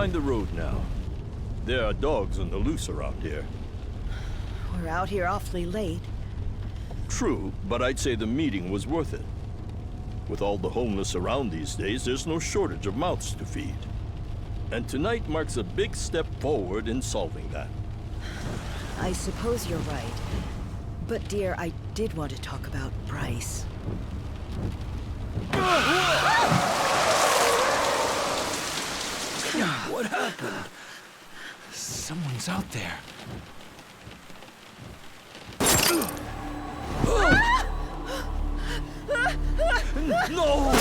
mind the road now. There are dogs on the loose around here. We're out here awfully late. True, but I'd say the meeting was worth it. With all the homeless around these days, there's no shortage of mouths to feed. And tonight marks a big step forward in solving that. I suppose you're right. But dear, I did want to talk about Bryce. What happened? Someone's out there. No!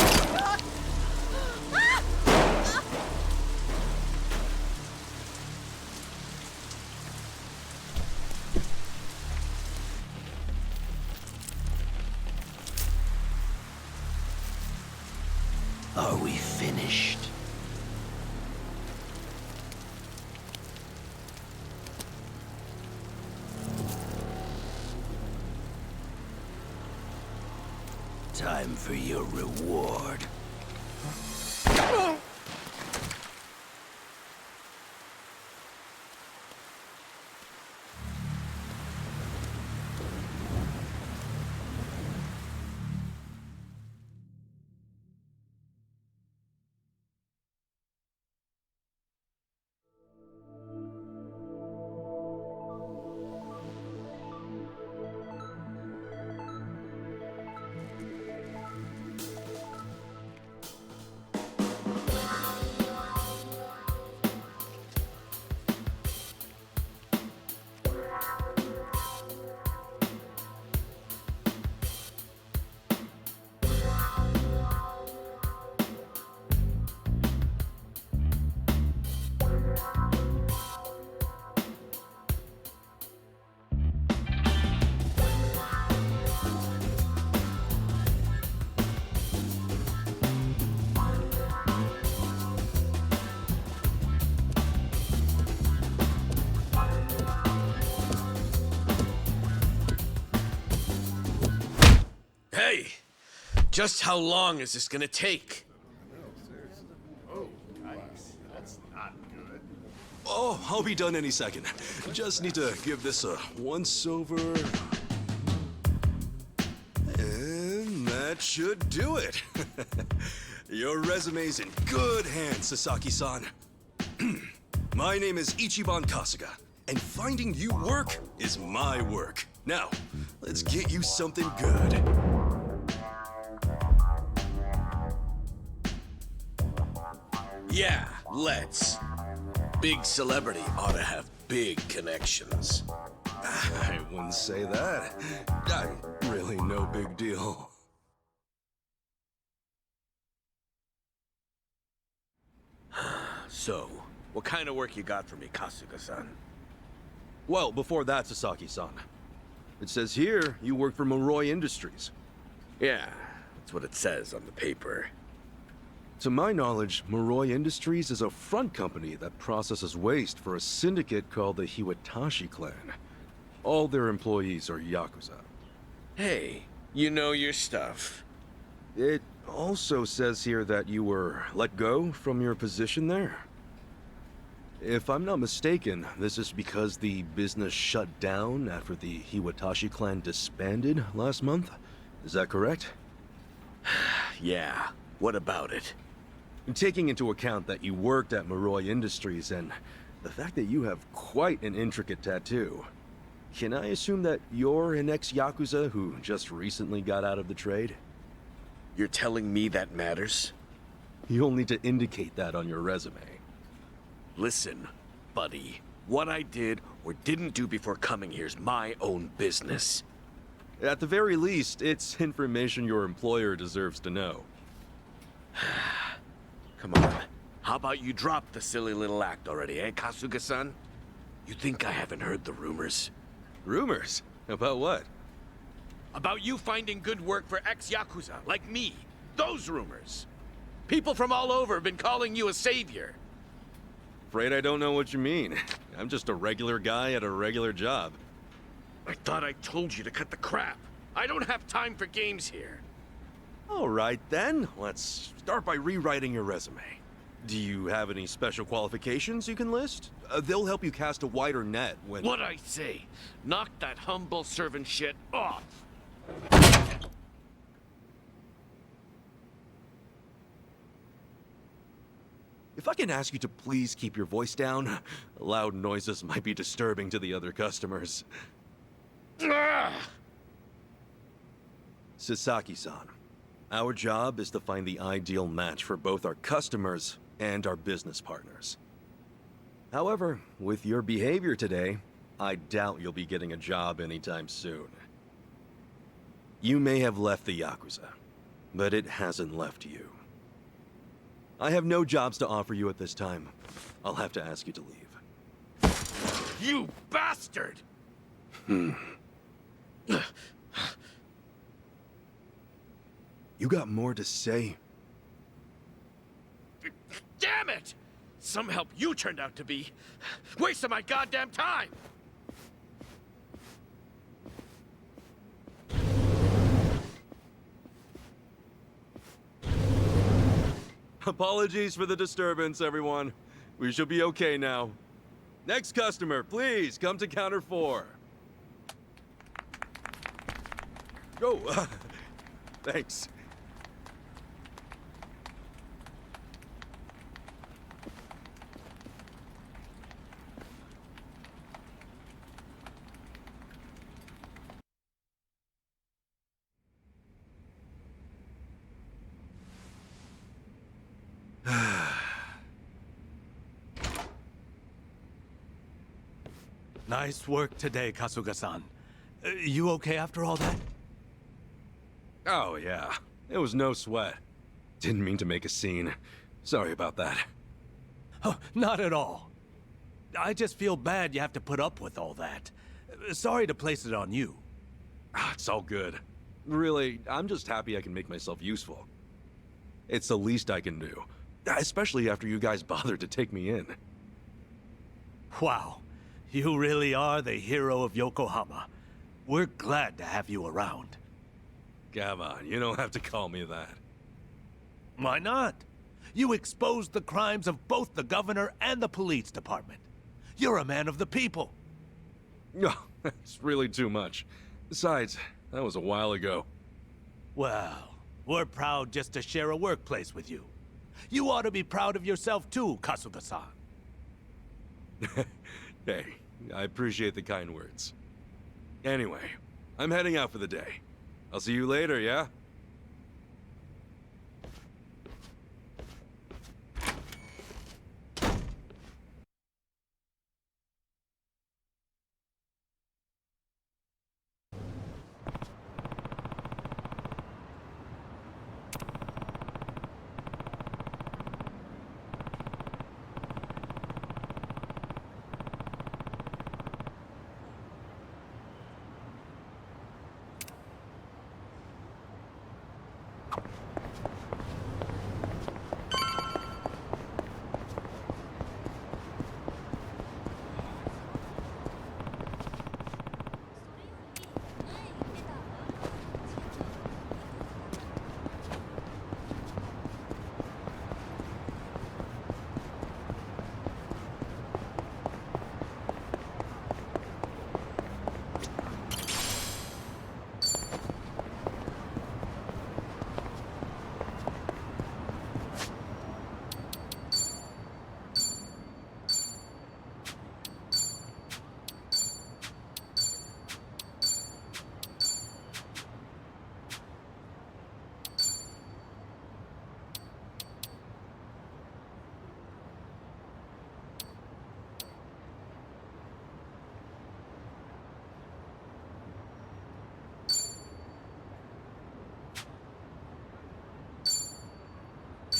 Are we finished? Time for your reward. Hey! Just how long is this gonna take? Oh, I'll be done any second. Just need to give this a once-over. And that should do it. Your resume's in good hands, Sasaki-san. My name is Ichiban Kasuga, and finding you work is my work. Now, let's get you something good. Yeah, let's. Big celebrity ought to have big connections. I wouldn't say that. I'm really no big deal. So, what kind of work you got for me, Kasuga-san? Well, before that, Sasaki-san. It says here you work for Moroi Industries. Yeah, that's what it says on the paper. To my knowledge, Moroi Industries is a front company that processes waste for a syndicate called the Hiwatashi clan. All their employees are Yakuza. Hey, you know your stuff. It also says here that you were let go from your position there. If I'm not mistaken, this is because the business shut down after the Hiwatashi clan disbanded last month. Is that correct? Yeah, what about it? Taking into account that you worked at Moroi Industries and the fact that you have quite an intricate tattoo, can I assume that you're an ex-Yakuza who just recently got out of the trade? You're telling me that matters? You'll need to indicate that on your resume. Listen, buddy. What I did or didn't do before coming here is my own business. At the very least, it's information your employer deserves to know. Come on. How about you drop the silly little act already, eh, Kasuga-san? You think I haven't heard the rumors? Rumors? About what? About you finding good work for ex-Yakuza, like me. Those rumors. People from all over have been calling you a savior. Afraid I don't know what you mean. I'm just a regular guy at a regular job. I thought I told you to cut the crap. I don't have time for games here. All right then, let's start by rewriting your resume. Do you have any special qualifications you can list? They'll help you cast a wider net when... What I say? Knock that humble servant shit off. If I can ask you to please keep your voice down, loud noises might be disturbing to the other customers. Ugh! Sasaki-san, our job is to find the ideal match for both our customers and our business partners. However, with your behavior today, I doubt you'll be getting a job anytime soon. You may have left the Yakuza, but it hasn't left you. I have no jobs to offer you at this time. I'll have to ask you to leave. You bastard! You got more to say? Damn it! Some help you turned out to be. Wasting my goddamn time! Apologies for the disturbance, everyone. We should be okay now. Next customer, please come to counter 4. Go. Thanks. Nice work today, Kasuga-san. You okay after all that? Oh, yeah. It was no sweat. Didn't mean to make a scene. Sorry about that. Oh, not at all. I just feel bad you have to put up with all that. Sorry to place it on you. It's all good. Really, I'm just happy I can make myself useful. It's the least I can do. Especially after you guys bothered to take me in. Wow. You really are the hero of Yokohama. We're glad to have you around. Come on, you don't have to call me that. Why not? You exposed the crimes of both the governor and the police department. You're a man of the people. No, it's really too much. Besides, that was a while ago. Well, we're proud just to share a workplace with you. You ought to be proud of yourself too, Kasuga-san. Hey, I appreciate the kind words. Anyway, I'm heading out for the day. I'll see you later, yeah?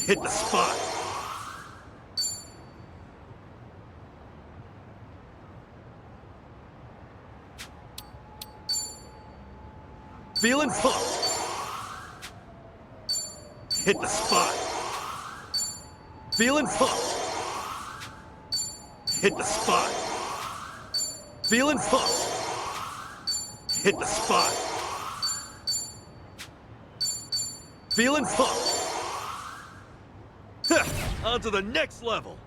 Hit the spot. Feeling pumped. Hit the spot. Feeling pumped. Hit the spot. Feeling pumped. Hit the spot. Feeling pumped. on to the next level!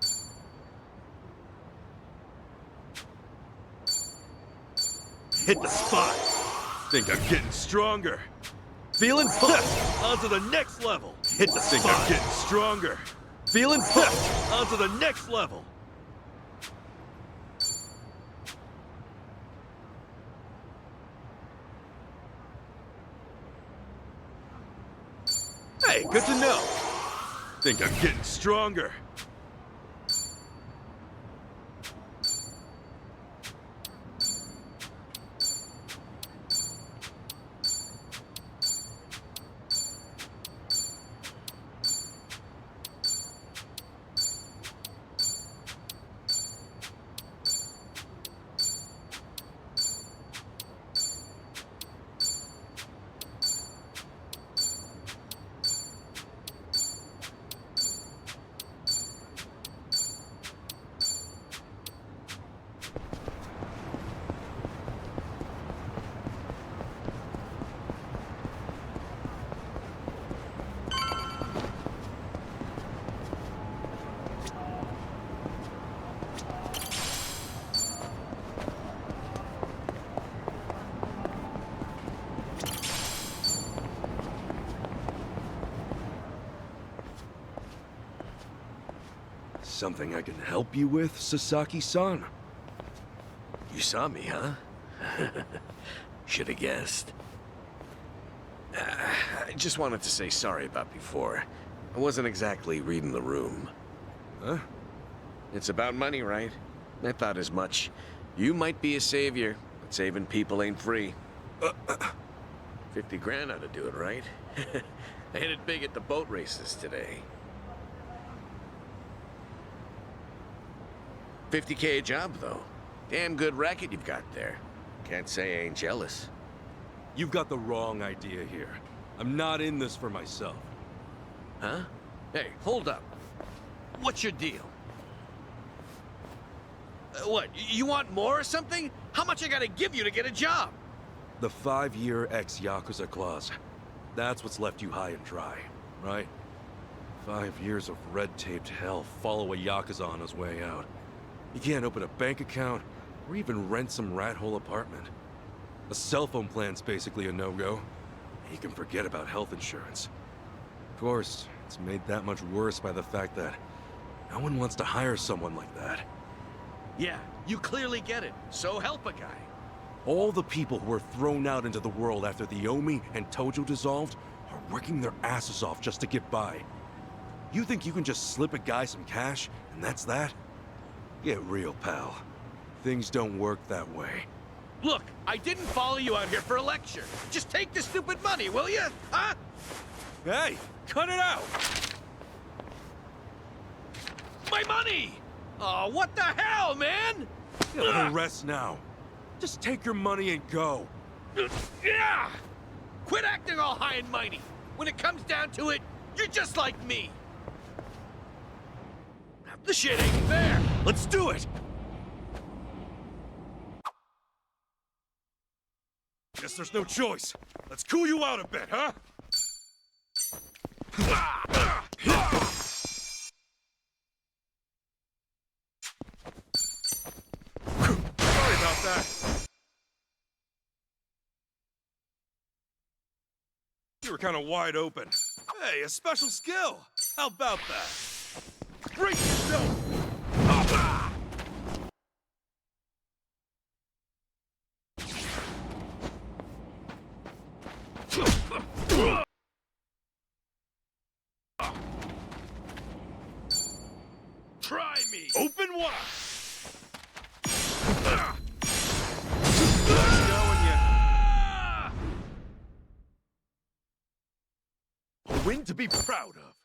Hit the spot! Think I'm getting stronger. Feeling pumped! On to the next level! Hit the spot! Think I'm getting stronger. Feeling pumped! On to the next level! Hey, good to know. Think I'm getting stronger. Something I can help you with, Sasaki-san? You saw me, huh? Should have guessed. I just wanted to say sorry about before. I wasn't exactly reading the room. Huh? It's about money, right? I thought as much. You might be a savior, but saving people ain't free. 50 grand ought to do it, right? I hit it big at the boat races today. 50K a job, though. Damn good racket you've got there. Can't say I ain't jealous. You've got the wrong idea here. I'm not in this for myself. Huh? Hey, hold up. What's your deal? What, you want more or something? How much I gotta give you to get a job? The 5-year ex-Yakuza clause. That's what's left you high and dry, right? 5 years of red-taped hell follow a Yakuza on his way out. You can't open a bank account, or even rent some rat-hole apartment. A cell phone plan's basically a no-go. You can forget about health insurance. Of course, it's made that much worse by the fact that no one wants to hire someone like that. Yeah, you clearly get it. So help a guy. All the people who were thrown out into the world after the Omi and Tojo dissolved are working their asses off just to get by. You think you can just slip a guy some cash, and that's that? Get real, pal. Things don't work that way. Look, I didn't follow you out here for a lecture. Just take the stupid money, will you? Huh? Hey, cut it out! My money! Oh, what the hell, man? You'll rest now. Just take your money and go. Yeah! Quit acting all high and mighty. When it comes down to it, you're just like me. The shit ain't fair. Let's do it! Guess there's no choice. Let's cool you out a bit, huh? Sorry about that. You were kind of wide open. Hey, a special skill. How about that? Brace yourself! Try me! Open wide! A win to be proud of.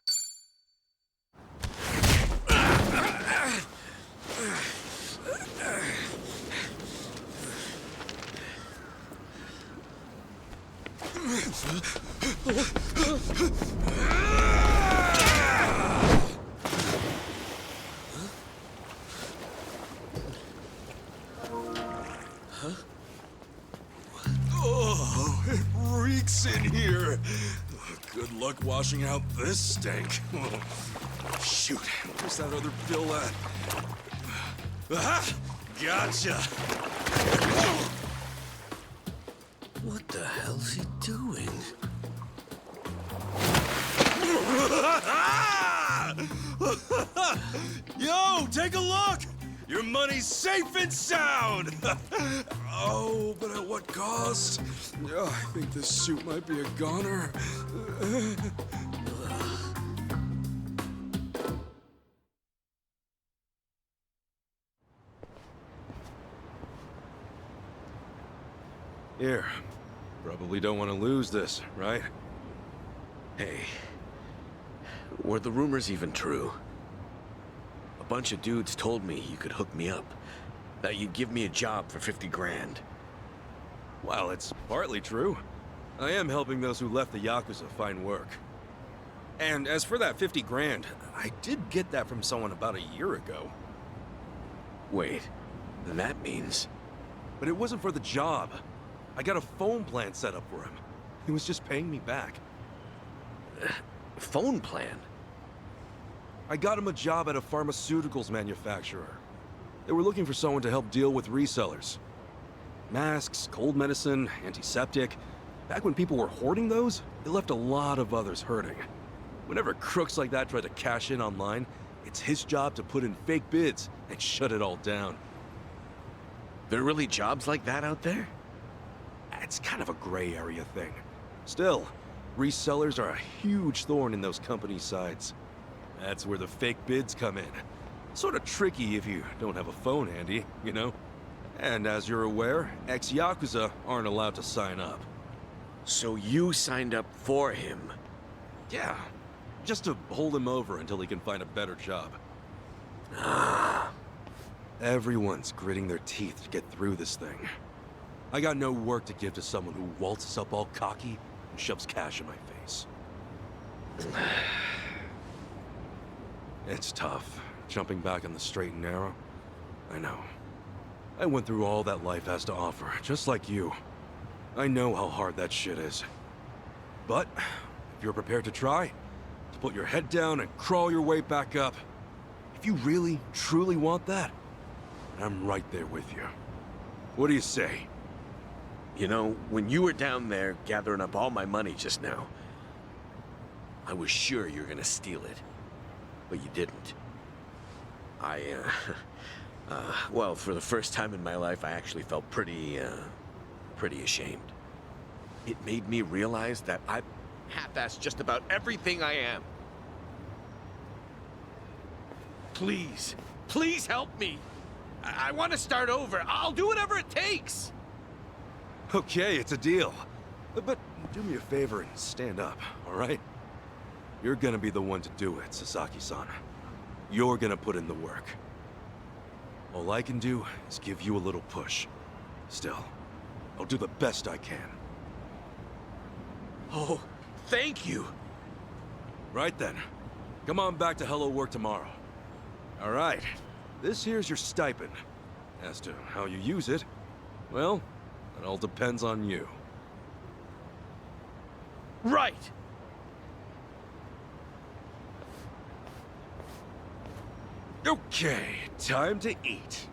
Oh, it reeks in here. Good luck washing out this stank. Shoot, where's that other bill at? Aha! Gotcha! What the hell's he doing? Yo, take a look! Your money's safe and sound! Oh, but at what cost? Oh, I think this suit might be a goner. Here. Probably don't want to lose this, right? Hey, were the rumors even true? A bunch of dudes told me you could hook me up, that you'd give me a job for 50 grand. Well, it's partly true. I am helping those who left the Yakuza find work. And as for that 50 grand, I did get that from someone about a year ago. Wait, then that means... But it wasn't for the job. I got a phone plan set up for him. He was just paying me back. phone plan? I got him a job at a pharmaceuticals manufacturer. They were looking for someone to help deal with resellers. Masks, cold medicine, antiseptic. Back when people were hoarding those, it left a lot of others hurting. Whenever crooks like that try to cash in online, it's his job to put in fake bids and shut it all down. There are really jobs like that out there? It's kind of a gray area thing. Still, resellers are a huge thorn in those companies' sides. That's where the fake bids come in. Sort of tricky if you don't have a phone handy, you know? And as you're aware, ex-Yakuza aren't allowed to sign up. So you signed up for him? Yeah, just to hold him over until he can find a better job. Everyone's gritting their teeth to get through this thing. I got no work to give to someone who waltzes up all cocky and shoves cash in my face. It's tough, jumping back on the straight and narrow. I know. I went through all that life has to offer, just like you. I know how hard that shit is. But, if you're prepared to try, to put your head down and crawl your way back up, if you really, truly want that, I'm right there with you. What do you say? You know, when you were down there gathering up all my money just now, I was sure you were gonna steal it. But you didn't. Well, for the first time in my life, I actually felt pretty ashamed. It made me realize that I'm half-assed just about everything I am. Please, please help me. I want to start over. I'll do whatever it takes. Okay, it's a deal. But do me a favor and stand up, all right? You're gonna be the one to do it, Sasaki-san. You're gonna put in the work. All I can do is give you a little push. Still, I'll do the best I can. Oh, thank you. Right then. Come on back to Hello Work tomorrow. All right. This here's your stipend. As to how you use it, well, it all depends on you. Right. Okay, time to eat.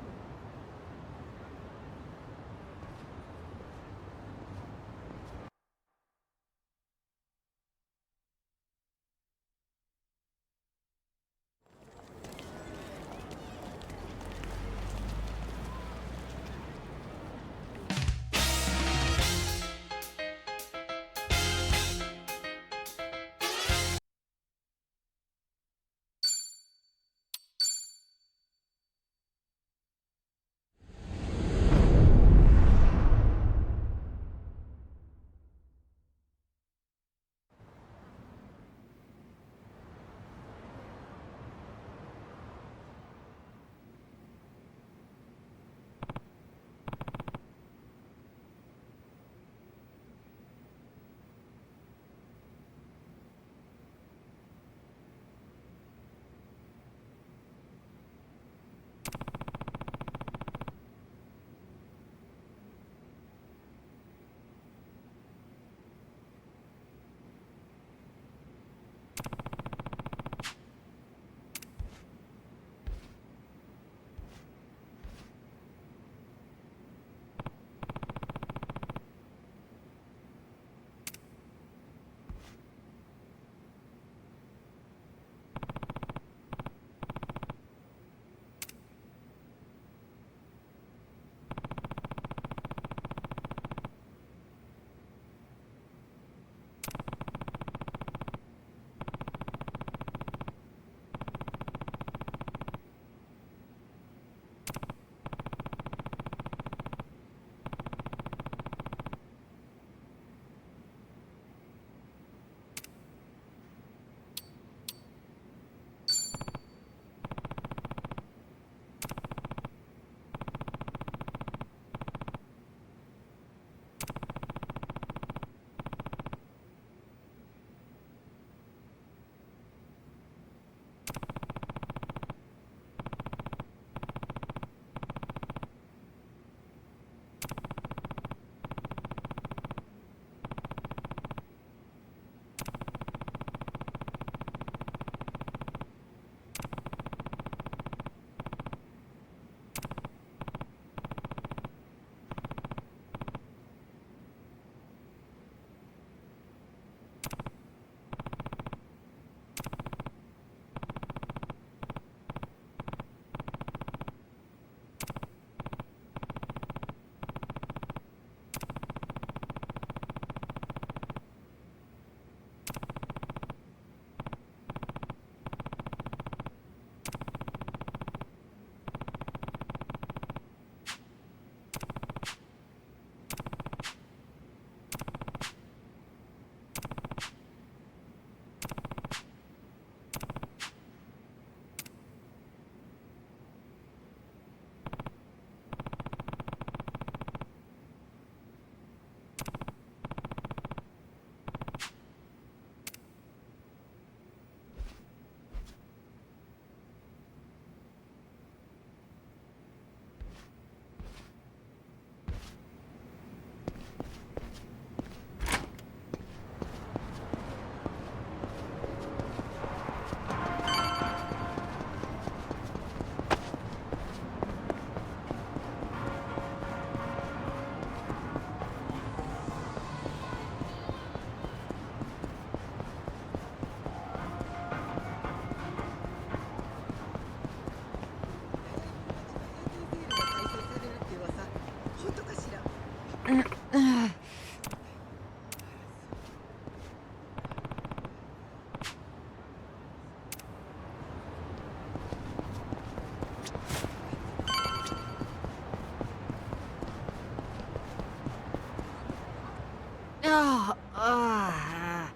Oh, ah.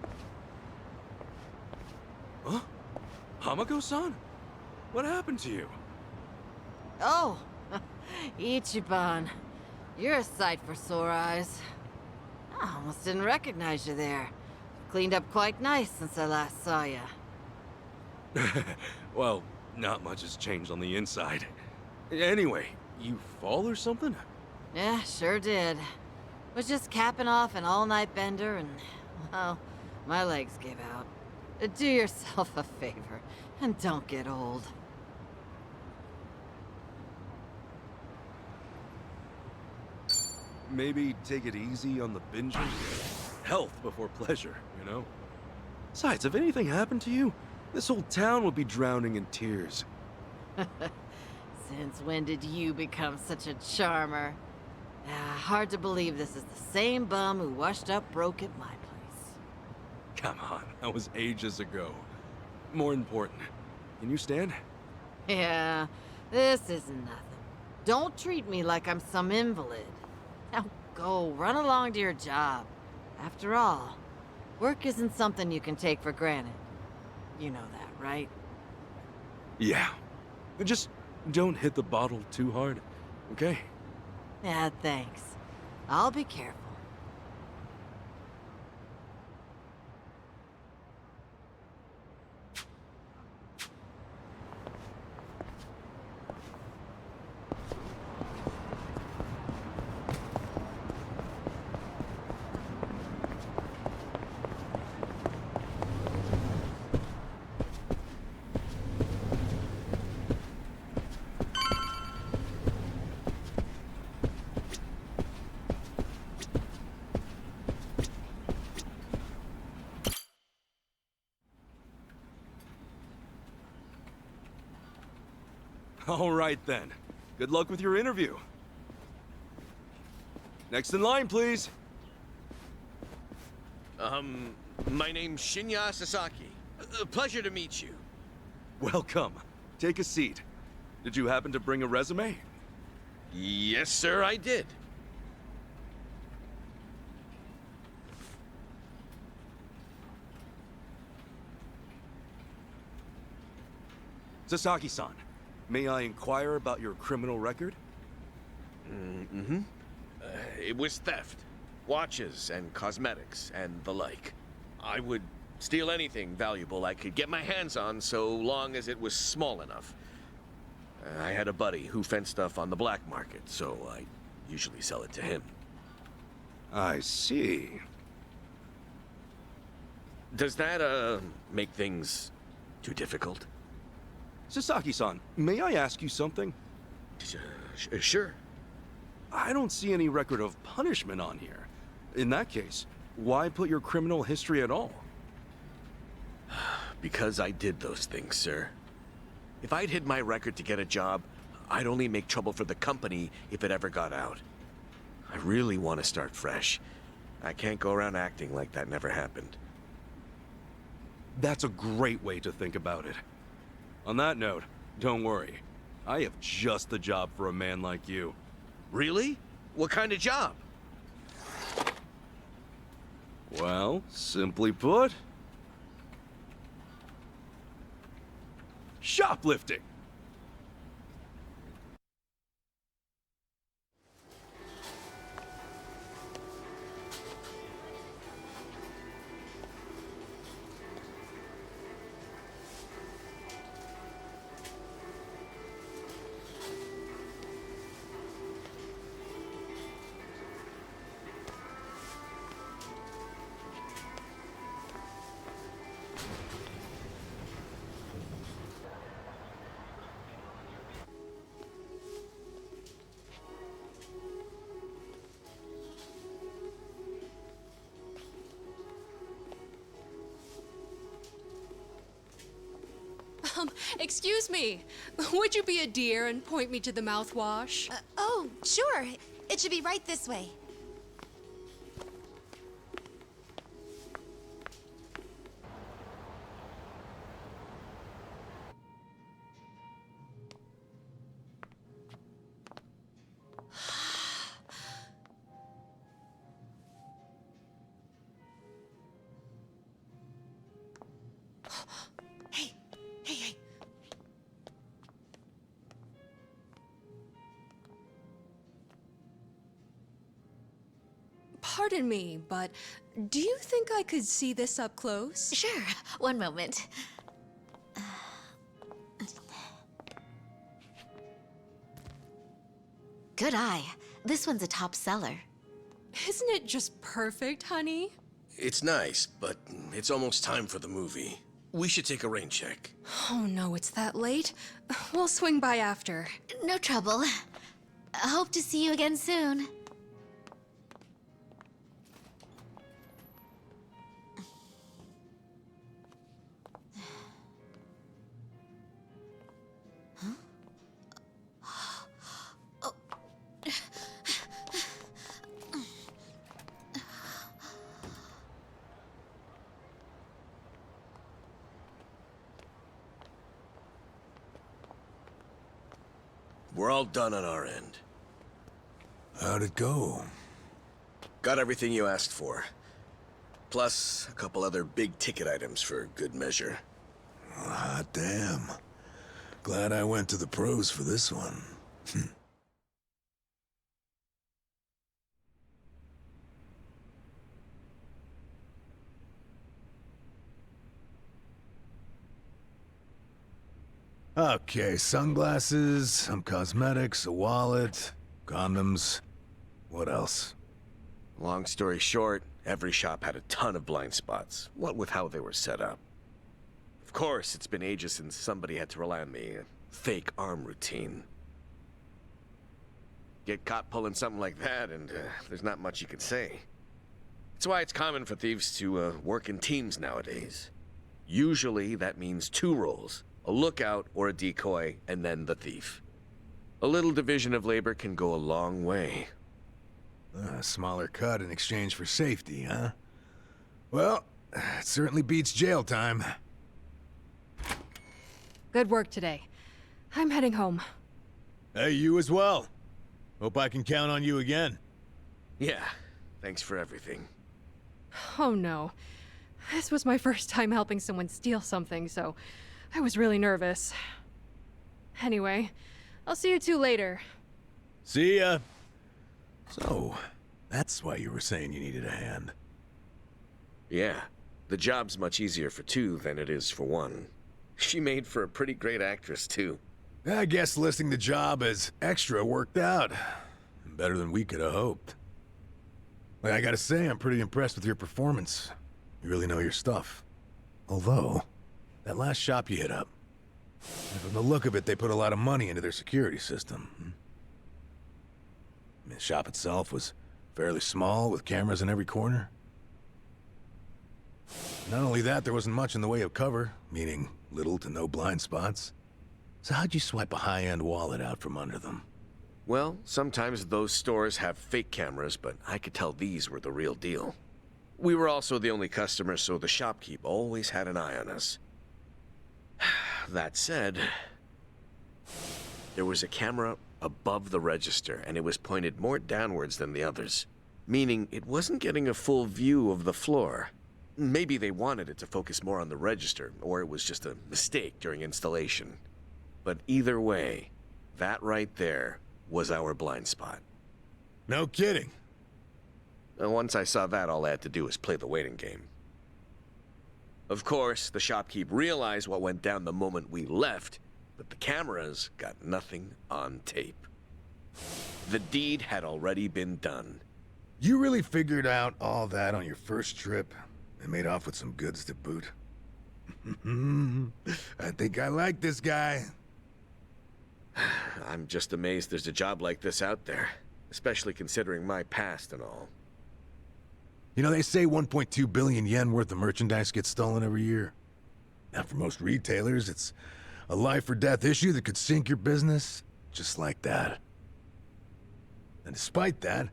Huh? Hamako-san? What happened to you? Oh, Ichiban. You're a sight for sore eyes. I almost didn't recognize you there. Cleaned up quite nice since I last saw you. Well, not much has changed on the inside. Anyway, you fall or something? Yeah, sure did. Was just capping off an all-night bender and, well, my legs gave out. Do yourself a favor and don't get old. Maybe take it easy on the binging? Health before pleasure, you know? Besides, if anything happened to you, this whole town would be drowning in tears. Since when did you become such a charmer? Hard to believe this is the same bum who washed up broke at my place. Come on, that was ages ago. More important, can you stand? Yeah, this isn't nothing. Don't treat me like I'm some invalid. Now go, run along to your job. After all, work isn't something you can take for granted. You know that, right? Yeah. Just don't hit the bottle too hard, okay? Yeah, thanks. I'll be careful. All right then. Good luck with your interview. Next in line, please. My name's Shinya Sasaki. Pleasure to meet you. Welcome. Take a seat. Did you happen to bring a resume? Yes, sir, I did. Sasaki-san, may I inquire about your criminal record? It was theft. Watches and cosmetics and the like. I would steal anything valuable I could get my hands on so long as it was small enough. I had a buddy who fenced stuff on the black market, so I usually sell it to him. I see. Does that, make things too difficult? Sasaki-san, may I ask you something? Sure. I don't see any record of punishment on here. In that case, why put your criminal history at all? Because I did those things, sir. If I'd hid my record to get a job, I'd only make trouble for the company if it ever got out. I really want to start fresh. I can't go around acting like that never happened. That's a great way to think about it. On that note, don't worry. I have just the job for a man like you. Really? What kind of job? Well, simply put... shoplifting! Excuse me. Would you be a dear and point me to the mouthwash? Oh, sure. It should be right this way. Pardon me, but do you think I could see this up close? Sure, one moment. Good eye. This one's a top seller. Isn't it just perfect, honey? It's nice, but it's almost time for the movie. We should take a rain check. Oh no, it's that late. We'll swing by after. No trouble. Hope to see you again soon. We're all done on our end. How'd it go? Got everything you asked for. Plus, a couple other big-ticket items for good measure. Hot damn. Glad I went to the pros for this one. Okay, sunglasses, some cosmetics, a wallet, condoms. What else? Long story short, every shop had a ton of blind spots, what with how they were set up. Of course, it's been ages since somebody had to rely on the fake arm routine. Get caught pulling something like that, and there's not much you can say. That's why it's common for thieves to work in teams nowadays. Usually, that means 2 roles. A lookout or a decoy, and then the thief. A little division of labor can go a long way. A smaller cut in exchange for safety, huh? Well, it certainly beats jail time. Good work today. I'm heading home. Hey, you as well. Hope I can count on you again. Yeah, thanks for everything. Oh no. This was my first time helping someone steal something, so I was really nervous. Anyway, I'll see you two later. See ya. So, that's why you were saying you needed a hand. Yeah, the job's much easier for 2 than it is for 1. She made for a pretty great actress, too. I guess listing the job as extra worked out. Better than we could have hoped. Like, I gotta say, I'm pretty impressed with your performance. You really know your stuff. Although, that last shop you hit up, from the look of it, they put a lot of money into their security system. I mean, the shop itself was fairly small, with cameras in every corner. Not only that, there wasn't much in the way of cover, meaning little to no blind spots. So how'd you swipe a high-end wallet out from under them? Well, sometimes those stores have fake cameras, but I could tell these were the real deal. We were also the only customers, so the shopkeep always had an eye on us. That said, there was a camera above the register, and it was pointed more downwards than the others, meaning it wasn't getting a full view of the floor. Maybe they wanted it to focus more on the register, or it was just a mistake during installation. But either way, that right there was our blind spot. No kidding. And once I saw that, all I had to do was play the waiting game. Of course, the shopkeep realized what went down the moment we left, but the cameras got nothing on tape. The deed had already been done. You really figured out all that on your first trip and made off with some goods to boot? I think I like this guy. I'm just amazed there's a job like this out there, especially considering my past and all. You know, they say 1.2 billion yen worth of merchandise gets stolen every year. Now, for most retailers, it's a life or death issue that could sink your business, just like that. And despite that,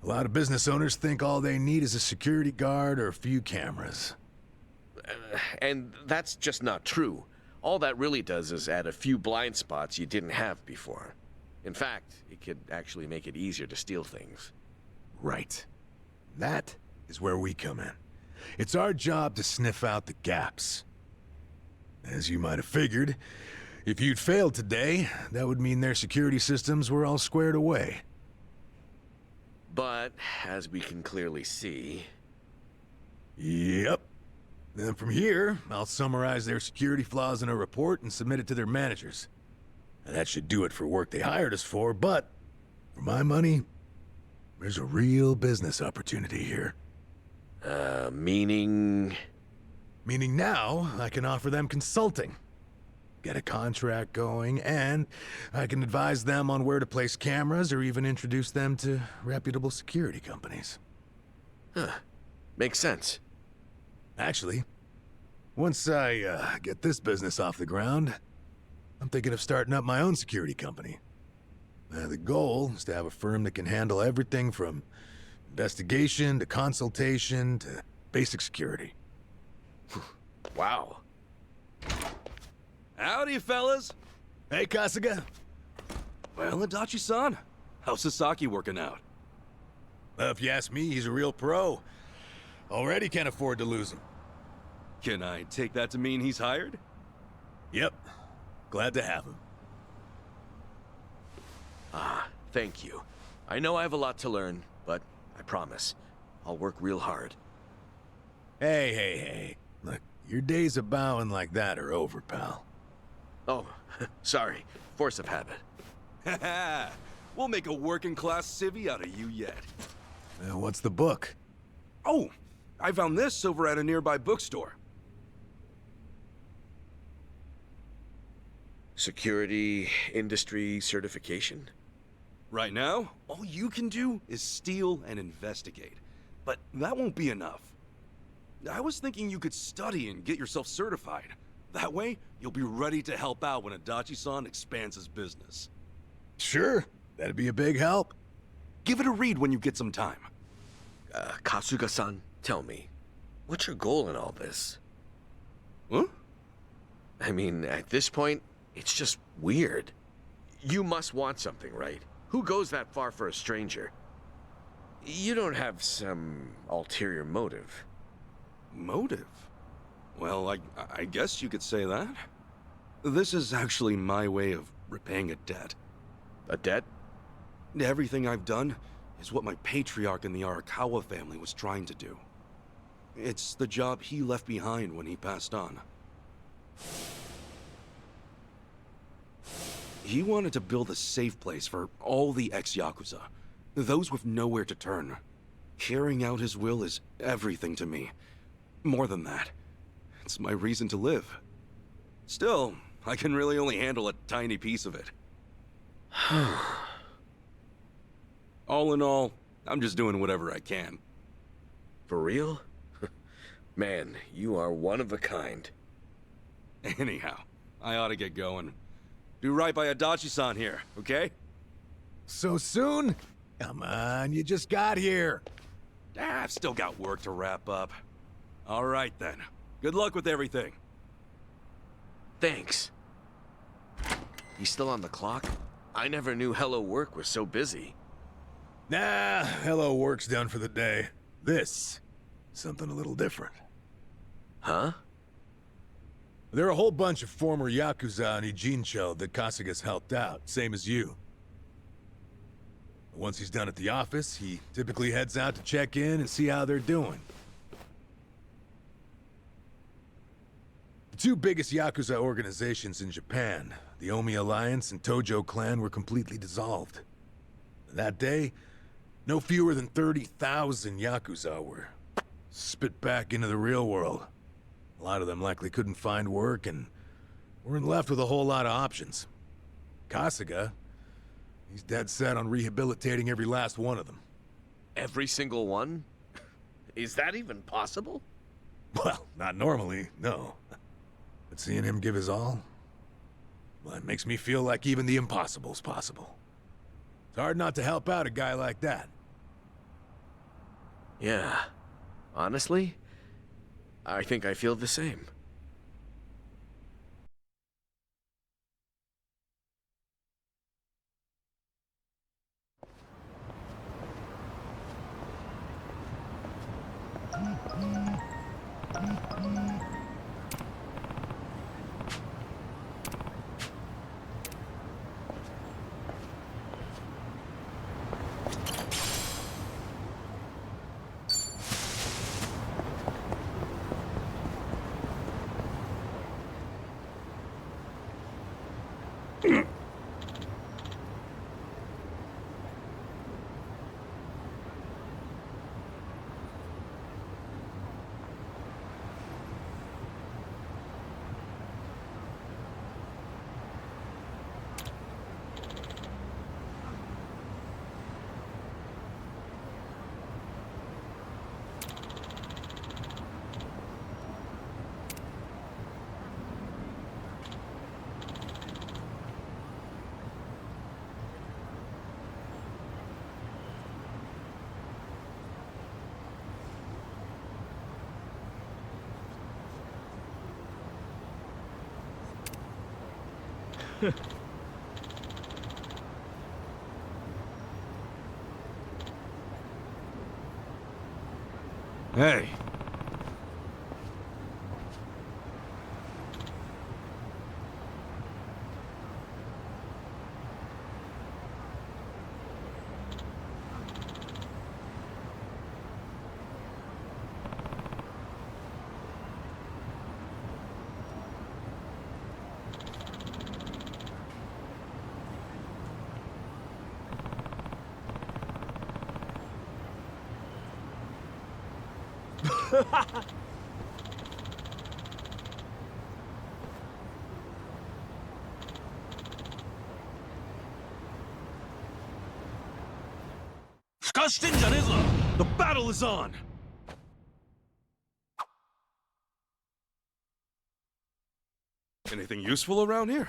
a lot of business owners think all they need is a security guard or a few cameras. And that's just not true. All that really does is add a few blind spots you didn't have before. In fact, it could actually make it easier to steal things. Right. That is where we come in. It's our job to sniff out the gaps. As you might have figured, if you'd failed today, that would mean their security systems were all squared away. But, as we can clearly see... Yep. Then from here, I'll summarize their security flaws in a report and submit it to their managers. Now, that should do it for work they hired us for, but for my money, there's a real business opportunity here. Meaning... Meaning now, I can offer them consulting. Get a contract going, and I can advise them on where to place cameras or even introduce them to reputable security companies. Huh. Makes sense. Actually, once I get this business off the ground, I'm thinking of starting up my own security company. The goal is to have a firm that can handle everything from investigation to consultation to basic security. Wow. Howdy, fellas. Hey, Kasuga. Well, Adachi-san, how's Sasaki working out? If you ask me, he's a real pro. Already can't afford to lose him. Can I take that to mean he's hired? Yep. Glad to have him. Thank you. I know I have a lot to learn, but I promise, I'll work real hard. Hey. Look, your days of bowing like that are over, pal. Oh, sorry. Force of habit. Haha, we'll make a working-class civvy out of you yet. What's the book? Oh, I found this over at a nearby bookstore. Security industry certification? Right now, all you can do is steal and investigate. But that won't be enough. I was thinking you could study and get yourself certified. That way, you'll be ready to help out when Adachi-san expands his business. Sure, that'd be a big help. Give it a read when you get some time. Kasuga-san, tell me, what's your goal in all this? Huh? I mean, at this point, it's just weird. You must want something, right? Who goes that far for a stranger? You don't have some ulterior motive. Motive? Well, I guess you could say that. This is actually my way of repaying a debt. A debt? Everything I've done is what my patriarch in the Arakawa family was trying to do. It's the job he left behind when he passed on. He wanted to build a safe place for all the ex-Yakuza, those with nowhere to turn. Carrying out his will is everything to me. More than that, it's my reason to live. Still, I can really only handle a tiny piece of it. All in all, I'm just doing whatever I can. For real? Man, you are one of a kind. Anyhow, I ought to get going. Do right by Adachi-san here, okay? So soon? Come on, you just got here. I've still got work to wrap up. All right then. Good luck with everything. Thanks. He's still on the clock? I never knew Hello Work was so busy. Nah, hello work's done for the day. This, something a little different. Huh? There are a whole bunch of former Yakuza in Ijincho that Kasuga's helped out, same as you. Once he's done at the office, he typically heads out to check in and see how they're doing. The two biggest Yakuza organizations in Japan, the Omi Alliance and Tojo Clan, were completely dissolved. That day, no fewer than 30,000 Yakuza were spit back into the real world. A lot of them likely couldn't find work and weren't left with a whole lot of options. Kasuga, he's dead set on rehabilitating every last one of them. Every single one? Is that even possible? Well, not normally, no. But seeing him give his all, well, it makes me feel like even the impossible's possible. It's hard not to help out a guy like that. Yeah. Honestly, I think I feel the same. Hey. The battle is on! Anything useful around here?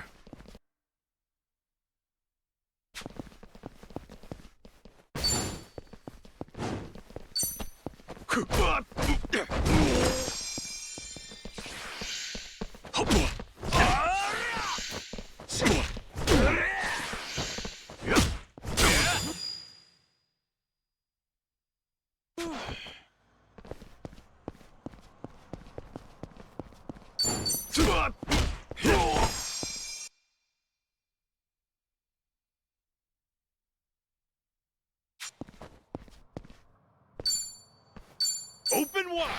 Open wide!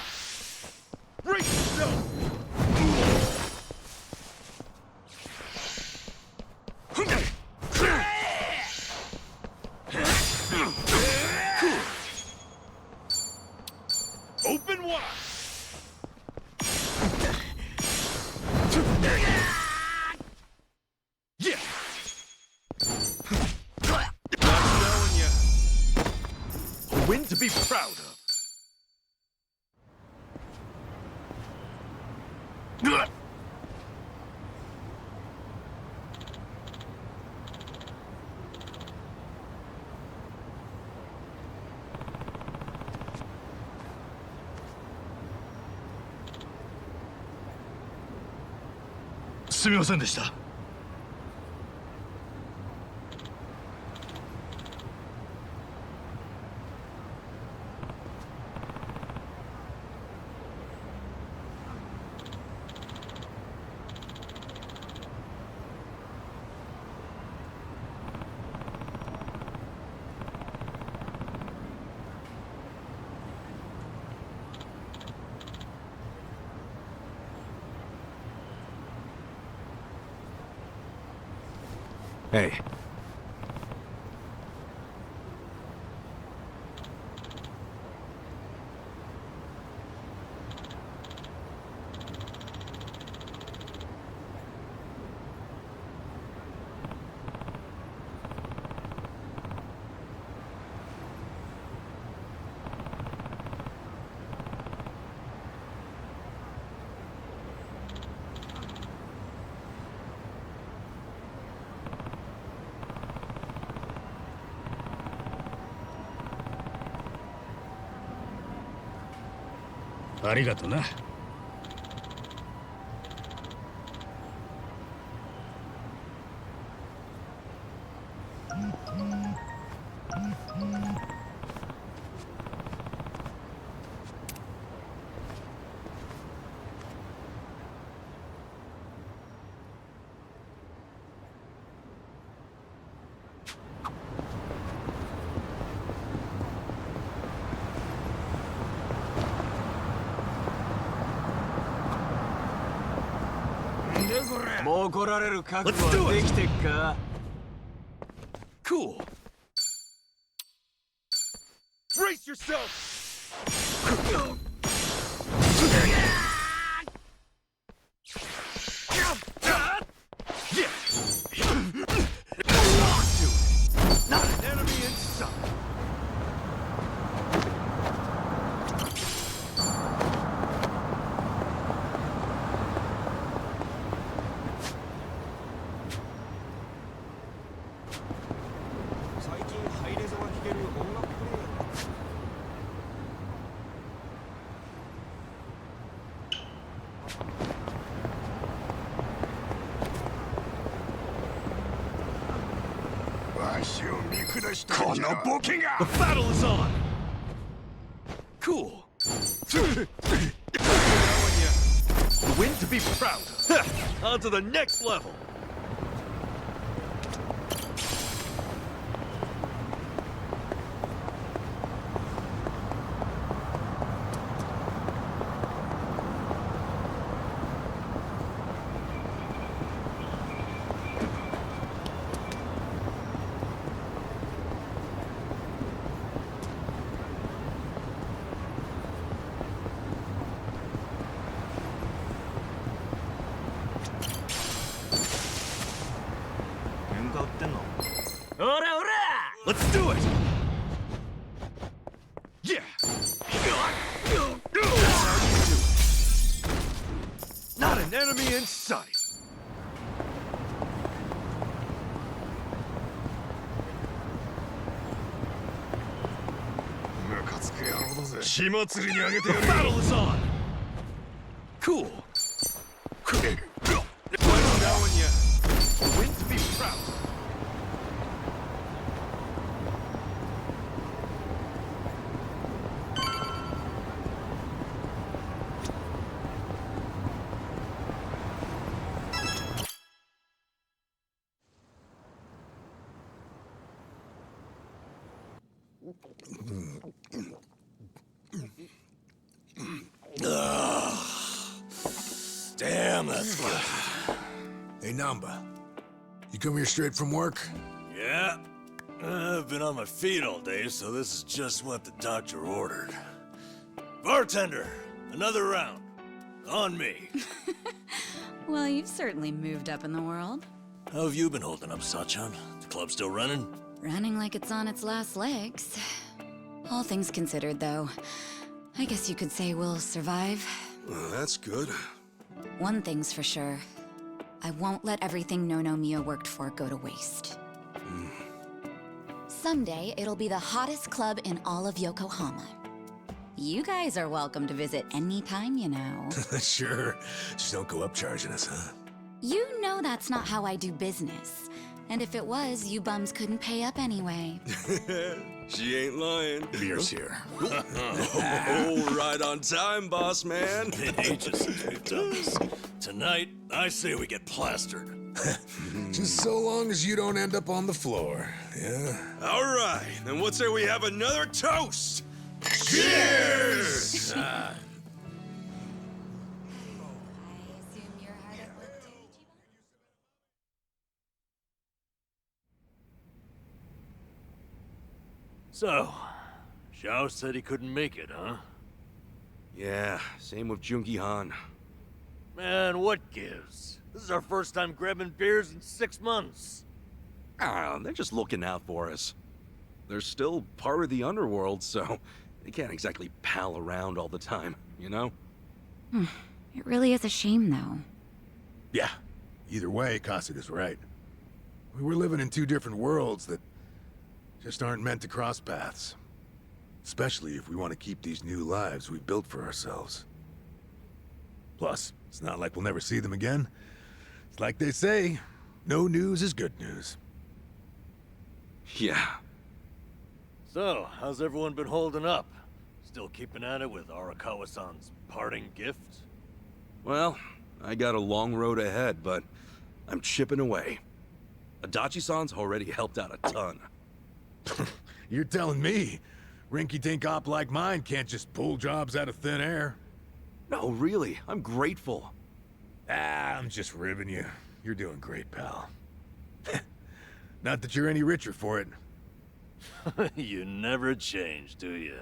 Break yourself! Open wide! Yeah! Not knowing ya. A win to be proud of. Hey.ありがとな。もう来られる覚悟はできてっか? Cool. Brace yourself. Not an enemy in sight. The battle is on! Cool. Win to be proud. On to the next level. Let's do it! Yeah! Not an enemy in sight! The battle is on! Cool! Win to be proud! Damn, that's good. Hey, Namba. You come here straight from work? Yeah. I've been on my feet all day, so this is just what the doctor ordered. Bartender, another round. On me. Well, you've certainly moved up in the world. How have you been holding up, Sachan? The club still running? Running like it's on its last legs. All things considered, though, I guess you could say we'll survive. Well, that's good. One thing's for sure. I won't let everything No Mia worked for go to waste. Someday, it'll be the hottest club in all of Yokohama. You guys are welcome to visit anytime, you know. Sure. Just don't go up charging us, huh? You know that's not how I do business. And if it was, you bums couldn't pay up anyway. She ain't lying. Beer's here. Oh, right on time, boss man. Been ages since we've done this. Tonight, I say we get plastered. Just so long as you don't end up on the floor, yeah? All right, then what say we have another toast? Cheers! So, Xiao said he couldn't make it, huh? Yeah, same with Junki Han. Man, what gives? This is our first time grabbing beers in 6 months. Ah, they're just looking out for us. They're still part of the underworld, so they can't exactly pal around all the time, you know? It really is a shame, though. Yeah. Either way, Kasuga's right. We're living in two different worlds that just aren't meant to cross paths. Especially if we want to keep these new lives we've built for ourselves. Plus, it's not like we'll never see them again. It's like they say, no news is good news. Yeah. So, how's everyone been holding up? Still keeping at it with Arakawa-san's parting gift? Well, I got a long road ahead, but I'm chipping away. Adachi-san's already helped out a ton. You're telling me rinky-dink op like mine can't just pull jobs out of thin air? No, really, I'm grateful. I'm just ribbing you. You're doing great, pal. Not that you're any richer for it. You never change, do you?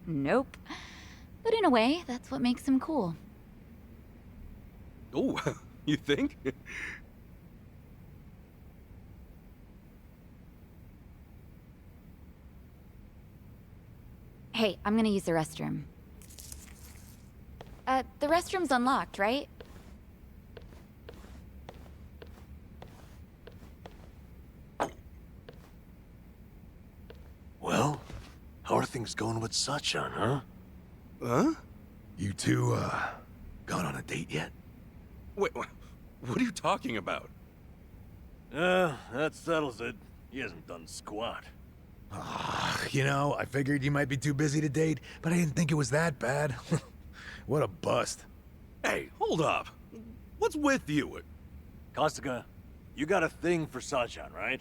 Nope. But in a way, that's what makes him cool. Oh, you think? Hey, I'm gonna use the restroom. The restroom's unlocked, right? Well, how are things going with Sachan, huh? Huh? You two, gone on a date yet? Wait, what are you talking about? That settles it. He hasn't done squat. You know, I figured you might be too busy to date, but I didn't think it was that bad. What a bust. Hey, hold up. What's with you? Kasuga, you got a thing for Sachan, right?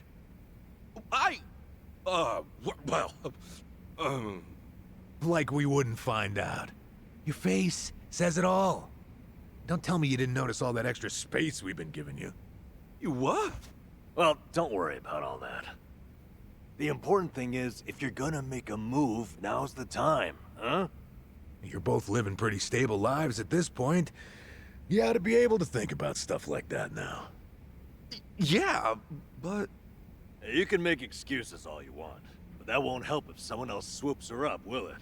Like we wouldn't find out. Your face says it all. Don't tell me you didn't notice all that extra space we've been giving you. You what? Well, don't worry about all that. The important thing is, if you're gonna make a move, now's the time, huh? You're both living pretty stable lives at this point. You ought to be able to think about stuff like that now. Yeah, but... You can make excuses all you want, but that won't help if someone else swoops her up, will it?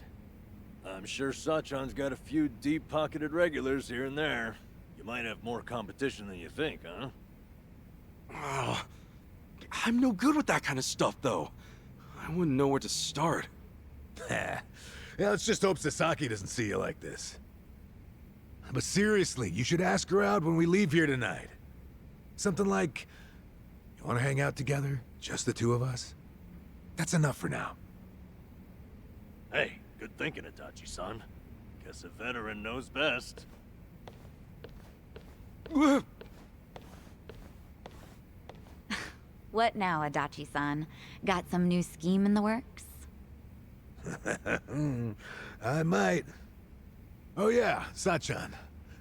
I'm sure Sachan's got a few deep-pocketed regulars here and there. You might have more competition than you think, huh? Oh, I'm no good with that kind of stuff, though. I wouldn't know where to start. Yeah, let's just hope Sasaki doesn't see you like this. But seriously, you should ask her out when we leave here tonight. Something like, you want to hang out together? Just the two of us? That's enough for now. Hey, good thinking, Itachi-san. Guess a veteran knows best. What now, Adachi-san? Got some new scheme in the works? I might. Oh yeah, Sachan.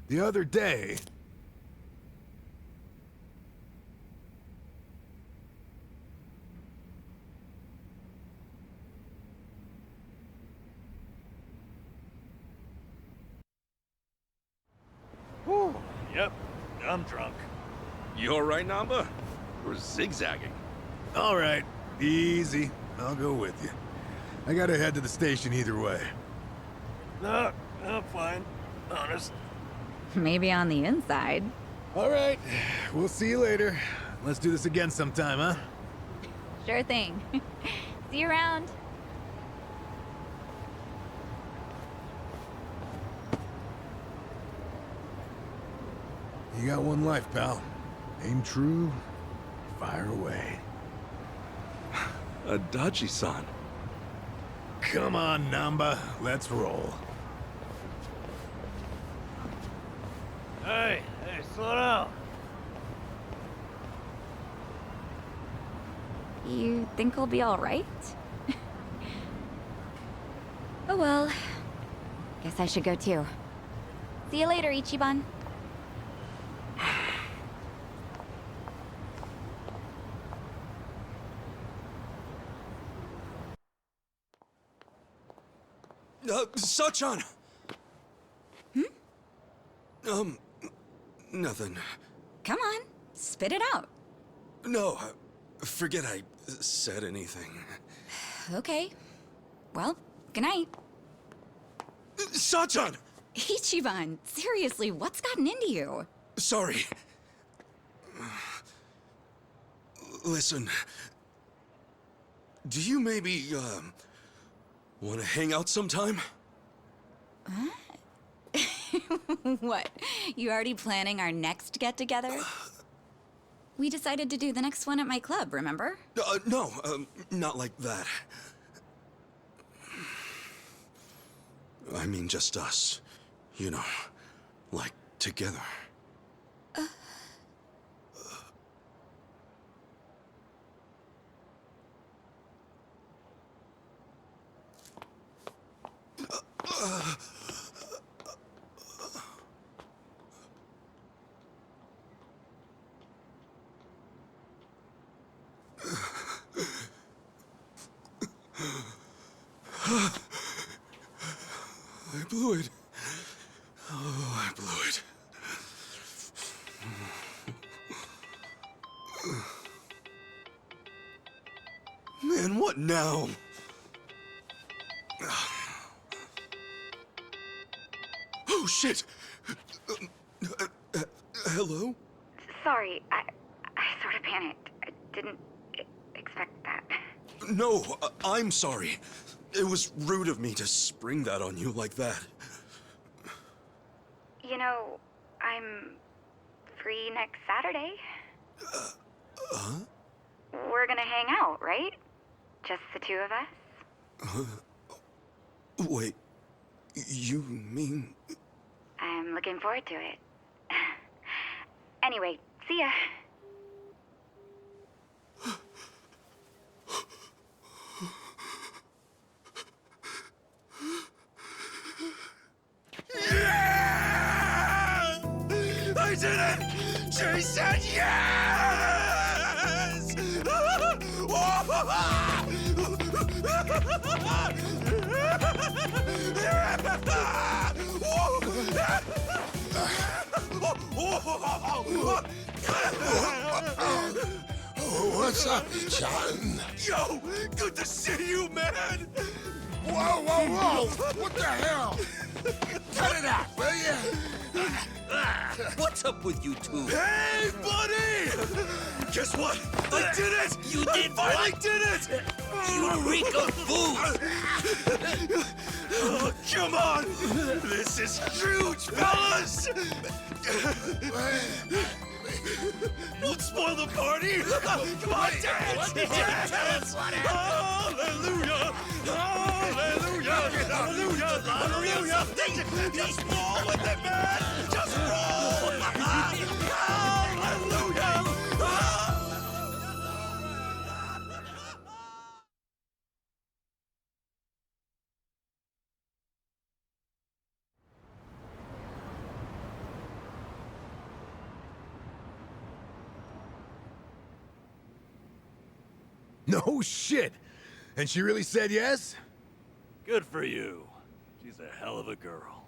The other day... Whew. Yep, I'm drunk. You alright, Namba? We're zigzagging. All right, easy. I'll go with you. I gotta head to the station either way. No, I'm fine. Honest. Maybe on the inside. All right, we'll see you later. Let's do this again sometime, huh? Sure thing. See you around. You got one life, pal. Aim true, fire away. Adachi-san. Come on, Namba. Let's roll. Hey, slow down. You think we'll be all right? Oh well. Guess I should go too. See you later, Ichiban. Sachan! Nothing. Come on, spit it out. No, forget I said anything. Okay. Well, good night. Sachan! Ichiban, seriously, what's gotten into you? Sorry. Listen. Do you maybe, want to hang out sometime? Huh? What? You already planning our next get-together? We decided to do the next one at my club, remember? No, not like that. I mean just us. You know, like together. I blew it. Oh, I blew it. Man, what now? Oh, shit! Hello? Sorry, I sort of panicked. I didn't expect that. No, I'm sorry. It was rude of me to spring that on you like that. You know, I'm free next Saturday. Huh? we're gonna hang out, right? Just the two of us? Wait, you mean... I'm looking forward to it. Anyway, see ya. I did it! She said yes! What's up, John? Yo, good to see you, man! Whoa, whoa, whoa! What the hell? Cut it out, will you? What's up with you two? Hey, buddy! Guess what? I did it! You did I finally what? did it! You reek of booze! Oh, come on! This is huge, fellas! Don't spoil the party! Come on, dance! Dance! Hallelujah! Hallelujah! Hallelujah! Hallelujah! Just roll with it, man! Just roll! Hallelujah! No shit! And she really said yes? Good for you. She's a hell of a girl.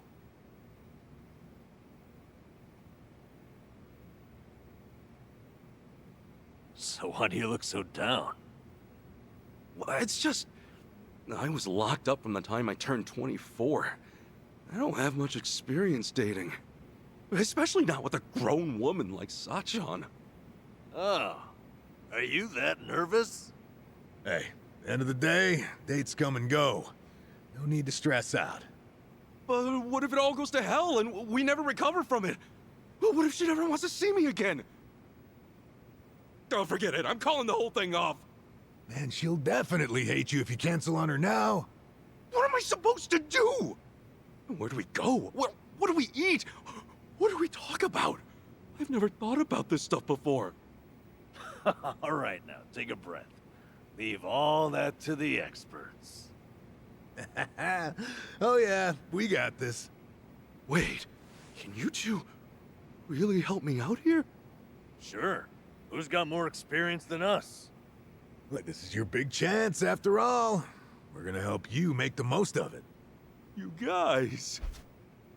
So why do you look so down? Well, it's just... I was locked up from the time I turned 24. I don't have much experience dating. Especially not with a grown woman like Sachan. Oh, are you that nervous? Hey, end of the day, dates come and go. No need to stress out. But what if it all goes to hell and we never recover from it? What if she never wants to see me again? Don't forget it. I'm calling the whole thing off. Man, she'll definitely hate you if you cancel on her now. What am I supposed to do? Where do we go? What do we eat? What do we talk about? I've never thought about this stuff before. All right, now, take a breath. Leave all that to the experts. Oh yeah, we got this. Wait, can you two really help me out here? Sure. Who's got more experience than us? Look, this is your big chance after all. We're gonna help you make the most of it. You guys,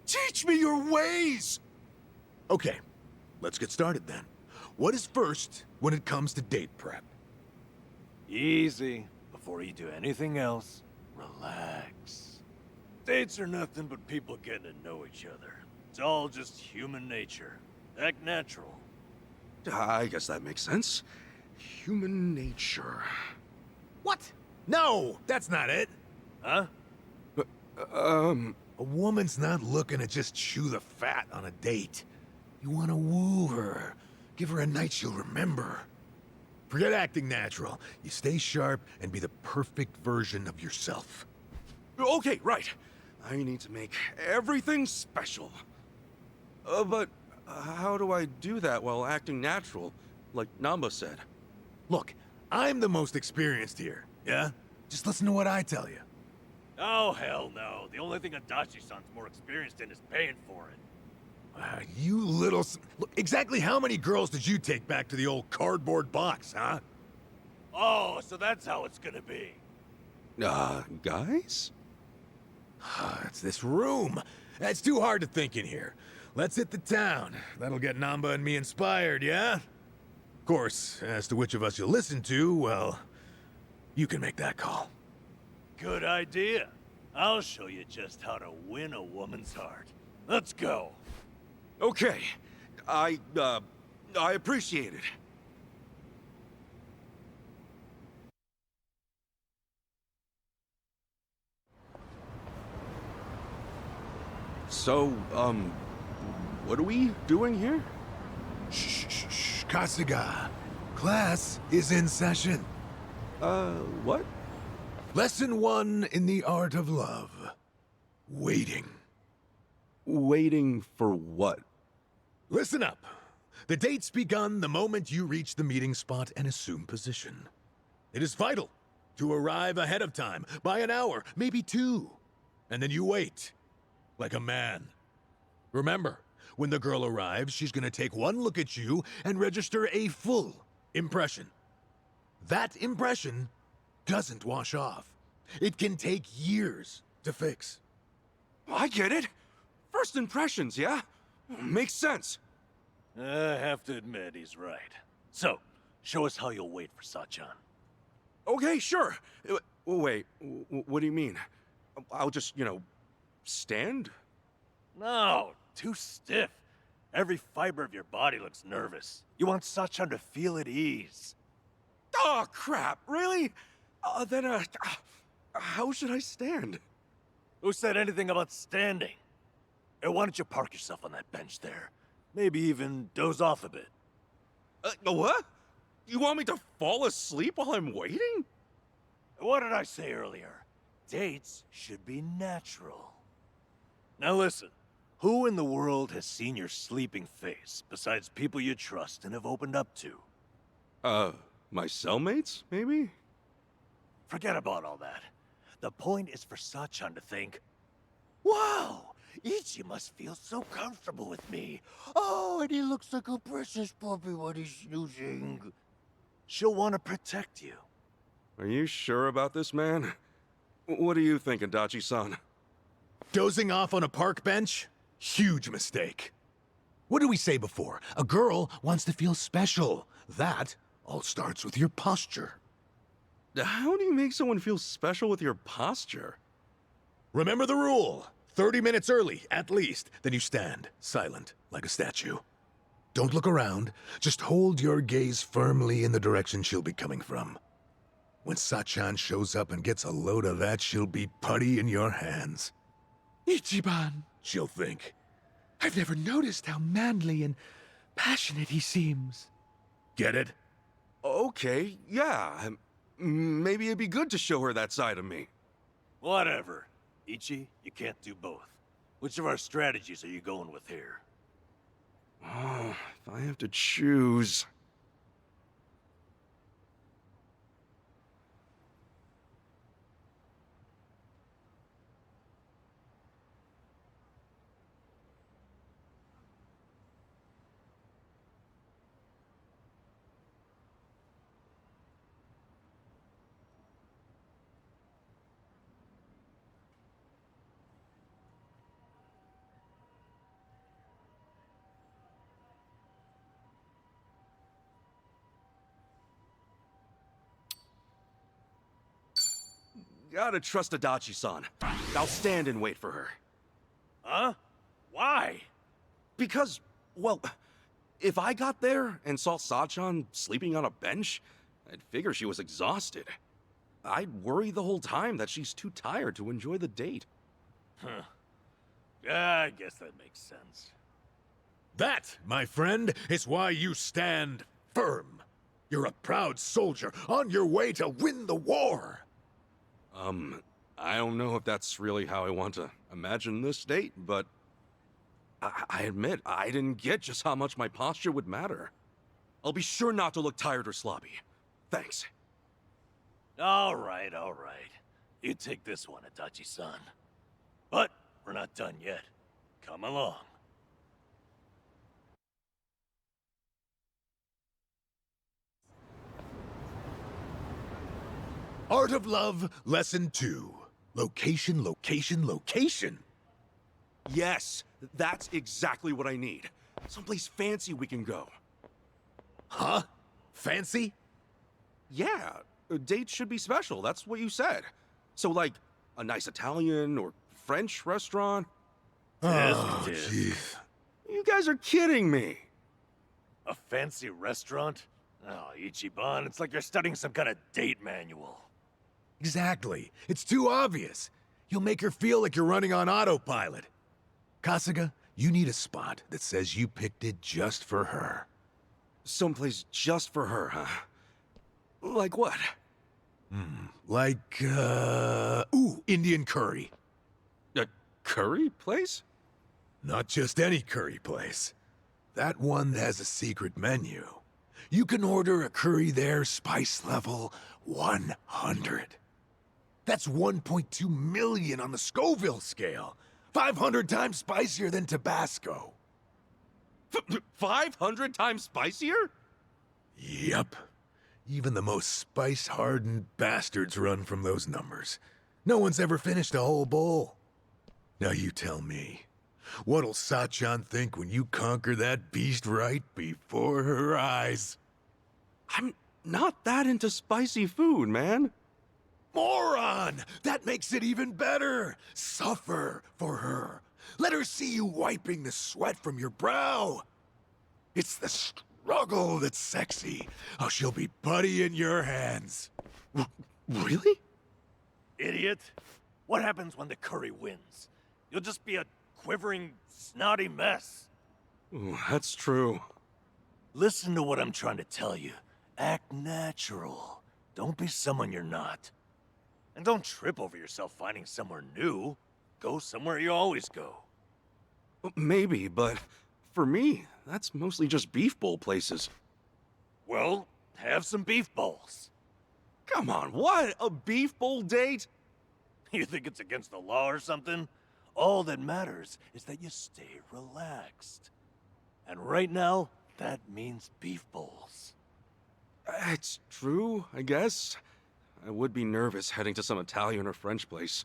teach me your ways! Okay, let's get started then. What is first when it comes to date prep? Easy. Before you do anything else, relax. Dates are nothing but people getting to know each other. It's all just human nature. Act natural. I guess that makes sense. Human nature. What? No, that's not it. Huh? A woman's not looking to just chew the fat on a date. You want to woo her. Give her a night she'll remember. Forget acting natural. You stay sharp and be the perfect version of yourself. Okay, right. I need to make everything special. But how do I do that while acting natural, like Namba said? Look, I'm the most experienced here, yeah? Just listen to what I tell you. Oh, hell no. The only thing Adachi-san's more experienced in is paying for it. You little... Look, exactly how many girls did you take back to the old cardboard box, huh? Oh, so that's how it's gonna be. Guys? It's this room. It's too hard to think in here. Let's hit the town. That'll get Namba and me inspired, yeah? Of course, as to which of us you'll listen to, well, you can make that call. Good idea. I'll show you just how to win a woman's heart. Let's go. Okay. I appreciate it. So, what are we doing here? Shh, Kasuga. Class is in session. What? Lesson 1 in the art of love. Waiting. Waiting for what? Listen up. The date's begun the moment you reach the meeting spot and assume position. It is vital to arrive ahead of time, by an hour, maybe 2. And then you wait, like a man. Remember, when the girl arrives, she's gonna take one look at you and register a full impression. That impression doesn't wash off. It can take years to fix. I get it. First impressions, yeah? Makes sense. I have to admit, he's right. So, show us how you'll wait for Sachan. Okay, sure. Wait, what do you mean? I'll just, stand? No, too stiff. Every fiber of your body looks nervous. You want Sachan to feel at ease. Oh, crap, really? Then, how should I stand? Who said anything about standing? Hey, why don't you park yourself on that bench there? Maybe even doze off a bit. What? You want me to fall asleep while I'm waiting? What did I say earlier? Dates should be natural. Now listen, who in the world has seen your sleeping face, besides people you trust and have opened up to? My cellmates, maybe? Forget about all that. The point is for Sachan to think, wow, Ichi must feel so comfortable with me. Oh, and he looks like a precious puppy when he's snoozing. She'll want to protect you. Are you sure about this, man? What are you thinking, Dachi-san? Dozing off on a park bench? Huge mistake. What did we say before? A girl wants to feel special. That all starts with your posture. How do you make someone feel special with your posture? Remember the rule. 30 minutes early, at least. Then you stand, silent, like a statue. Don't look around. Just hold your gaze firmly in the direction she'll be coming from. When Sachan shows up and gets a load of that, she'll be putty in your hands. Ichiban, She'll think. I've never noticed how manly and passionate he seems. Get it? Okay, yeah. Maybe it'd be good to show her that side of me. Whatever. Ichi, you can't do both. Which of our strategies are you going with here? Oh, if I have to choose... Gotta trust Adachi-san. I'll stand and wait for her. Huh? Why? Because, well, if I got there and saw Sachan sleeping on a bench, I'd figure she was exhausted. I'd worry the whole time that she's too tired to enjoy the date. Huh. Yeah, I guess that makes sense. That, my friend, is why you stand firm. You're a proud soldier on your way to win the war. I don't know if that's really how I want to imagine this date, but I admit I didn't get just how much my posture would matter. I'll be sure not to look tired or sloppy. Thanks. All right. You take this one, Adachi-san. But we're not done yet. Come along. Art of Love, Lesson 2. Location, location, location. Yes, that's exactly what I need. Someplace fancy we can go. Huh? Fancy? Yeah, a date should be special, that's what you said. So like, a nice Italian or French restaurant? Oh, jeez. You guys are kidding me. A fancy restaurant? Oh, Ichiban, it's like you're studying some kind of date manual. Exactly. It's too obvious. You'll make her feel like you're running on autopilot. Kasuga, you need a spot that says you picked it just for her. Someplace just for her, huh? Like what? Like, ooh, Indian curry. A curry place? Not just any curry place. That one has a secret menu. You can order a curry there, spice level 100. That's 1.2 million on the Scoville scale. 500 times spicier than Tabasco. 500 times spicier? Yep. Even the most spice-hardened bastards run from those numbers. No one's ever finished a whole bowl. Now you tell me, what'll Sachan think when you conquer that beast right before her eyes? I'm not that into spicy food, man. Moron! That makes it even better! Suffer for her. Let her see you wiping the sweat from your brow. It's the struggle that's sexy. Oh, she'll be putty in your hands. Really? Idiot. What happens when the curry wins? You'll just be a quivering, snotty mess. Ooh, that's true. Listen to what I'm trying to tell you. Act natural. Don't be someone you're not. And don't trip over yourself finding somewhere new. Go somewhere you always go. Maybe, but for me, that's mostly just beef bowl places. Well, have some beef bowls. Come on, what? A beef bowl date? You think it's against the law or something? All that matters is that you stay relaxed. And right now, that means beef bowls. It's true, I guess. I would be nervous heading to some Italian or French place.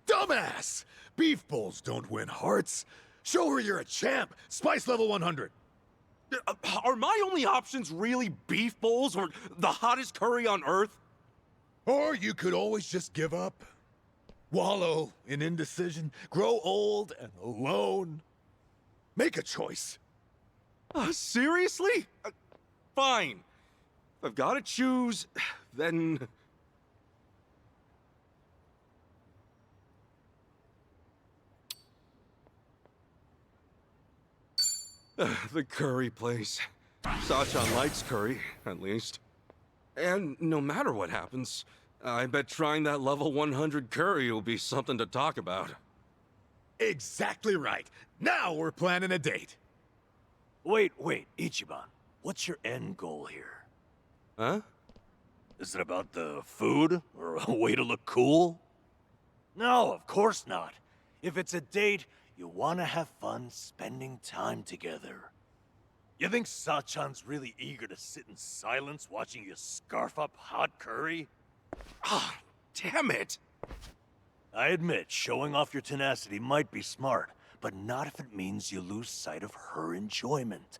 Dumbass! Beef bowls don't win hearts. Show her you're a champ. Spice level 100. Are my only options really beef bowls or the hottest curry on earth? Or you could always just give up. Wallow in indecision. Grow old and alone. Make a choice. Seriously? Fine. If I've got to choose, then... the curry place. Sachan likes curry, at least. And no matter what happens, I bet trying that level 100 curry will be something to talk about. Exactly right. Now we're planning a date. Wait, Ichiban. What's your end goal here? Huh? Is it about the food, or a way to look cool? No, of course not. If it's a date, you want to have fun spending time together. You think Sachan's really eager to sit in silence watching you scarf up hot curry? Ah, damn it! I admit, showing off your tenacity might be smart, but not if it means you lose sight of her enjoyment.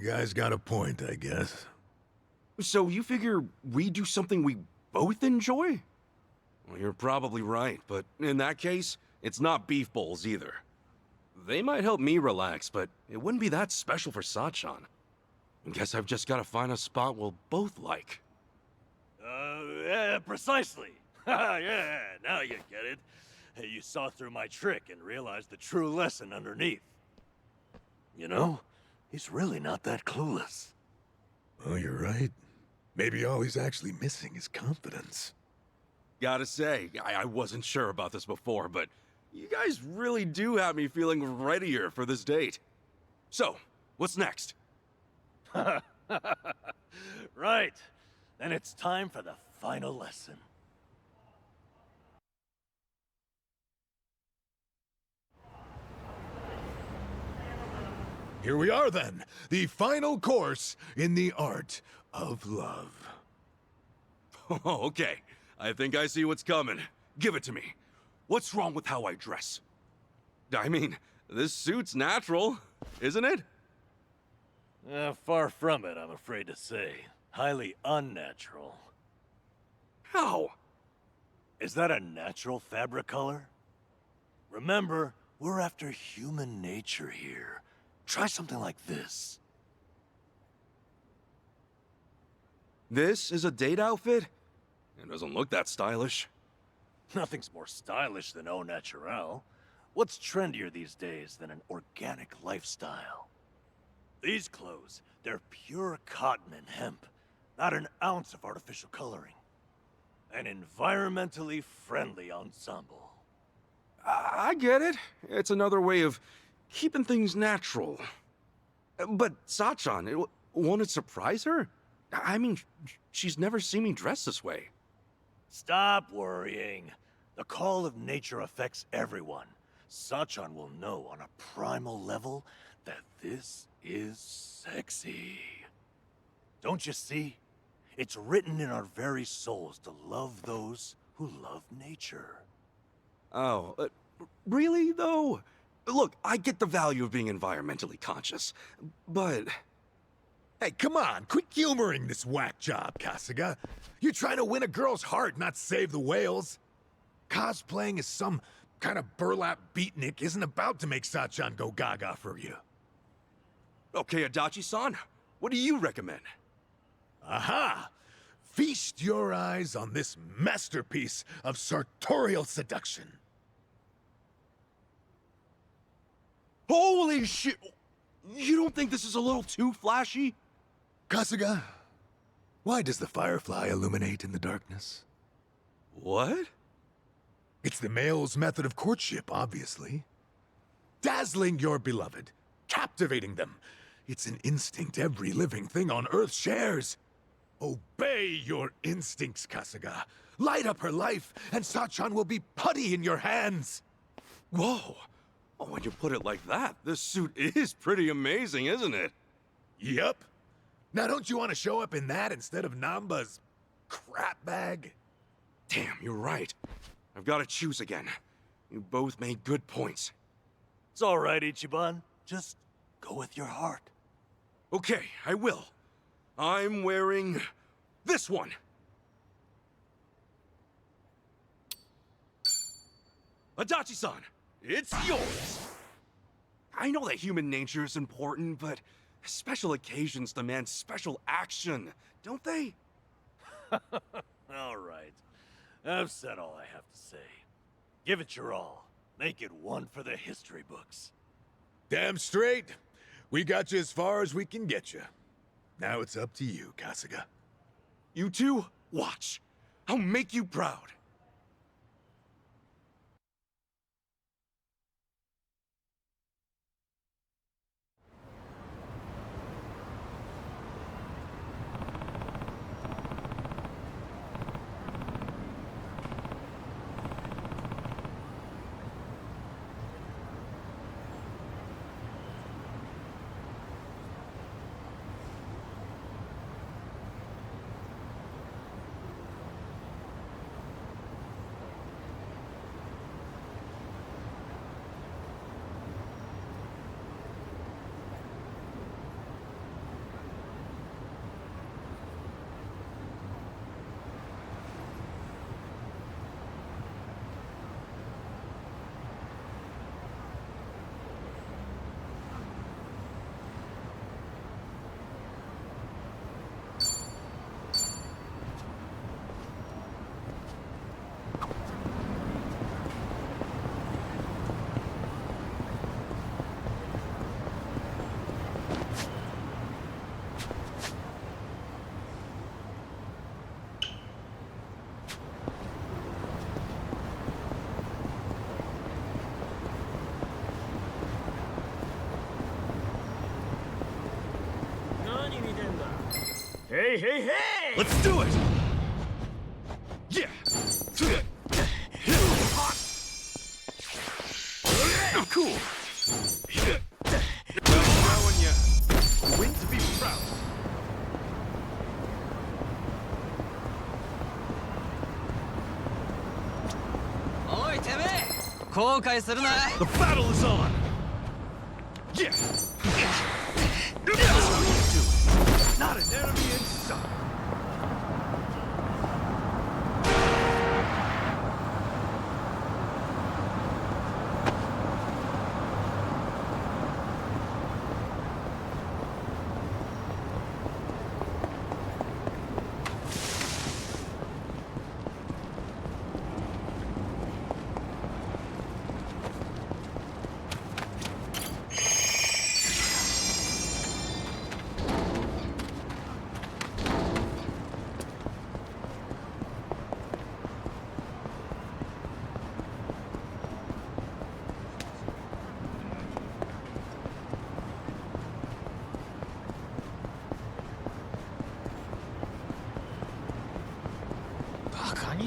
Guy's got a point, I guess. So you figure we do something we both enjoy? Well, you're probably right, but in that case, it's not beef bowls either. They might help me relax, but it wouldn't be that special for Sachan. I guess I've just got to find a spot we'll both like. Yeah, precisely. Yeah, now you get it. You saw through my trick and realized the true lesson underneath. You know, he's really not that clueless. Oh, you're right. Maybe all he's actually missing is confidence. Gotta say, I wasn't sure about this before, but you guys really do have me feeling readier for this date. So, what's next? Right. Then it's time for the final lesson. Here we are then, the final course in the art of love. Oh, okay. I think I see what's coming. Give it to me. What's wrong with how I dress? I mean, this suit's natural, isn't it? Far from it, I'm afraid to say. Highly unnatural. How? Is that a natural fabric color? Remember, we're after human nature here. Try something like this. This is a date outfit? It doesn't look that stylish. Nothing's more stylish than au naturel. What's trendier these days than an organic lifestyle? These clothes, they're pure cotton and hemp. Not an ounce of artificial coloring. An environmentally friendly ensemble. I get it. It's another way of keeping things natural. But Sachan, won't it surprise her? I mean, she's never seen me dressed this way. Stop worrying. The call of nature affects everyone. Sachan will know on a primal level that this is sexy. Don't you see? It's written in our very souls to love those who love nature. Oh, really, though? Look, I get the value of being environmentally conscious, but... Hey, come on, quit humoring this whack job, Kasuga. You're trying to win a girl's heart, not save the whales. Cosplaying as some kind of burlap beatnik isn't about to make Sachan go gaga for you. Okay, Adachi-san, what do you recommend? Aha! Feast your eyes on this masterpiece of sartorial seduction. Holy shit! You don't think this is a little too flashy? Kasuga, why does the firefly illuminate in the darkness? What? It's the male's method of courtship, obviously. Dazzling your beloved, captivating them. It's an instinct every living thing on Earth shares. Obey your instincts, Kasuga. Light up her life, and Sachan will be putty in your hands. Whoa! Oh, when you put it like that, this suit is pretty amazing, isn't it? Yep. Now don't you want to show up in that instead of Namba's crap bag? Damn, you're right. I've got to choose again. You both made good points. It's all right, Ichiban. Just go with your heart. Okay, I will. I'm wearing this one. Adachi-san, it's yours. I know that human nature is important, but special occasions demand special action, don't they? All right. I've said all I have to say. Give it your all. Make it one for the history books. Damn straight. We got you as far as we can get you. Now it's up to you, Kasuga. You two, watch. I'll make you proud. Hey, hey, hey! Let's do it! Yeah! Oh, cool! Showing you. Win to be proud. Oi, teme! 後悔するな! The battle is on! Yeah! Not an enemy in sight.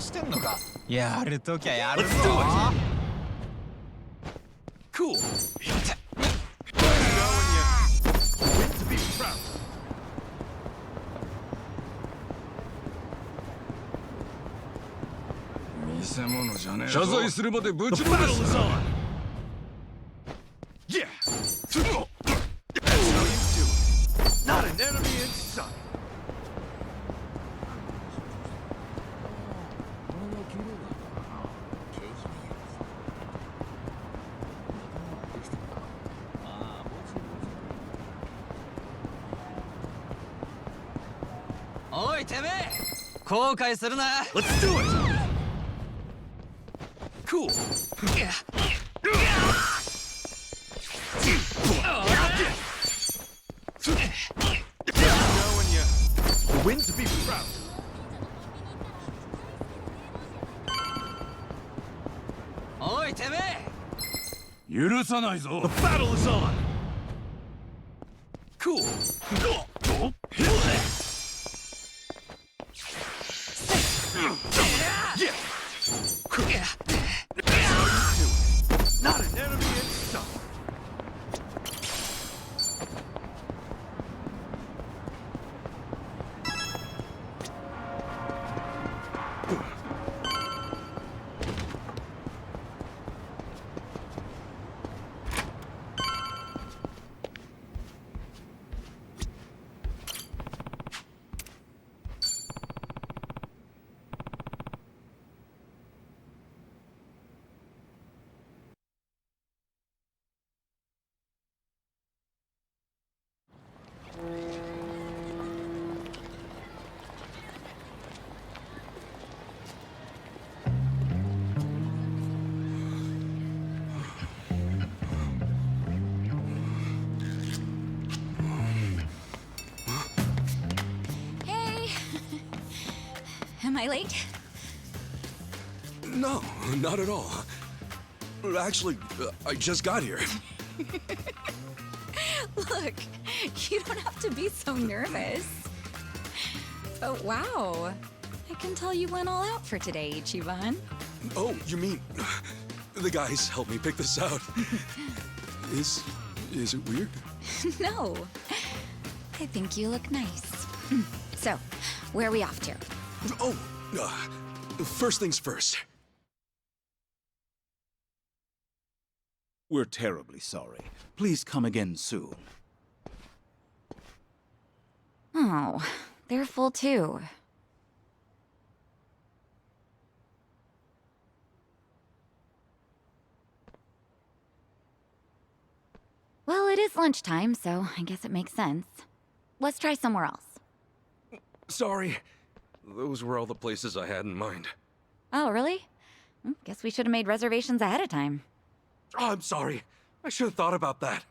してんのか。やるときゃやるぞ。 Cool. Yeah! That's how you do it. Not an enemy in sight. Oi, てめえ。後悔するな。 Let's do it! Cool. Knowing you. The win to be proud. Oi, てめえ。 許さないぞ. The battle is on. Cool. Yeah. That's how you do it. Not an enemy in sight. Hey. Am I late? No, not at all. Actually, I just got here. Look, you don't have to be so nervous. Oh, wow. I can tell you went all out for today, Ichiban. Oh, you mean the guys helped me pick this out? Is it weird? No. I think you look nice. So, where are we off to? Oh, first things first. We're terribly sorry. Please come again soon. Oh, they're full too. Well, it is lunchtime, so I guess it makes sense. Let's try somewhere else. Sorry. Those were all the places I had in mind. Oh, really? Guess we should have made reservations ahead of time. Oh, I'm sorry. I should have thought about that.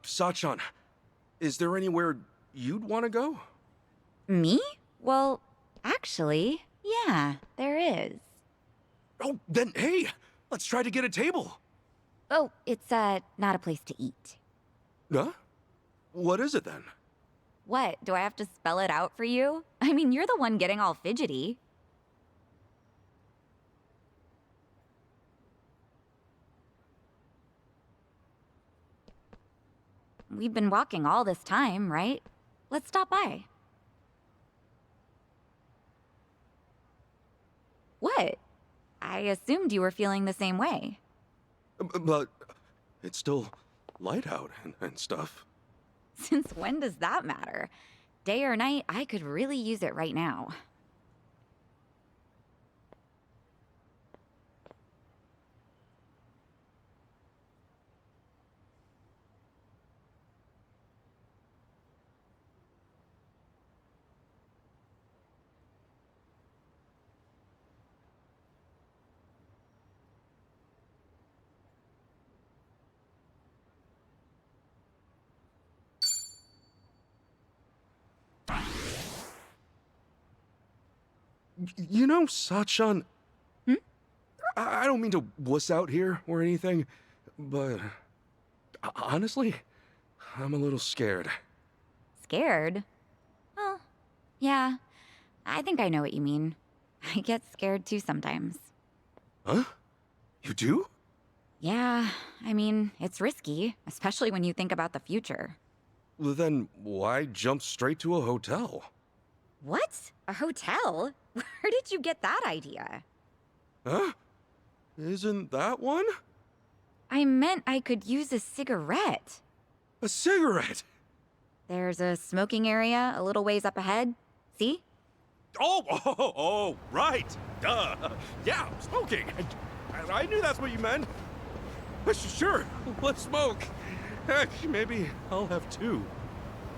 Sachan, is there anywhere you'd want to go? Me? Well, actually, yeah, there is. Oh, then hey, let's try to get a table. Oh, it's, not a place to eat. Huh? What is it then? What, do I have to spell it out for you? I mean, you're the one getting all fidgety. We've been walking all this time, right? Let's stop by. What? I assumed you were feeling the same way. But it's still light out and stuff. Since when does that matter? Day or night, I could really use it right now. You know, Sachan... I don't mean to wuss out here or anything, but honestly, I'm a little scared. Scared? Well, yeah. I think I know what you mean. I get scared too sometimes. Huh? You do? Yeah, I mean, it's risky, especially when you think about the future. Well, then why jump straight to a hotel? What? A hotel? Where did you get that idea? Huh? Isn't that one? I meant I could use a cigarette. A cigarette? There's a smoking area a little ways up ahead. See? Oh, right. Duh. Yeah, smoking. I knew that's what you meant. Sure, let's smoke. Heck, maybe I'll have two.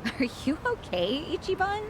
Are you okay, Ichiban?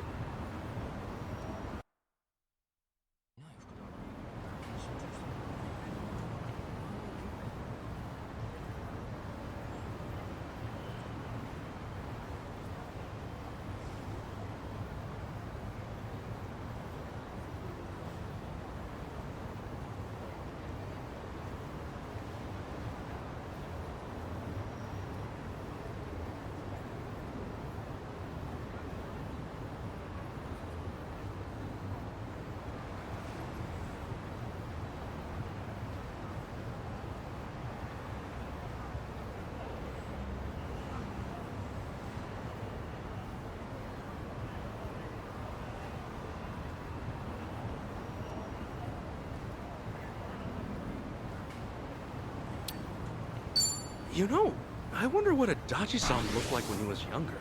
You know, I wonder what Adachi-san looked like when he was younger.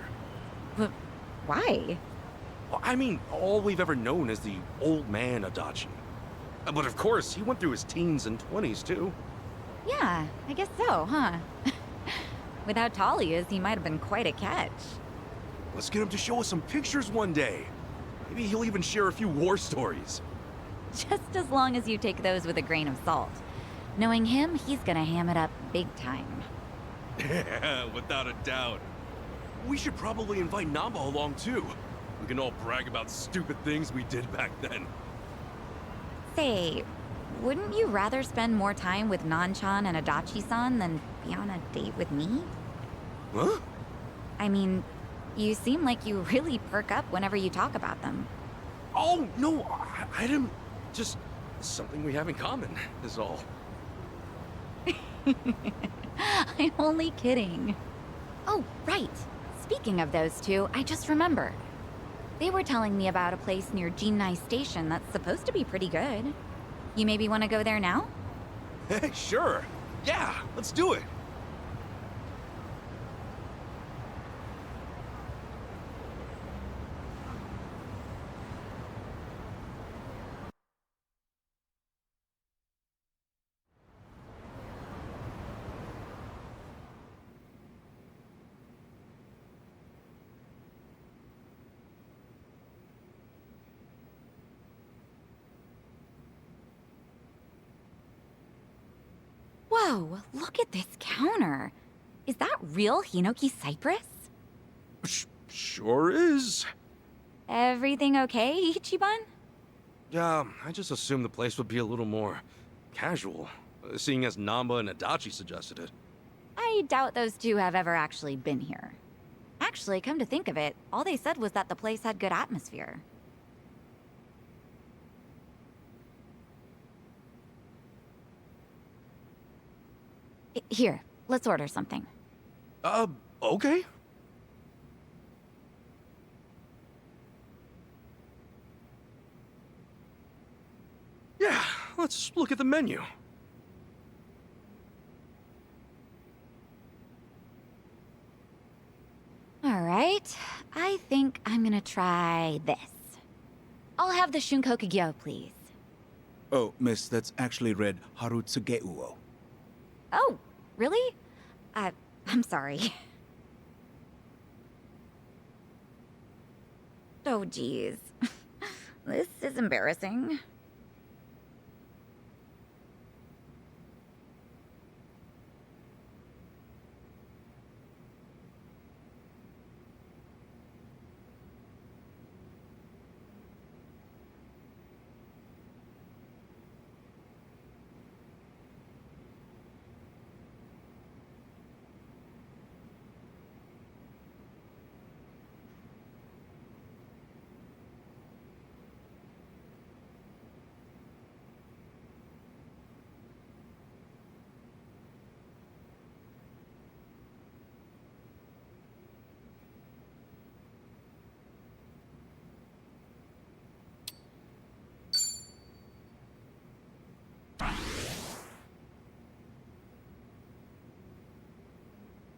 But why? Well, I mean, all we've ever known is the old man Adachi. But of course, he went through his teens and 20s too. Yeah, I guess so, huh? Without Talia's, he might have been quite a catch. Let's get him to show us some pictures one day. Maybe he'll even share a few war stories. Just as long as you take those with a grain of salt. Knowing him, he's gonna ham it up big time. Yeah, without a doubt. We should probably invite Namba along too. We can all brag about stupid things we did back then. Say, wouldn't you rather spend more time with Nanchan and Adachi-san than be on a date with me? Huh? I mean, you seem like you really perk up whenever you talk about them. Oh, no, I didn't... Just something we have in common, is all. I'm only kidding. Oh, right. Speaking of those two, I just remembered. They were telling me about a place near Jinnai Station that's supposed to be pretty good. You maybe want to go there now? Hey, sure. Yeah, let's do it. Whoa, look at this counter. Is that real Hinoki cypress? Sure is. Everything okay, Ichiban? Yeah, I just assumed the place would be a little more casual, seeing as Namba and Adachi suggested it. I doubt those two have ever actually been here. Actually, come to think of it, all they said was that the place had good atmosphere. Here, let's order something. Okay. Yeah, let's look at the menu. All right, I think I'm gonna try this. I'll have the Shunkokugyo, please. Oh, miss, that's actually read Harutsugeuo. Oh, really? I'm sorry. Oh, geez. This is embarrassing.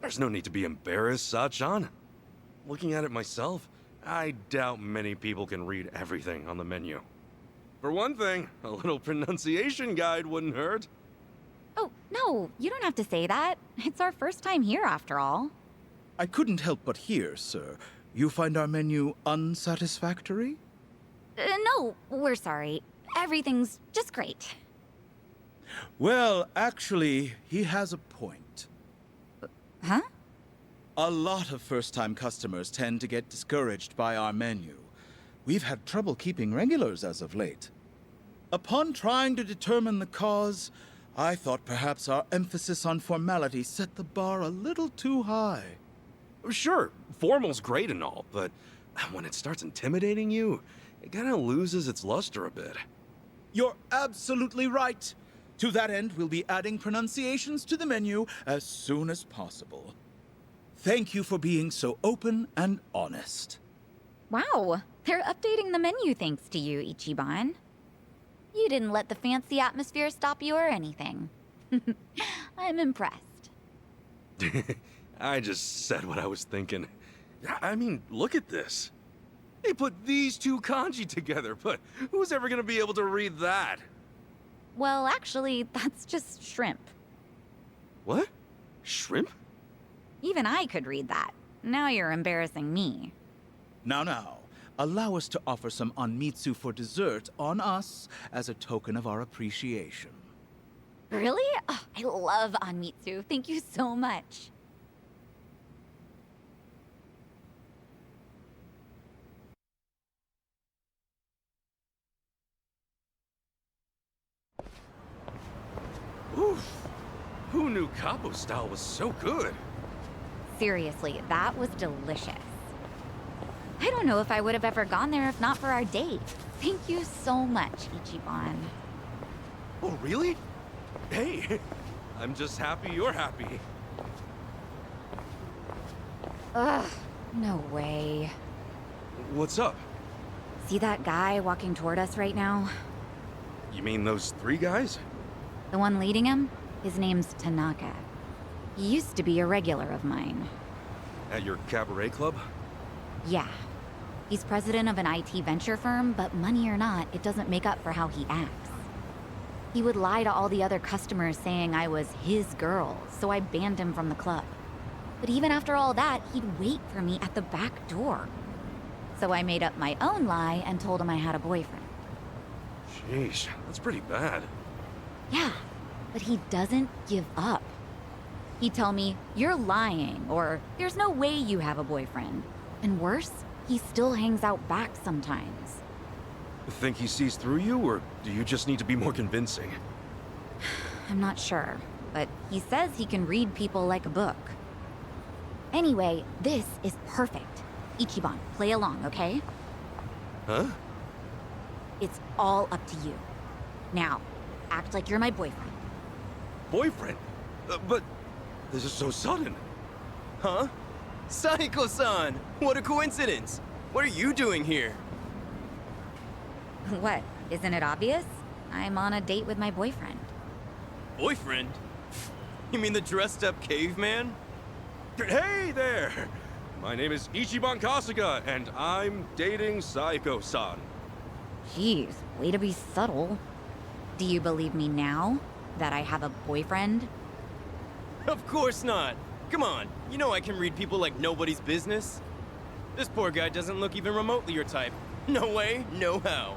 There's no need to be embarrassed, Sachan. Looking at it myself, I doubt many people can read everything on the menu. For one thing, a little pronunciation guide wouldn't hurt. Oh, no, you don't have to say that. It's our first time here, after all. I couldn't help but hear, sir. You find our menu unsatisfactory? No, we're sorry. Everything's just great. Well, actually, he has a point. Huh? A lot of first-time customers tend to get discouraged by our menu. We've had trouble keeping regulars as of late. Upon trying to determine the cause, I thought perhaps our emphasis on formality set the bar a little too high. Sure, formal's great and all, but when it starts intimidating you, it kind of loses its luster a bit. You're absolutely right. To that end, we'll be adding pronunciations to the menu as soon as possible. Thank you for being so open and honest. Wow, they're updating the menu thanks to you, Ichiban. You didn't let the fancy atmosphere stop you or anything. I'm impressed. I just said what I was thinking. I mean, look at this. They put these two kanji together, but who's ever gonna be able to read that? Well, actually, that's just shrimp. What? Shrimp? Even I could read that. Now you're embarrassing me. Now, allow us to offer some onmitsu for dessert on us as a token of our appreciation. Really? Oh, I love onmitsu. Thank you so much. Oof. Who knew Capo style was so good? Seriously, that was delicious. I don't know if I would have ever gone there if not for our date. Thank you so much, Ichiban. Oh, really? Hey, I'm just happy you're happy. Ugh, no way. What's up? See that guy walking toward us right now? You mean those three guys? The one leading him? His name's Tanaka. He used to be a regular of mine. At your cabaret club? Yeah. He's president of an IT venture firm, but money or not, it doesn't make up for how he acts. He would lie to all the other customers saying I was his girl, so I banned him from the club. But even after all that, he'd wait for me at the back door. So I made up my own lie and told him I had a boyfriend. Sheesh, that's pretty bad. Yeah, but he doesn't give up. He'd tell me, "You're lying," or "There's no way you have a boyfriend." And worse, he still hangs out back sometimes. Think he sees through you, or do you just need to be more convincing? I'm not sure, but he says he can read people like a book. Anyway, this is perfect. Ichiban, play along, okay? Huh? It's all up to you. Now, act like you're my boyfriend. Boyfriend? But this is so sudden. Huh? Saiko-san! What a coincidence! What are you doing here? What? Isn't it obvious? I'm on a date with my boyfriend. Boyfriend? You mean the dressed-up caveman? Hey there! My name is Ichiban Kasuga, and I'm dating Saiko-san. Jeez, way to be subtle. Do you believe me now? That I have a boyfriend? Of course not! Come on, you know I can read people like nobody's business. This poor guy doesn't look even remotely your type. No way, no how.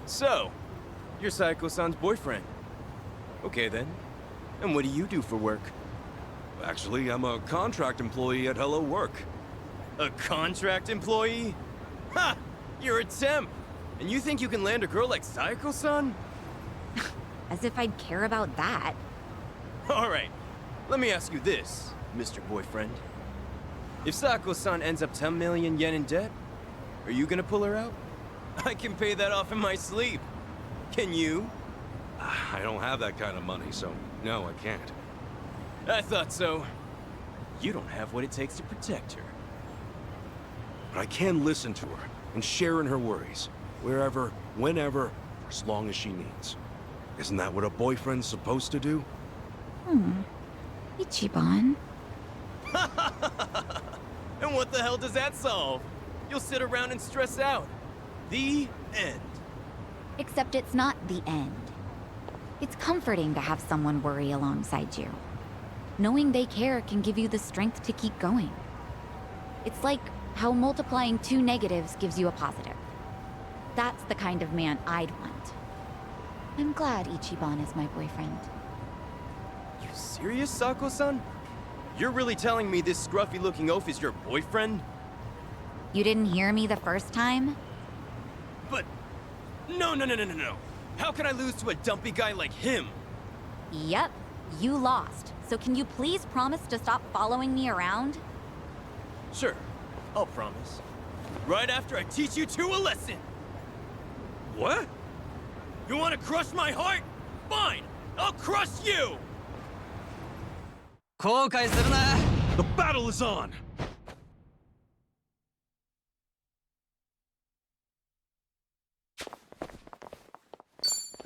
So, you're Saiko-san's boyfriend. Okay then. And what do you do for work? Actually, I'm a contract employee at Hello Work. A contract employee? Ha! You're a temp! And you think you can land a girl like Saiko-san? As if I'd care about that. Alright, let me ask you this, Mr. Boyfriend. If Sako-san ends up 10 million yen in debt, are you gonna pull her out? I can pay that off in my sleep. Can you? I don't have that kind of money, so no, I can't. I thought so. You don't have what it takes to protect her. But I can listen to her and share in her worries, wherever, whenever, for as long as she needs. Isn't that what a boyfriend's supposed to do? Ichiban. And what the hell does that solve? You'll sit around and stress out. The end. Except it's not the end. It's comforting to have someone worry alongside you. Knowing they care can give you the strength to keep going. It's like how multiplying 2 negatives gives you a positive. That's the kind of man I'd want. I'm glad Ichiban is my boyfriend. You serious, Sako-san? You're really telling me this scruffy-looking oaf is your boyfriend? You didn't hear me the first time? But... No. How can I lose to a dumpy guy like him? Yep, you lost. So can you please promise to stop following me around? Sure, I'll promise. Right after I teach you two a lesson. What? You want to crush my heart? Fine, I'll crush you! The battle is on!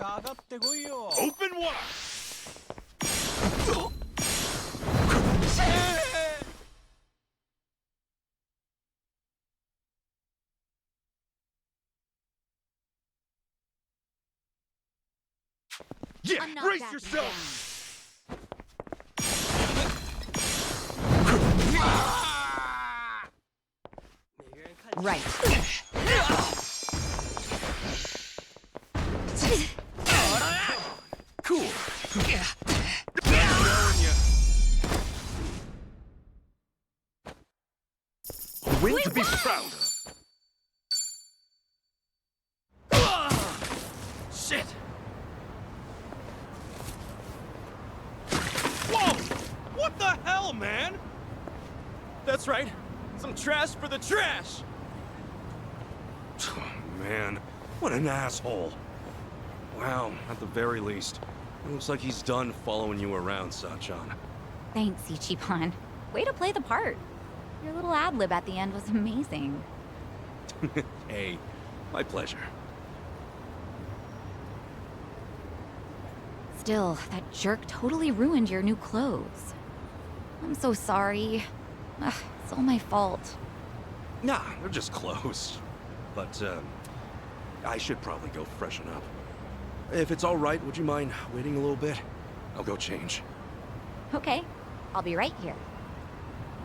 Open wide! Yeah, I'm not brace backing yourself! Right. Cool. A win to be proud of. Shit! Whoa! What the hell, man? That's right. Some trash for the trash! Oh, man, what an asshole. Wow, at the very least, it looks like he's done following you around, Sachan. Thanks, Ichiban. Way to play the part. Your little ad-lib at the end was amazing. Hey, my pleasure. Still, that jerk totally ruined your new clothes. I'm so sorry. Ugh, it's all my fault. Nah, they're just clothes. But, I should probably go freshen up. If it's all right, would you mind waiting a little bit? I'll go change. Okay, I'll be right here.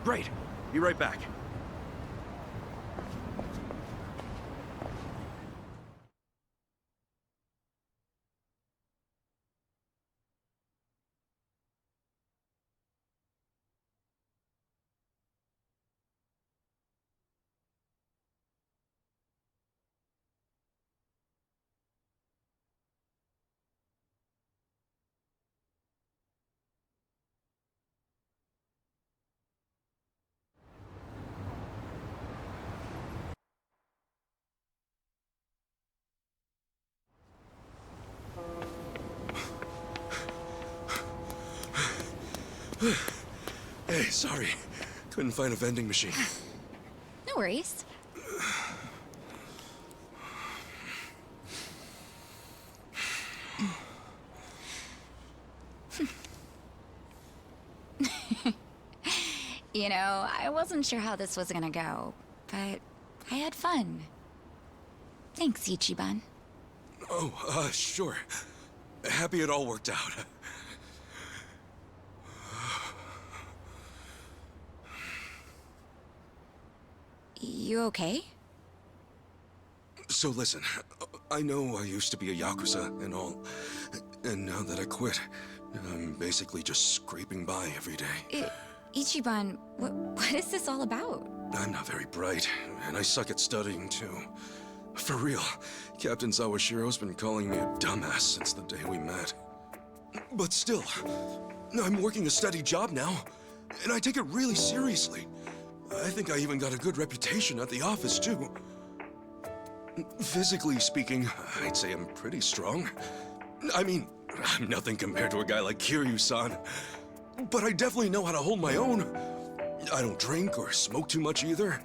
Great. Be right back. Hey, sorry. Couldn't find a vending machine. No worries. You know, I wasn't sure how this was gonna go, but I had fun. Thanks, Ichiban. Oh, sure. Happy it all worked out. You okay? So listen, I know I used to be a Yakuza and all, and now that I quit, I'm basically just scraping by every day. Ichiban, what is this all about? I'm not very bright, and I suck at studying too. For real, Captain Sawashiro's been calling me a dumbass since the day we met. But still, I'm working a steady job now, and I take it really seriously. I think I even got a good reputation at the office, too. Physically speaking, I'd say I'm pretty strong. I mean, I'm nothing compared to a guy like Kiryu-san. But I definitely know how to hold my own. I don't drink or smoke too much either.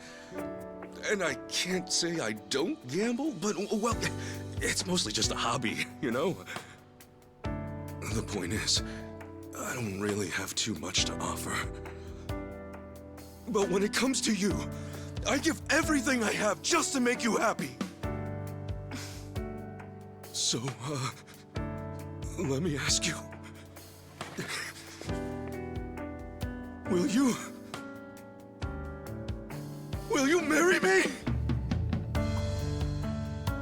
And I can't say I don't gamble, but, well, it's mostly just a hobby, you know? The point is, I don't really have too much to offer. But when it comes to you, I give everything I have just to make you happy. So, let me ask you. Will you marry me?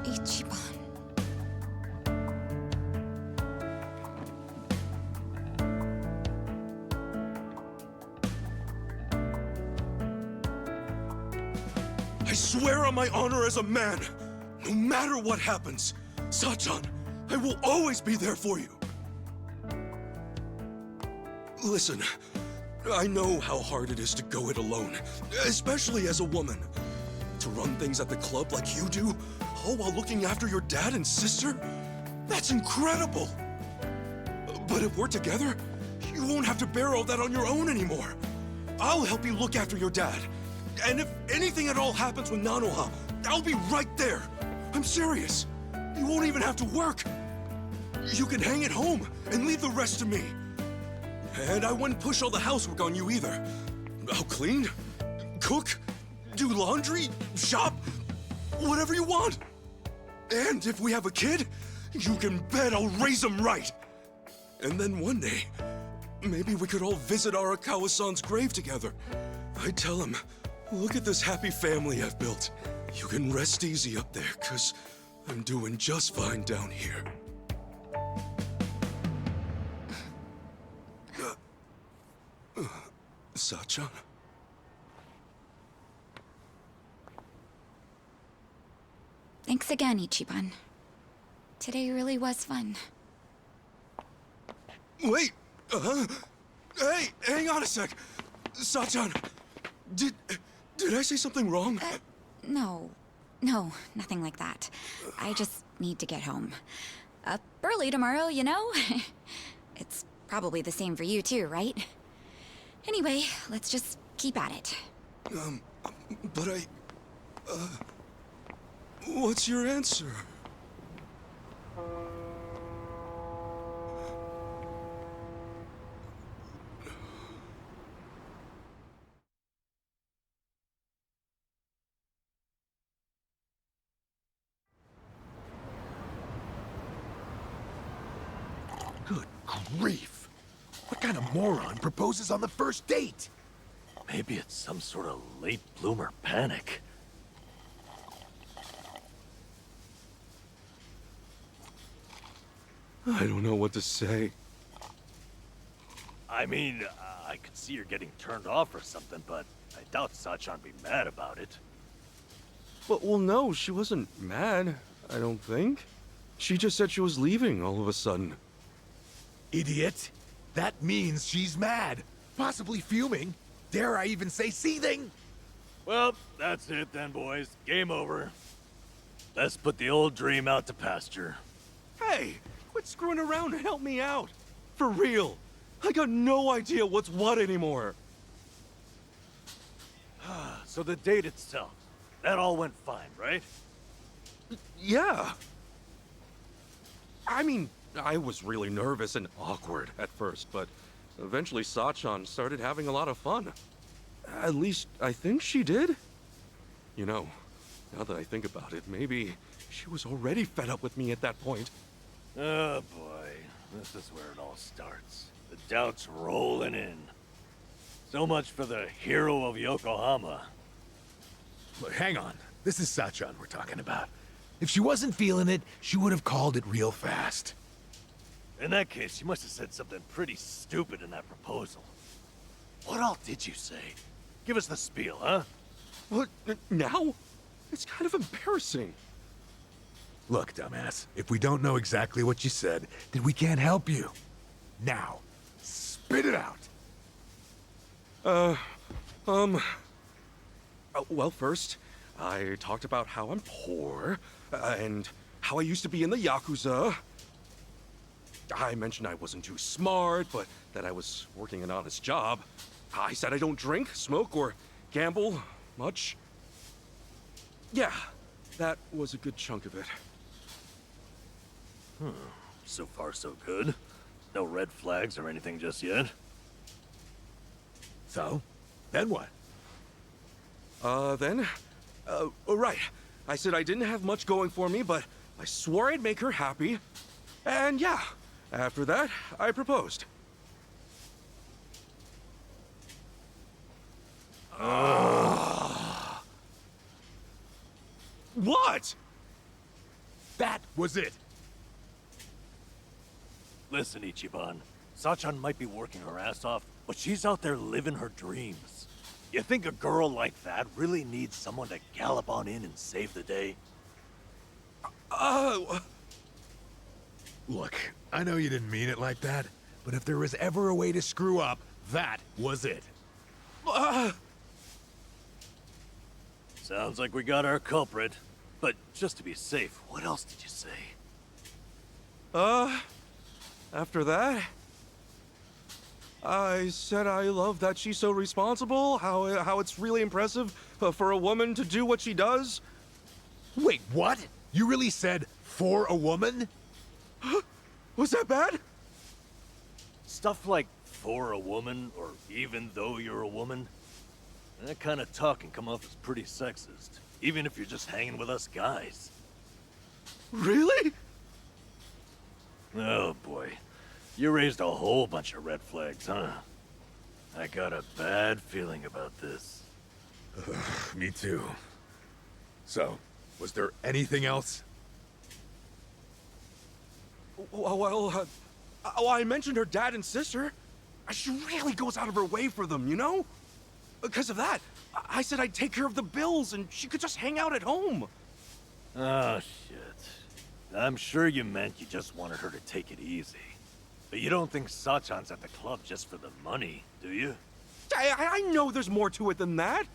Ichiban. I swear on my honor as a man, no matter what happens, Sachan, I will always be there for you. Listen, I know how hard it is to go it alone, especially as a woman. To run things at the club like you do, all while looking after your dad and sister? That's incredible! But if we're together, you won't have to bear all that on your own anymore. I'll help you look after your dad. And if anything at all happens with Nanoha, I'll be right there. I'm serious. You won't even have to work. You can hang at home and leave the rest to me. And I wouldn't push all the housework on you either. I'll clean, cook, do laundry, shop, whatever you want. And if we have a kid, you can bet I'll raise him right. And then one day, maybe we could all visit Arakawa-san's grave together. I'd tell him, look at this happy family I've built. You can rest easy up there, 'cause I'm doing just fine down here. Sachan? Thanks again, Ichiban. Today really was fun. Wait! Hey, hang on a sec! Sachan, did I say something wrong? No, nothing like that. I just need to get home. Up early tomorrow, you know? It's probably the same for you too, right? Anyway, let's just keep at it. But what's your answer? Good grief! What kind of moron proposes on the first date? Maybe it's some sort of late bloomer panic. I don't know what to say. I mean, I could see her getting turned off or something, but I doubt Sachan'd be mad about it. But, well, no, she wasn't mad, I don't think. She just said she was leaving all of a sudden. Idiot! That means she's mad, possibly fuming. Dare I even say seething? Well, that's it then, boys. Game over. Let's put the old dream out to pasture. Hey, quit screwing around and help me out. For real. I got no idea what's what anymore. So the date itself, that all went fine, right? Yeah. I mean, I was really nervous and awkward at first, but eventually Sachan started having a lot of fun. At least, I think she did. You know, now that I think about it, maybe she was already fed up with me at that point. Oh boy, this is where it all starts. The doubts rolling in. So much for the hero of Yokohama. Look, hang on. This is Sachan we're talking about. If she wasn't feeling it, she would have called it real fast. In that case, you must have said something pretty stupid in that proposal. What all did you say? Give us the spiel, huh? What, now? It's kind of embarrassing. Look, dumbass, if we don't know exactly what you said, then we can't help you. Now, spit it out. Well, first, I talked about how I'm poor, and how I used to be in the Yakuza. I mentioned I wasn't too smart, but that I was working an honest job. I said I don't drink, smoke, or gamble much. Yeah, that was a good chunk of it. So far, so good. No red flags or anything just yet. So, then what? Right. I said I didn't have much going for me, but I swore I'd make her happy. And yeah, after that, I proposed. What? That was it. Listen, Ichiban. Sachan might be working her ass off, but she's out there living her dreams. You think a girl like that really needs someone to gallop on in and save the day? Look, I know you didn't mean it like that, but if there was ever a way to screw up, that was it. Sounds like we got our culprit. But just to be safe, what else did you say? After that, I said I love that she's so responsible, how it's really impressive for a woman to do what she does. Wait, what? You really said, for a woman? Was that bad? Stuff like, for a woman, or even though you're a woman, that kind of talk can come off as pretty sexist, even if you're just hanging with us guys. Really? Oh boy, you raised a whole bunch of red flags, huh? I got a bad feeling about this. Me too. So, was there anything else? Well, I mentioned her dad and sister. She really goes out of her way for them, you know? Because of that, I said I'd take care of the bills and she could just hang out at home. Oh, shit. I'm sure you meant you just wanted her to take it easy. But you don't think Sachan's at the club just for the money, do you? I know there's more to it than that.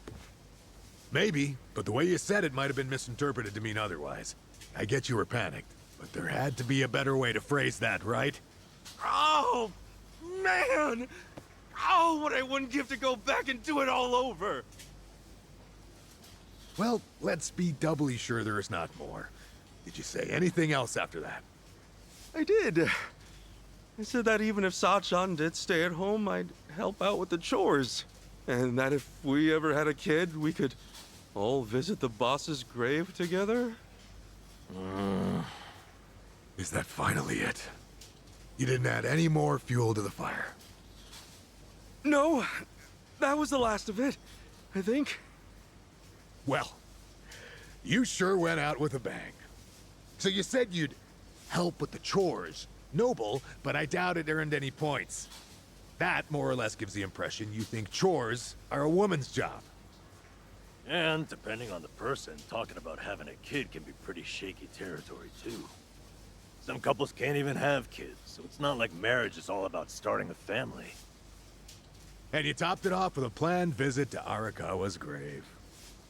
Maybe, but the way you said it might have been misinterpreted to mean otherwise. I get you were panicked, but there had to be a better way to phrase that, right? Oh, man! Oh, what I wouldn't give to go back and do it all over! Well, let's be doubly sure there is not more. Did you say anything else after that? I did. I said that even if Sachan did stay at home, I'd help out with the chores. And that if we ever had a kid, we could all visit the boss's grave together. Is that finally it? You didn't add any more fuel to the fire? No, that was the last of it, I think. Well, you sure went out with a bang. So you said you'd help with the chores. Noble, but I doubt it earned any points. That more or less gives the impression you think chores are a woman's job. And depending on the person, talking about having a kid can be pretty shaky territory too. Some couples can't even have kids, so it's not like marriage is all about starting a family. And you topped it off with a planned visit to Arakawa's grave.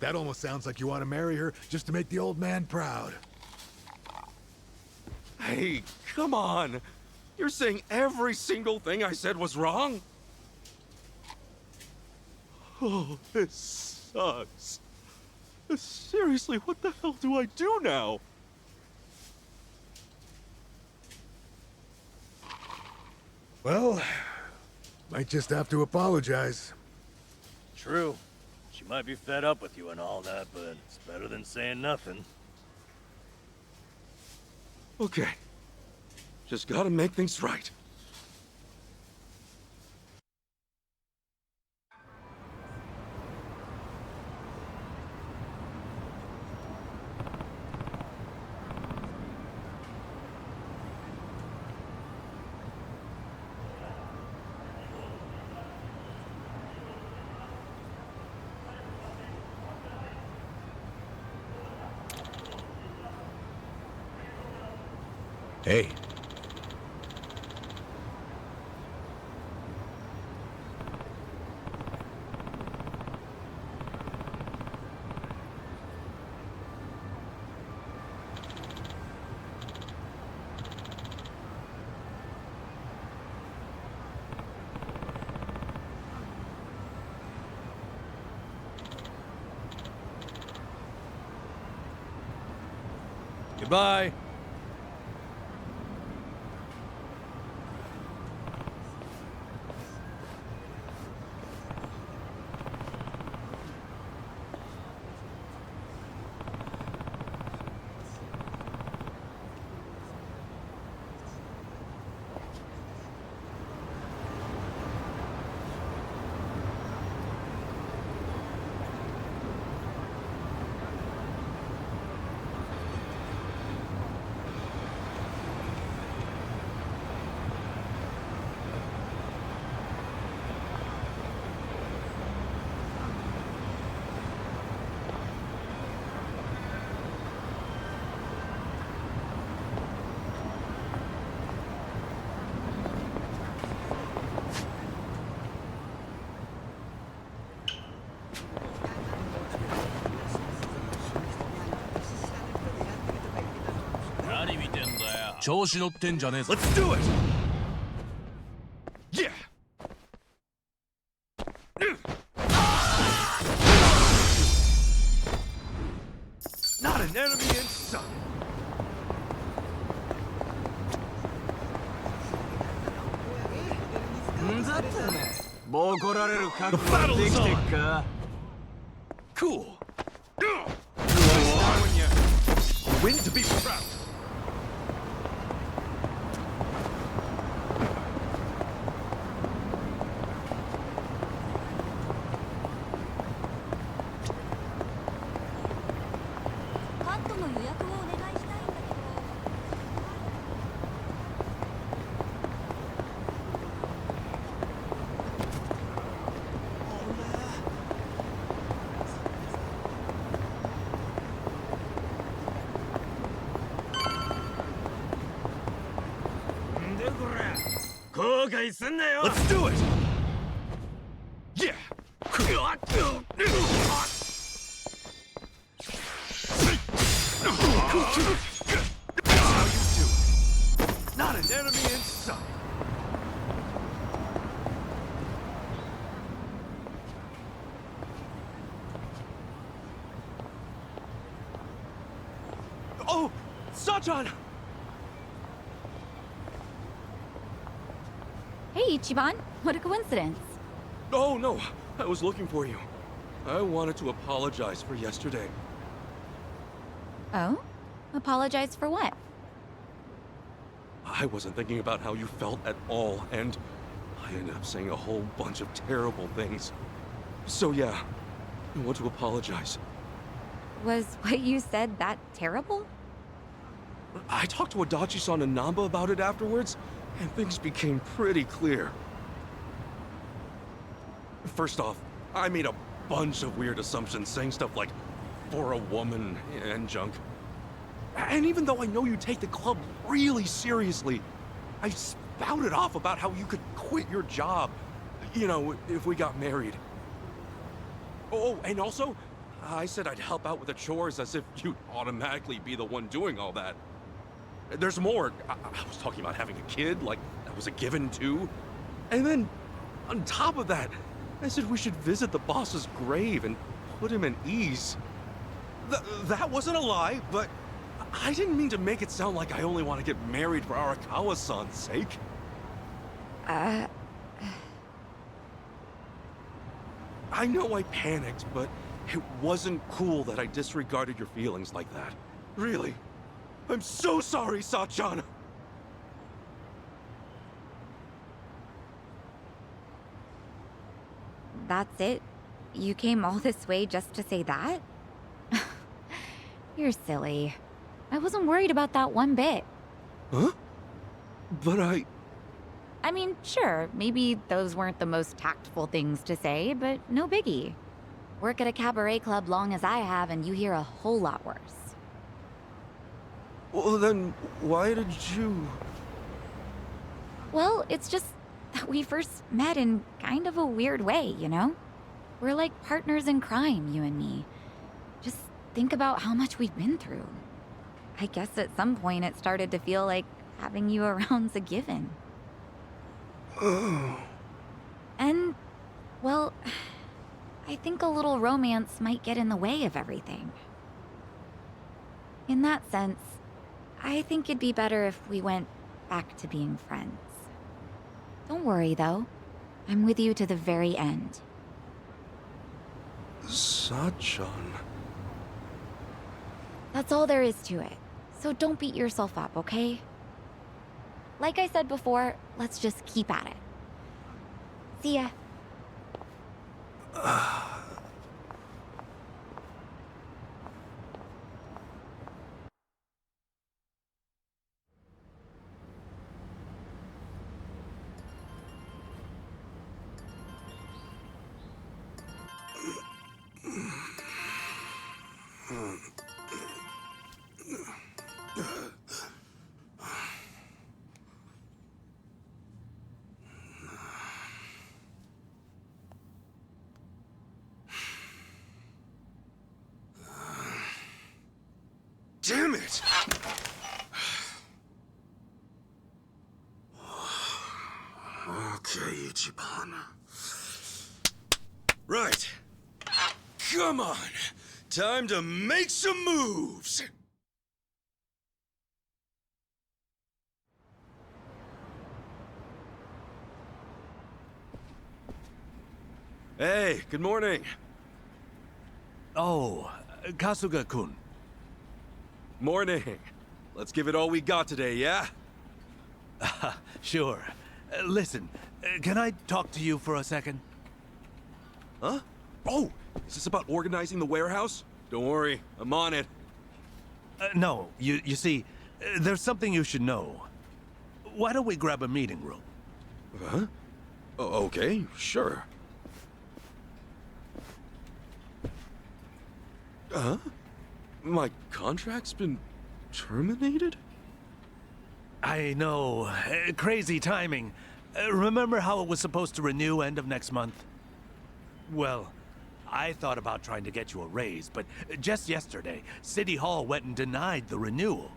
That almost sounds like you want to marry her just to make the old man proud. Hey, come on. You're saying every single thing I said was wrong? Oh, this sucks. Seriously, what the hell do I do now? Well, might just have to apologize. True. She might be fed up with you and all that, but it's better than saying nothing. Okay. Just gotta make things right. Hey. Goodbye. Let's do it! Yeah! Not an enemy in sight. The battle is on! Cool. When you win to be proud. Let's do it! Yeah! How you do? Not an enemy in sight. Oh, Sachan! Hey, Ichiban. What a coincidence. Oh, no. I was looking for you. I wanted to apologize for yesterday. Oh? Apologize for what? I wasn't thinking about how you felt at all, and I ended up saying a whole bunch of terrible things. So yeah, I want to apologize. Was what you said that terrible? I talked to Adachi-san and Namba about it afterwards, and things became pretty clear. First off, I made a bunch of weird assumptions, saying stuff like, for a woman, and junk. And even though I know you take the club really seriously, I spouted off about how you could quit your job, you know, if we got married. Oh, and also, I said I'd help out with the chores as if you'd automatically be the one doing all that. There's more. I was talking about having a kid, like that was a given too. And then, on top of that, I said we should visit the boss's grave and put him at ease. That wasn't a lie, but I didn't mean to make it sound like I only want to get married for Arakawa-san's sake. I know I panicked, but it wasn't cool that I disregarded your feelings like that. Really. I'm so sorry, Sachan! That's it? You came all this way just to say that? You're silly. I wasn't worried about that one bit. Huh? But I mean, sure, maybe those weren't the most tactful things to say, but no biggie. Work at a cabaret club long as I have, and you hear a whole lot worse. Well, then, why did you... Well, it's just that we first met in kind of a weird way, you know? We're like partners in crime, you and me. Just think about how much we've been through. I guess at some point it started to feel like having you around's a given. And, well, I think a little romance might get in the way of everything. In that sense, I think it'd be better if we went back to being friends. Don't worry, though. I'm with you to the very end. Sachan. That's all there is to it. So don't beat yourself up, okay? Like I said before, let's just keep at it. See ya. Damn it! Okay, Ichiban. Right. Come on. Time to make some moves. Hey, good morning. Oh, Kasuga-kun. Morning. Let's give it all we got today, yeah? Sure. Listen, can I talk to you for a second? Huh? Oh, is this about organizing the warehouse? Don't worry, I'm on it. No, you see, there's something you should know. Why don't we grab a meeting room? Huh? Okay, sure. Huh? My contract's been terminated? I know. Crazy timing. Remember how it was supposed to renew end of next month? Well, I thought about trying to get you a raise, but just yesterday, City Hall went and denied the renewal.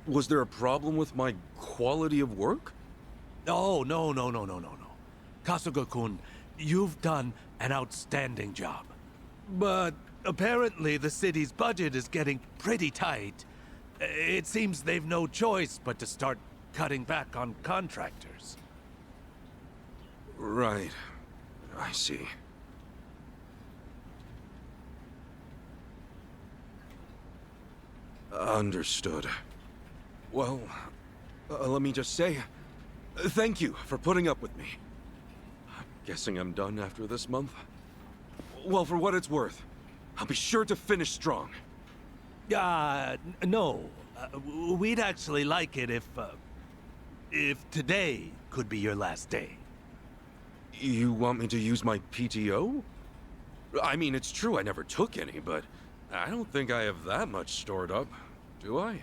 Was there a problem with my quality of work? Oh, no. Kasuga-kun, you've done an outstanding job. But apparently the city's budget is getting pretty tight. It seems they've no choice but to start cutting back on contractors. Right. I see. Understood. Well, let me just say, thank you for putting up with me. I'm guessing I'm done after this month. Well, for what it's worth, I'll be sure to finish strong. No. We'd actually like it if today could be your last day. You want me to use my PTO? I mean, it's true I never took any, but I don't think I have that much stored up, do I?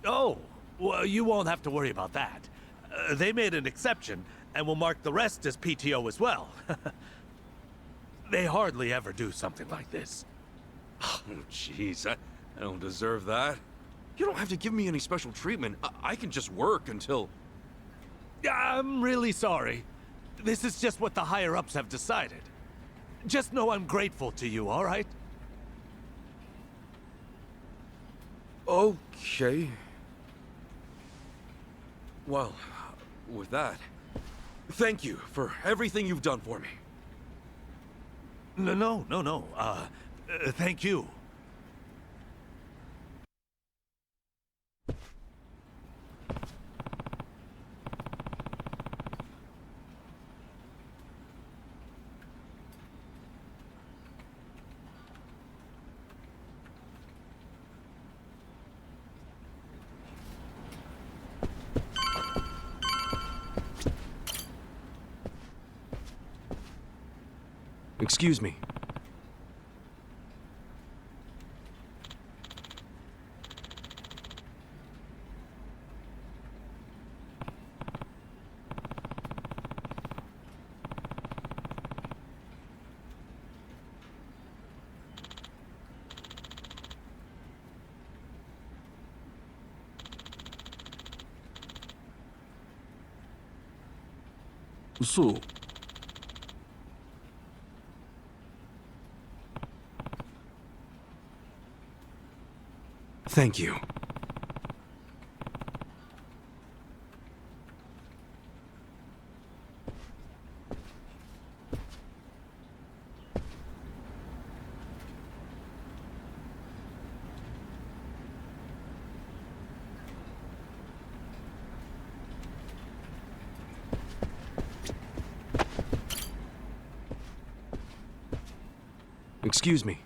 Oh, well, you won't have to worry about that. They made an exception, and will mark the rest as PTO as well. They hardly ever do something like this. Oh, jeez, I don't deserve that. You don't have to give me any special treatment. I can just work until... I'm really sorry. This is just what the higher-ups have decided. Just know I'm grateful to you, all right? Okay. Well, with that, thank you for everything you've done for me. No. Thank you. Excuse me. So... Thank you. Excuse me.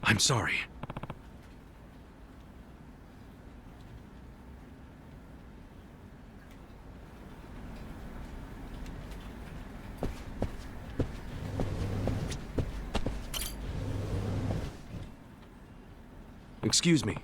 I'm sorry. Excuse me.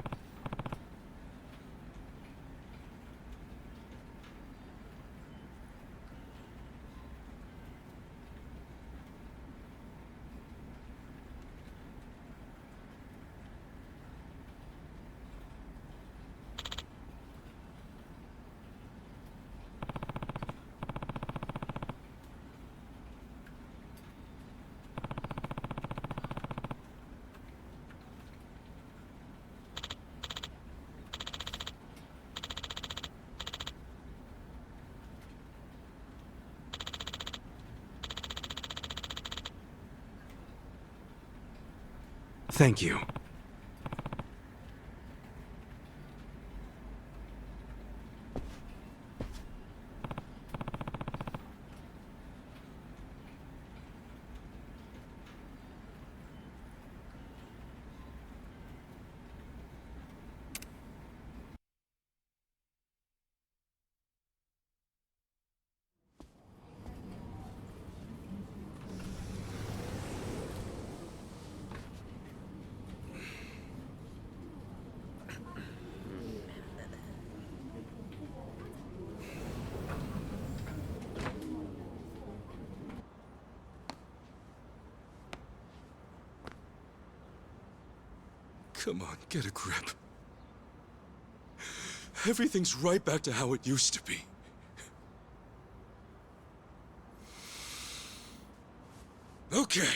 Thank you. Come on, get a grip. Everything's right back to how it used to be. Okay.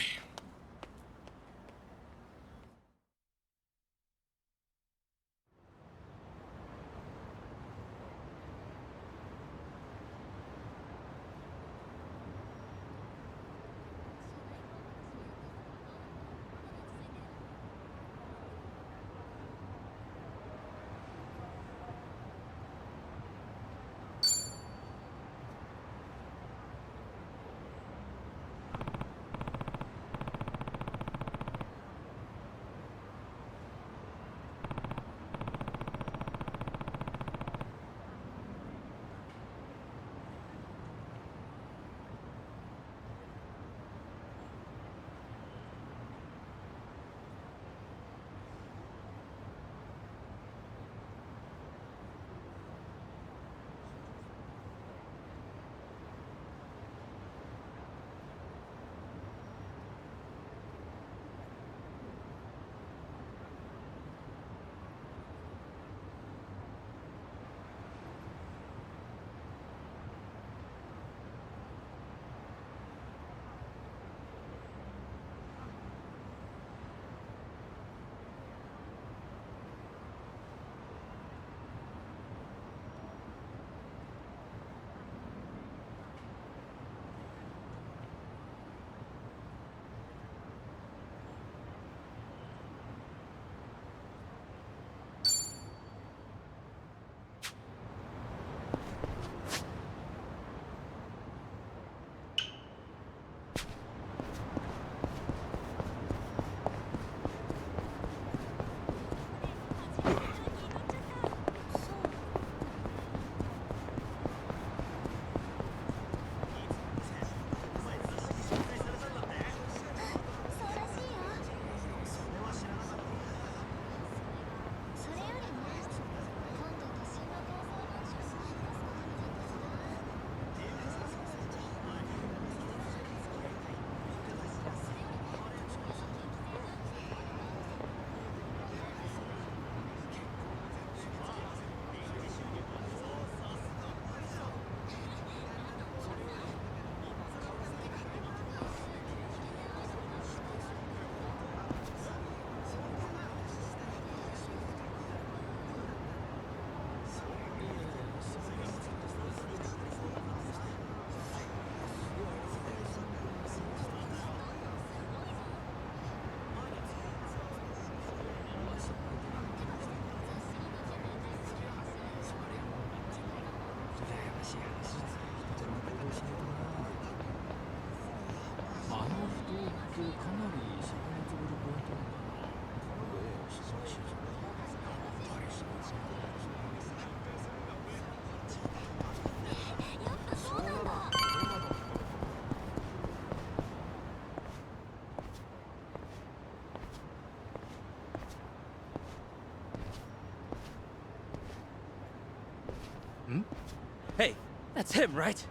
Hey, that's him, right?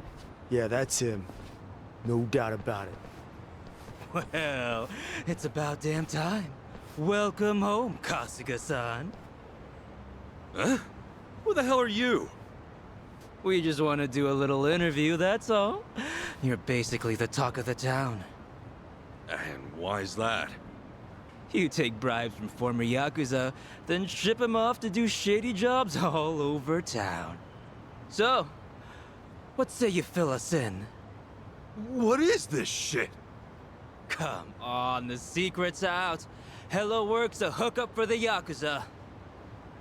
Yeah, that's him. No doubt about it. Well, it's about damn time. Welcome home, Kasuga-san. Huh? Who the hell are you? We just want to do a little interview, that's all. You're basically the talk of the town. And why's that? You take bribes from former Yakuza, then ship them off to do shady jobs all over town. So, what say you fill us in? What is this shit? Come on, the secret's out. Hello Work's a hookup for the Yakuza.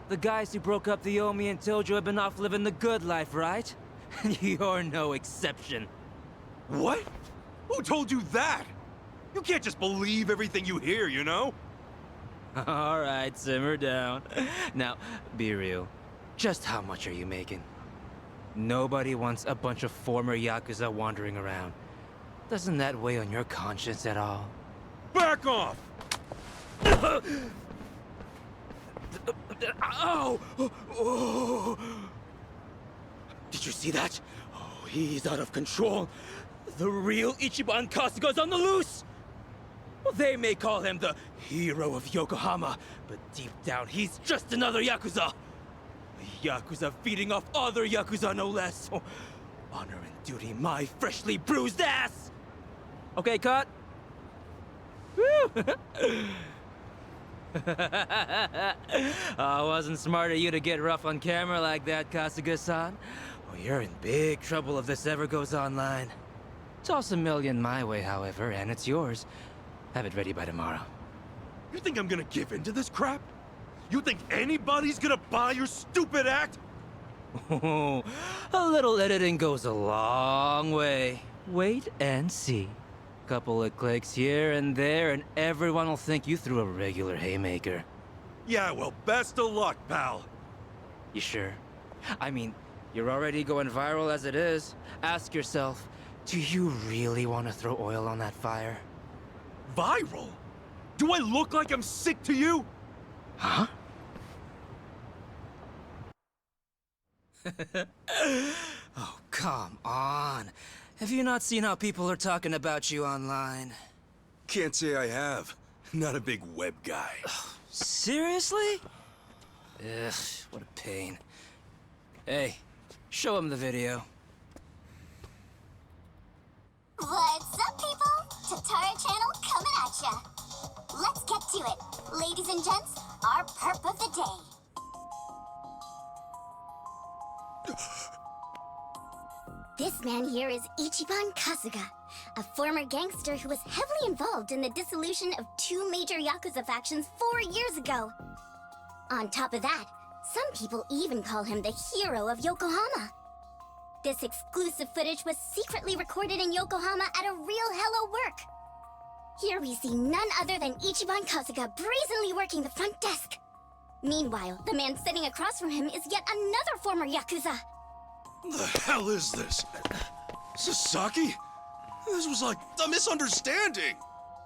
The guys who broke up the Omi and Tojo have been off living the good life, right? You're no exception. What? Who told you that? You can't just believe everything you hear, you know? All right, simmer down. Now, be real. Just how much are you making? Nobody wants a bunch of former Yakuza wandering around. Doesn't that weigh on your conscience at all? Back off! Ow! Oh. Did you see that? Oh, he's out of control. The real Ichiban Kasuga's on the loose! Well, they may call him the hero of Yokohama, but deep down he's just another Yakuza. A Yakuza feeding off other Yakuza, no less. Oh, honor and duty, my freshly bruised ass! Okay, cut. Woo! Wasn't smart of you to get rough on camera like that, Kasuga-san. Oh, you're in big trouble if this ever goes online. Toss $1 million my way, however, and it's yours. Have it ready by tomorrow. You think I'm gonna give in to this crap? You think anybody's gonna buy your stupid act? Oh, a little editing goes a long way. Wait and see. Couple of clicks here and there, and everyone will think you threw a regular haymaker. Yeah, well, best of luck, pal. You sure? I mean, you're already going viral as it is. Ask yourself, do you really want to throw oil on that fire? Viral? Do I look like I'm sick to you? Huh? Oh, come on. Have you not seen how people are talking about you online? Can't say I have. Not a big web guy. Seriously? Ugh, what a pain. Hey, show him the video. What's up, people? Tatara Channel coming at ya. Let's get to it. Ladies and gents, our perp of the day. This man here is Ichiban Kasuga, a former gangster who was heavily involved in the dissolution of 2 major Yakuza factions 4 years ago. On top of that, some people even call him the hero of Yokohama. This exclusive footage was secretly recorded in Yokohama at a real Hello Work. Here we see none other than Ichiban Kasuga brazenly working the front desk. Meanwhile, the man sitting across from him is yet another former Yakuza. The hell is this? Sasaki? This was like a misunderstanding.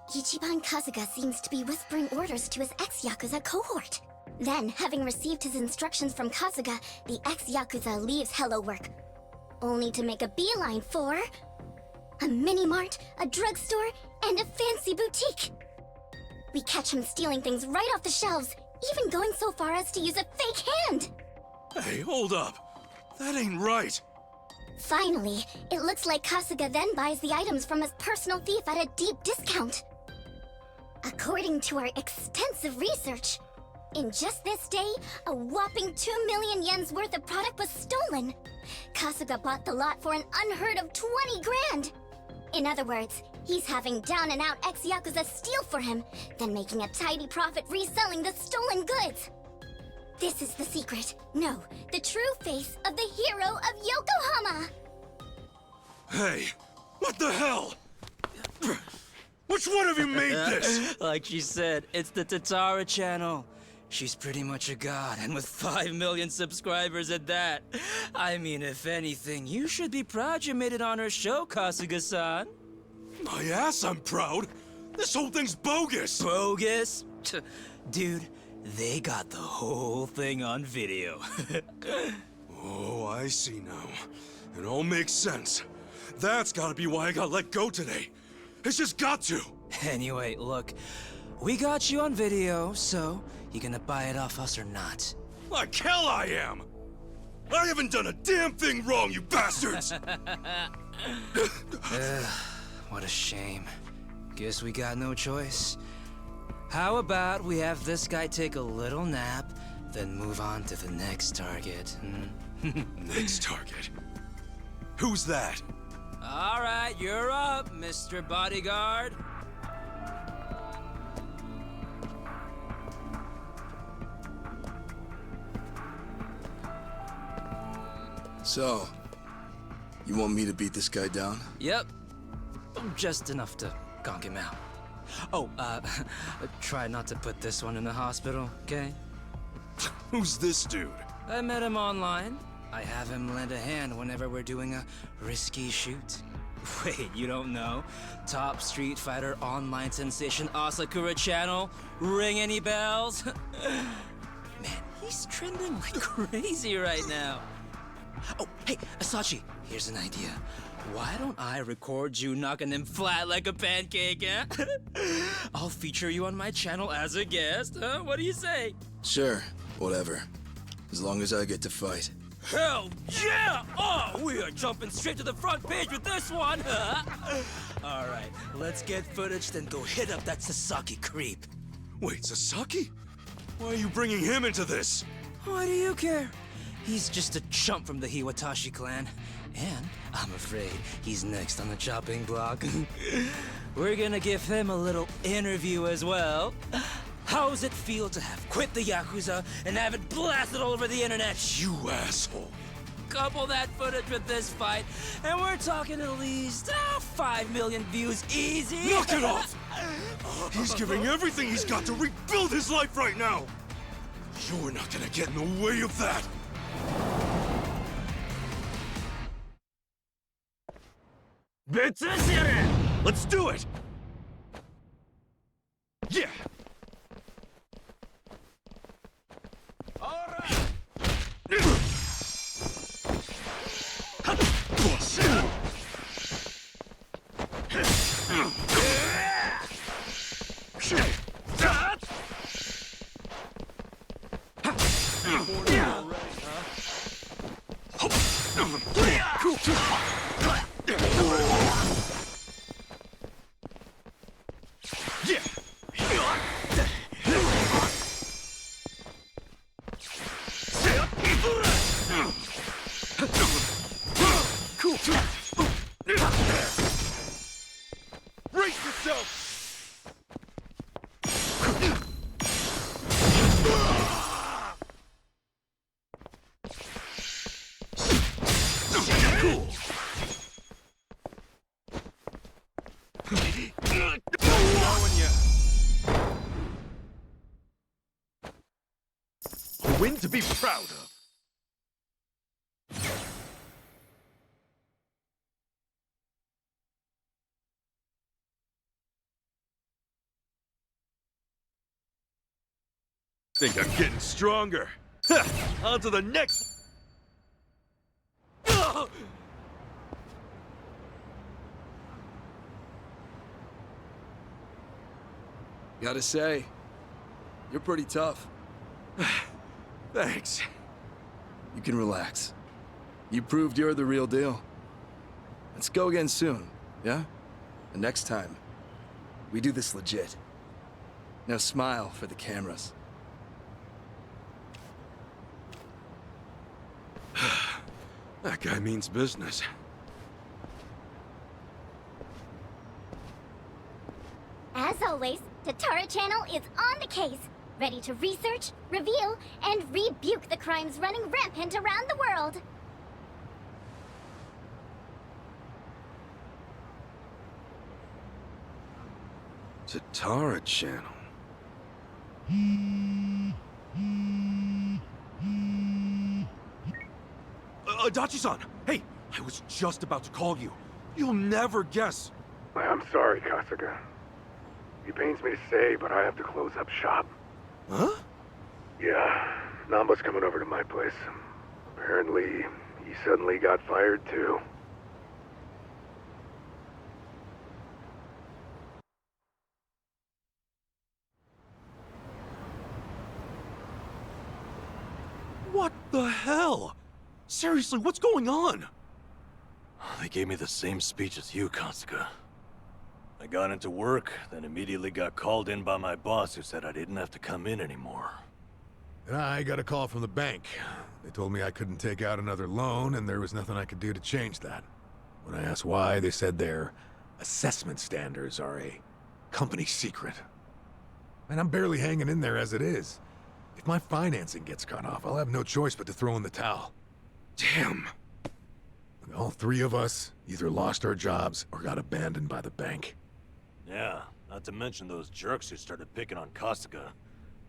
Ichiban Kasuga seems to be whispering orders to his ex-Yakuza cohort. Then, having received his instructions from Kasuga, the ex-Yakuza leaves Hello Work, only to make a beeline for a mini-mart, a drugstore, and a fancy boutique. We catch him stealing things right off the shelves, even going so far as to use a fake hand. Hey, hold up. That ain't right. Finally, it looks like Kasuga then buys the items from his personal thief at a deep discount. According to our extensive research, in just this day, a whopping 2 million yen's worth of product was stolen. Kasuga bought the lot for an unheard of 20 grand. In other words, he's having down-and-out ex-Yakuza steal for him, then making a tidy profit reselling the stolen goods. This is the secret. No, the true face of the hero of Yokohama. Hey, what the hell? Which one of you made this? Like she said, it's the Tatara Channel. She's pretty much a god, and with 5 million subscribers at that. I mean, if anything, you should be proud you made it on her show, Kasuga-san. My ass, I'm proud. This whole thing's bogus. Bogus? Dude, they got the whole thing on video. Oh, I see now. It all makes sense. That's gotta be why I got let go today. It's just got to. Anyway, look, we got you on video, so you gonna buy it off us or not? Like hell I am! I haven't done a damn thing wrong, you bastards! What a shame. Guess we got no choice. How about we have this guy take a little nap, then move on to the next target? Next target? Who's that? All right, you're up, Mr. Bodyguard. So, you want me to beat this guy down? Yep. Just enough to conk him out. Oh, try not to put this one in the hospital, okay? Who's this dude? I met him online. I have him lend a hand whenever we're doing a risky shoot. Wait, you don't know? Top Street Fighter online sensation Asakura channel? Ring any bells? Man, he's trending like crazy right now. Oh, hey, Asachi, here's an idea. Why don't I record you knocking him flat like a pancake, eh? I'll feature you on my channel as a guest, huh? What do you say? Sure, whatever. As long as I get to fight. Hell yeah! Oh, we are jumping straight to the front page with this one, huh? All right, let's get footage, then go hit up that Sasaki creep. Wait, Sasaki? Why are you bringing him into this? Why do you care? He's just a chump from the Hiwatashi clan. And I'm afraid he's next on the chopping block. We're gonna give him a little interview as well. How's it feel to have quit the Yakuza and have it blasted all over the internet? You asshole. Couple that footage with this fight, and we're talking at least 5 million views easy. Knock it off! He's giving everything he's got to rebuild his life right now! You're not gonna get in the way of that! Let's do it! Yeah! Brace yourself! A win to be proud of. Think I'm getting stronger. Ha! On to the next. Gotta say, you're pretty tough. Thanks. You can relax. You proved you're the real deal. Let's go again soon, yeah? And next time, we do this legit. Now smile for the cameras. That guy means business. As always, Tatara Channel is on the case, ready to research, reveal, and rebuke the crimes running rampant around the world. Tatara Channel. Adachi-san! Hey! I was just about to call you. You'll never guess. I'm sorry, Kasuga. It pains me to say, but I have to close up shop. Huh? Yeah, Namba's coming over to my place. Apparently, he suddenly got fired too. What the hell? Seriously, what's going on? They gave me the same speech as you, Kasuga. I got into work, then immediately got called in by my boss who said I didn't have to come in anymore. And I got a call from the bank. They told me I couldn't take out another loan, and there was nothing I could do to change that. When I asked why, they said their assessment standards are a company secret. And I'm barely hanging in there as it is. If my financing gets cut off, I'll have no choice but to throw in the towel. Damn. All three of us either lost our jobs or got abandoned by the bank. Yeah, not to mention those jerks who started picking on Kasuga.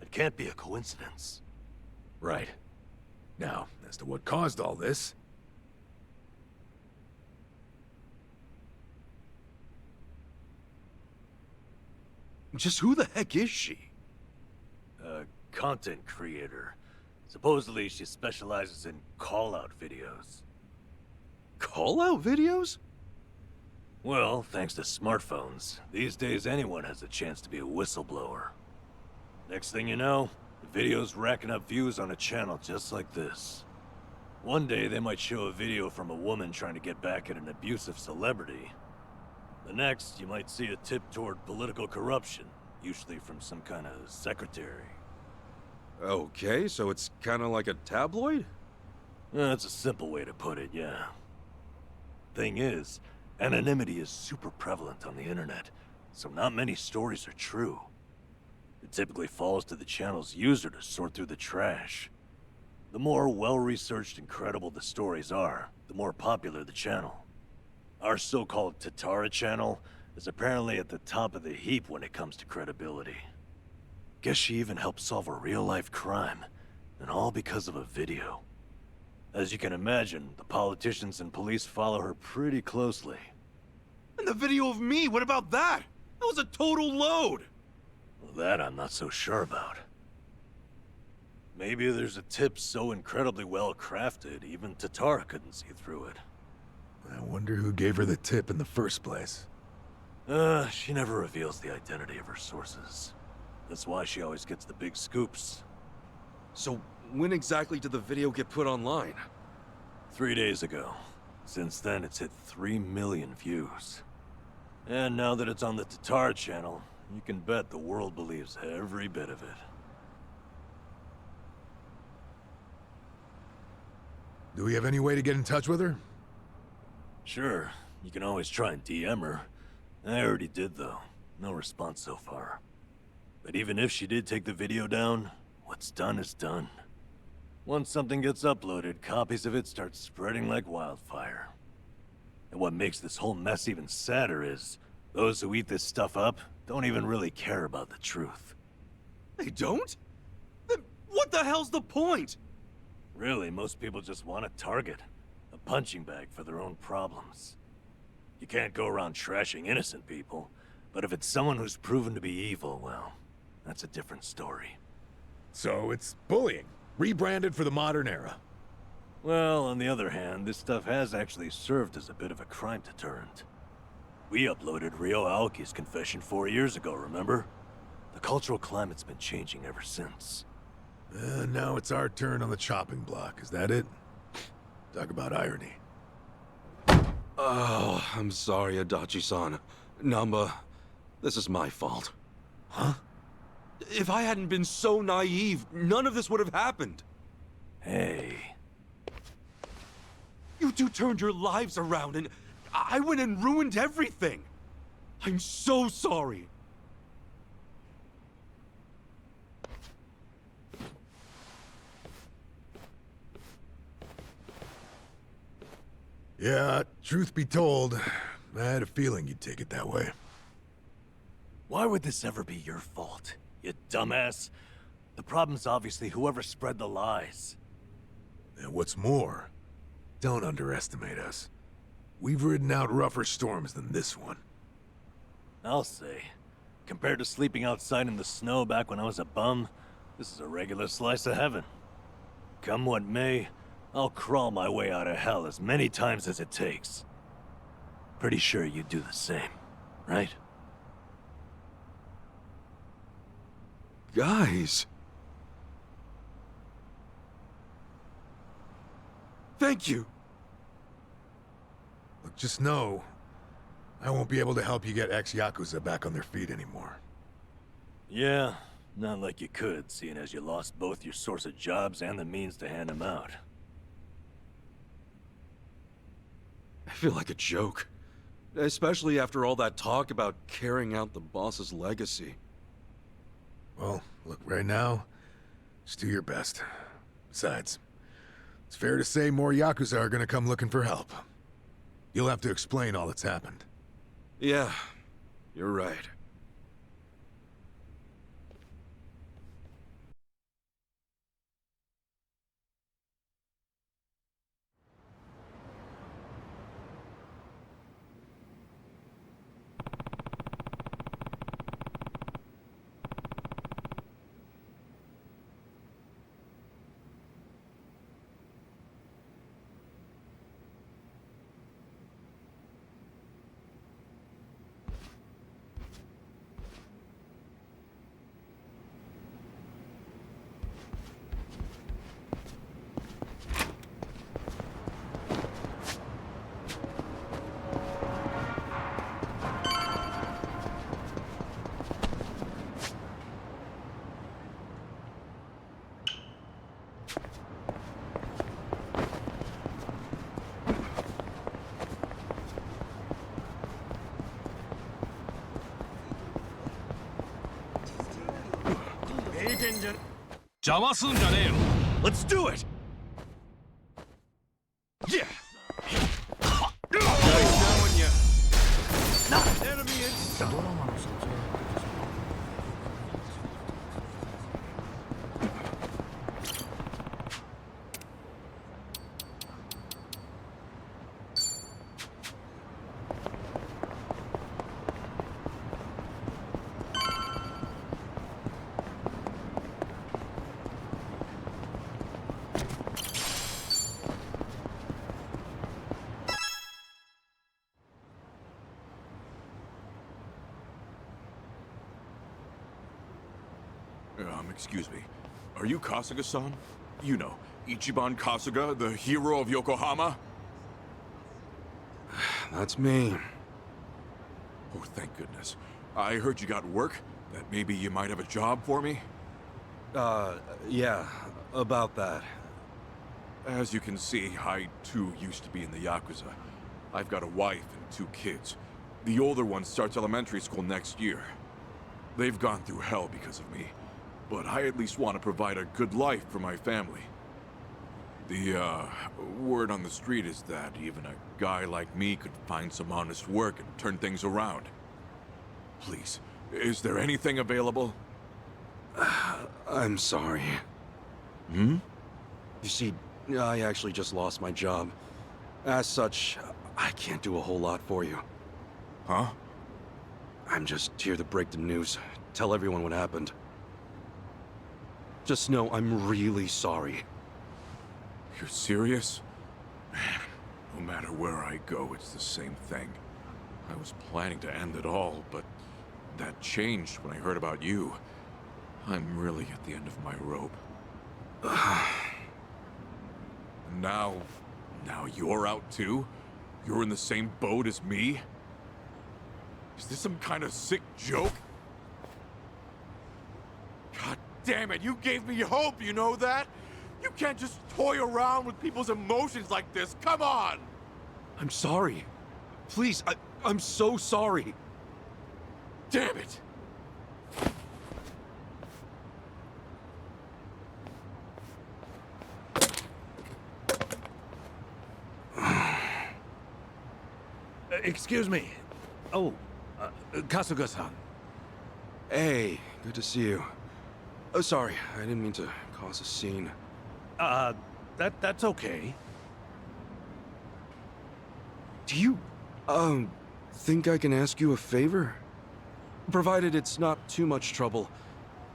It can't be a coincidence. Right. Now, as to what caused all this... Just who the heck is she? A content creator. Supposedly she specializes in call-out videos. Call-out videos? Well, thanks to smartphones, these days anyone has a chance to be a whistleblower. Next thing you know, the video's racking up views on a channel just like this. One day they might show a video from a woman trying to get back at an abusive celebrity. The next, you might see a tip toward political corruption, usually from some kind of secretary. Okay, so it's kind of like a tabloid? That's a simple way to put it, yeah. Thing is, anonymity is super prevalent on the internet, so not many stories are true. It typically falls to the channel's user to sort through the trash. The more well-researched and credible the stories are, the more popular the channel. Our so-called Tatara channel is apparently at the top of the heap when it comes to credibility. Guess she even helped solve a real-life crime, and all because of a video. As you can imagine, the politicians and police follow her pretty closely. And the video of me, what about that? That was a total load! Well, that I'm not so sure about. Maybe there's a tip so incredibly well crafted, even Tatara couldn't see through it. I wonder who gave her the tip in the first place. She never reveals the identity of her sources. That's why she always gets the big scoops. So, when exactly did the video get put online? 3 days ago. Since then, it's hit 3 million views. And now that it's on the Tatara channel, you can bet the world believes every bit of it. Do we have any way to get in touch with her? Sure, you can always try and DM her. I already did, though. No response so far. But even if she did take the video down, what's done is done. Once something gets uploaded, copies of it start spreading like wildfire. And what makes this whole mess even sadder is, those who eat this stuff up don't even really care about the truth. They don't? Then what the hell's the point? Really, most people just want a target. A punching bag for their own problems. You can't go around trashing innocent people, but if it's someone who's proven to be evil, well, that's a different story. So it's bullying, rebranded for the modern era. Well, on the other hand, this stuff has actually served as a bit of a crime deterrent. We uploaded Ryo Aoki's confession 4 years ago, remember? The cultural climate's been changing ever since. Now it's our turn on the chopping block, is that it? Talk about irony. Oh, I'm sorry, Adachi-san. Namba, this is my fault. Huh? If I hadn't been so naive, none of this would have happened. Hey. You two turned your lives around and I went and ruined everything. I'm so sorry. Yeah, truth be told, I had a feeling you'd take it that way. Why would this ever be your fault, you dumbass? The problem's obviously whoever spread the lies. And what's more, don't underestimate us. We've ridden out rougher storms than this one. I'll say. Compared to sleeping outside in the snow back when I was a bum, this is a regular slice of heaven. Come what may, I'll crawl my way out of hell as many times as it takes. Pretty sure you'd do the same, right? Guys. Thank you. Look, just know, I won't be able to help you get ex-Yakuza back on their feet anymore. Yeah, not like you could, seeing as you lost both your source of jobs and the means to hand them out. I feel like a joke. Especially after all that talk about carrying out the boss's legacy. Well, look, right now, just do your best. Besides, it's fair to say more Yakuza are gonna come looking for help. You'll have to explain all that's happened. Yeah, you're right. Let's do it! Yeah! Enemy in sight. Excuse me. Are you Kasuga-san? You know, Ichiban Kasuga, the hero of Yokohama? That's me. Oh, thank goodness. I heard you got work, that maybe you might have a job for me? Yeah, about that. As you can see, I too used to be in the Yakuza. I've got a wife and 2 kids. The older one starts elementary school next year. They've gone through hell because of me. But I at least want to provide a good life for my family. The, word on the street is that even a guy like me could find some honest work and turn things around. Please, is there anything available? I'm sorry. Hmm? You see, I actually just lost my job. As such, I can't do a whole lot for you. Huh? I'm just here to break the news, tell everyone what happened. Just know I'm really sorry. You're serious? Man, no matter where I go, it's the same thing. I was planning to end it all, but that changed when I heard about you. I'm really at the end of my rope. Now you're out too? You're in the same boat as me? Is this some kind of sick joke? God damn it, you gave me hope, you know that? You can't just toy around with people's emotions like this, come on! I'm sorry. Please, I'm so sorry. Damn it! Excuse me. Oh, Kasuga-san. Hey, good to see you. Oh, sorry, I didn't mean to cause a scene. That's okay. Do you, think I can ask you a favor? Provided it's not too much trouble.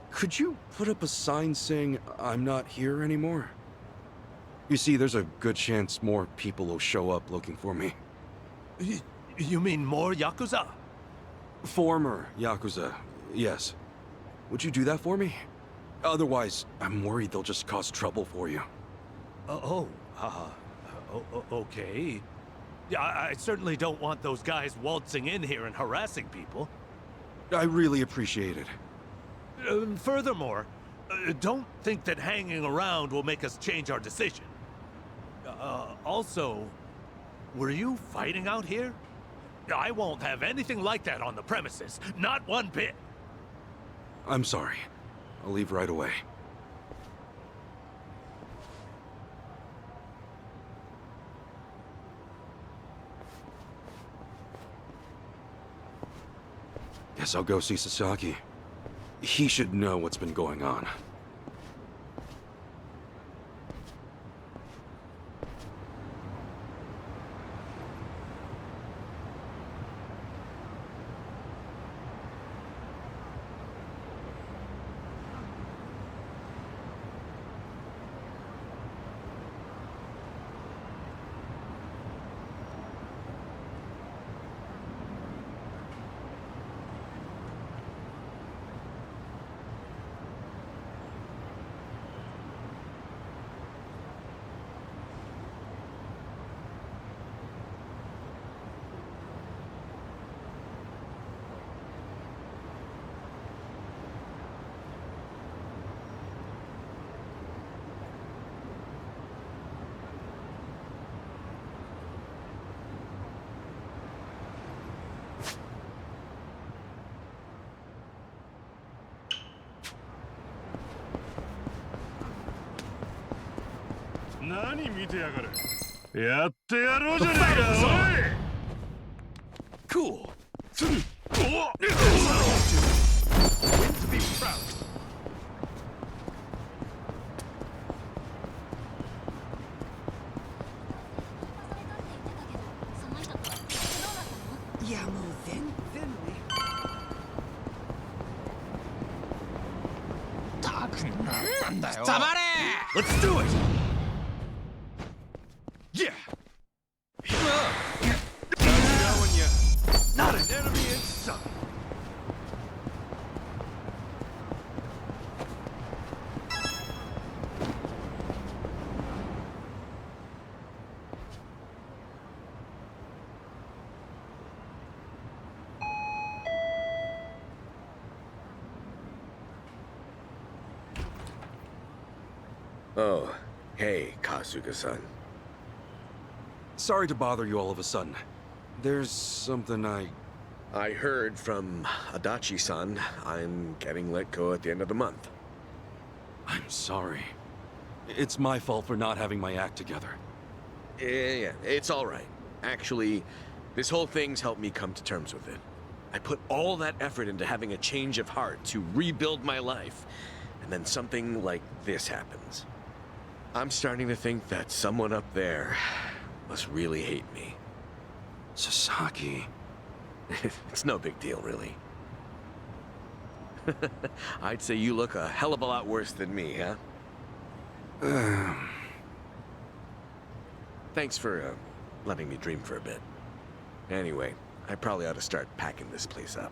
Could you put up a sign saying I'm not here anymore? You see, there's a good chance more people will show up looking for me. You mean more Yakuza? Former Yakuza, yes. Would you do that for me? Otherwise, I'm worried they'll just cause trouble for you. Okay. Yeah, I certainly don't want those guys waltzing in here and harassing people. I really appreciate it. Furthermore, don't think that hanging around will make us change our decision. Also, were you fighting out here? I won't have anything like that on the premises. Not one bit. I'm sorry. I'll leave right away. Guess I'll go see Sasaki. He should know what's been going on. Cool. To be proud. Let's do it! Yeah! Not an enemy in sight. Oh, hey, Kasuga-san. Sorry to bother you all of a sudden. There's something I heard from Adachi-san. I'm getting let go at the end of the month. I'm sorry. It's my fault for not having my act together. Yeah, it's all right. Actually, this whole thing's helped me come to terms with it. I put all that effort into having a change of heart to rebuild my life, and then something like this happens. I'm starting to think that someone up there must really hate me. Sasaki. It's no big deal, really. I'd say you look a hell of a lot worse than me, huh? Thanks for letting me dream for a bit. Anyway, I probably ought to start packing this place up.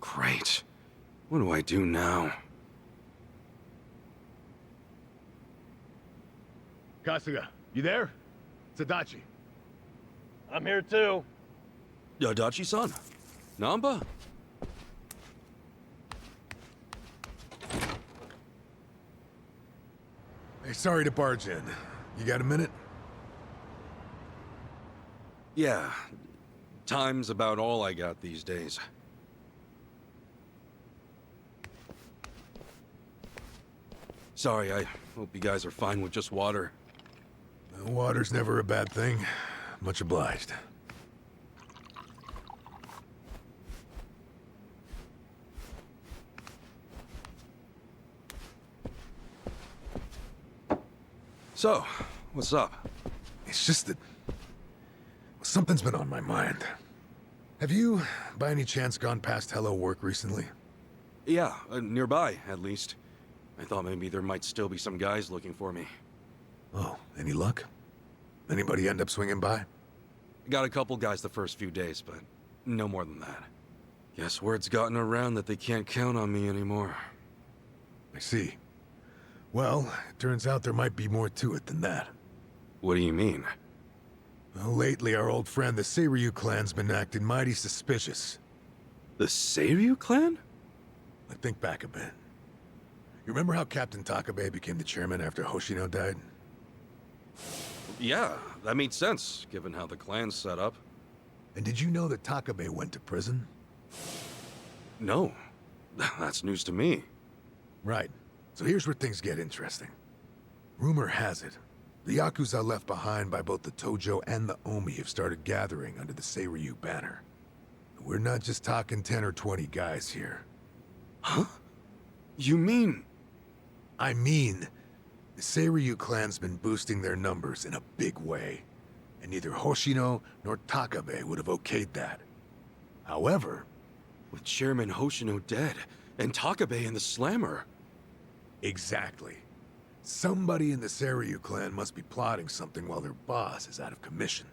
Great. What do I do now? Kasuga, you there? It's Adachi. I'm here too. Adachi-san? Namba? Hey, sorry to barge in. You got a minute? Yeah. Time's about all I got these days. Sorry, I hope you guys are fine with just water. Water's never a bad thing. Much obliged. So, what's up? It's just that something's been on my mind. Have you, by any chance, gone past Hello Work recently? Yeah, nearby, at least. I thought maybe there might still be some guys looking for me. Oh, any luck? Anybody end up swinging by? Got a couple guys the first few days, but no more than that. Guess word's gotten around that they can't count on me anymore. I see. Well, it turns out there might be more to it than that. What do you mean? Well, lately our old friend the Seiryu clan's been acting mighty suspicious. The Seiryu clan? I think back a bit. You remember how Captain Takabe became the chairman after Hoshino died? Yeah, that made sense, given how the clan's set up. And did you know that Takabe went to prison? No. That's news to me. Right. So here's where things get interesting. Rumor has it, the Yakuza left behind by both the Tojo and the Omi have started gathering under the Seiryu banner. We're not just talking 10 or 20 guys here. Huh? You mean... I mean, the Seiryu clan's been boosting their numbers in a big way, and neither Hoshino nor Takabe would have okayed that. However... With Chairman Hoshino dead, and Takabe in the slammer... Exactly. Somebody in the Seiryu clan must be plotting something while their boss is out of commission.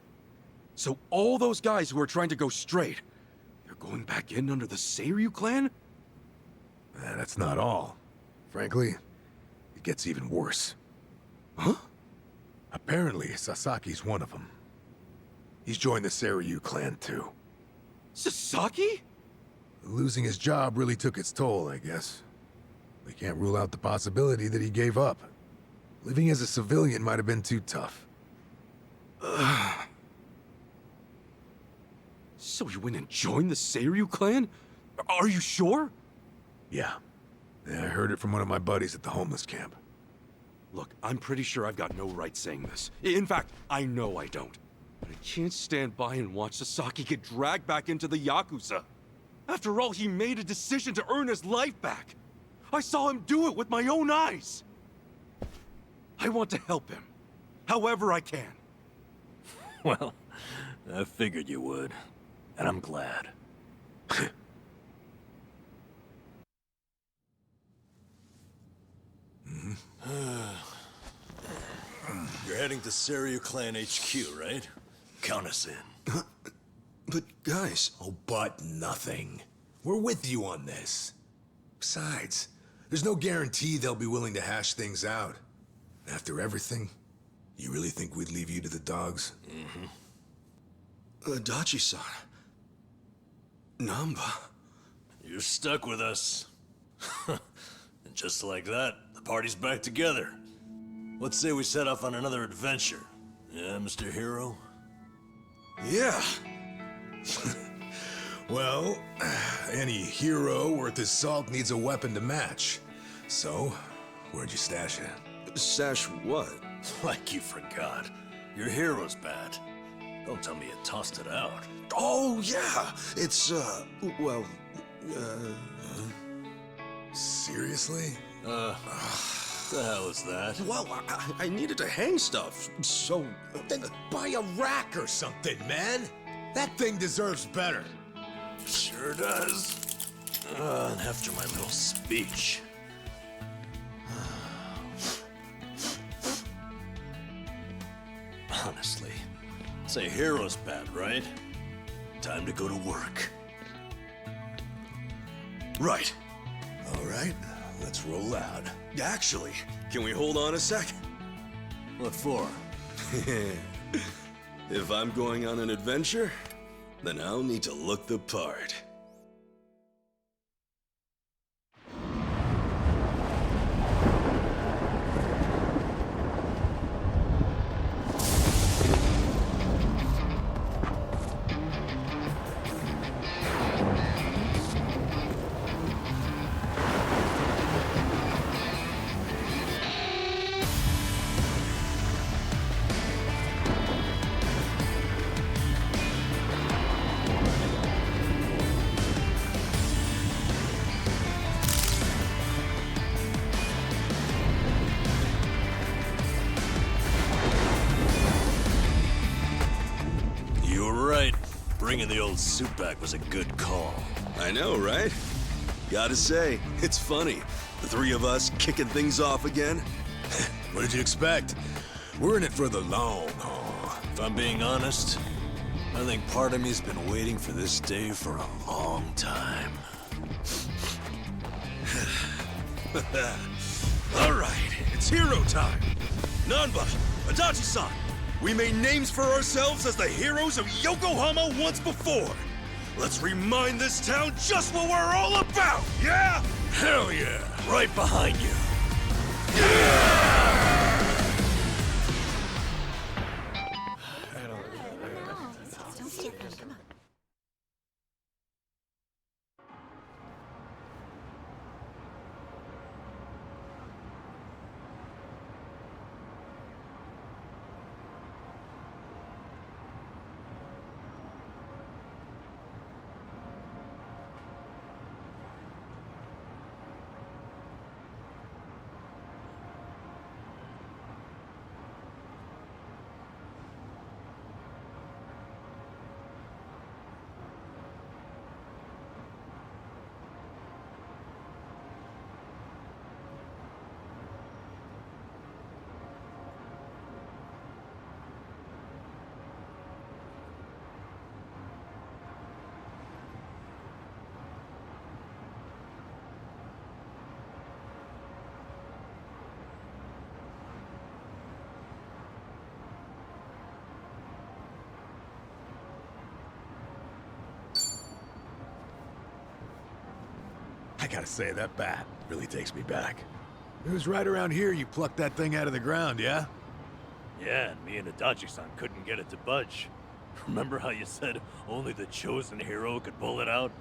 So all those guys who are trying to go straight, they're going back in under the Seiryu clan? That's not all. Frankly, it gets even worse. Huh? Apparently, Sasaki's one of them. He's joined the Seiryu clan too. Sasaki? Losing his job really took its toll, I guess. We can't rule out the possibility that he gave up. Living as a civilian might have been too tough. So he went and joined the Seiryu clan? Are you sure? Yeah. I heard it from one of my buddies at the homeless camp. Look, I'm pretty sure I've got no right saying this. In fact, I know I don't. But I can't stand by and watch Sasaki get dragged back into the Yakuza. After all, he made a decision to earn his life back. I saw him do it with my own eyes. I want to help him, however I can. Well, I figured you would, and I'm glad. You're heading to Seiryu Clan HQ, right? Count us in. But guys... Oh, but nothing. We're with you on this. Besides, there's no guarantee they'll be willing to hash things out. After everything, you really think we'd leave you to the dogs? Mm-hmm. Adachi-san. Namba. You're stuck with us. And just like that, the party's back together. Let's say we set off on another adventure. Yeah, Mr. Hero? Yeah. Well, any hero worth his salt needs a weapon to match. So, where'd you stash it? Stash what? Like you forgot. Your hero's bat. Don't tell me you tossed it out. Oh, yeah. It's, well, Seriously? The hell is that? Well, I needed to hang stuff, so... Then buy a rack or something, man. That thing deserves better. Sure does. And after my little speech. Honestly, it's a hero's bat, right? Time to go to work. Right. All right, let's roll out. Actually, can we hold on a sec? What for? If I'm going on an adventure, then I'll need to look the part. Bringing the old suit back was a good call. I know, right? Gotta say, it's funny. The three of us kicking things off again. What did you expect? We're in it for the long haul. If I'm being honest, I think part of me's been waiting for this day for a long time. All right, it's hero time. Nanba, Adachi-san, we made names for ourselves as the heroes of Yokohama once before. Let's remind this town just what we're all about, yeah? Hell yeah! Right behind you. I gotta say, that bat really takes me back. It was right around here you plucked that thing out of the ground, yeah? Yeah, and me and Adachi-san couldn't get it to budge. Remember how you said only the chosen hero could pull it out?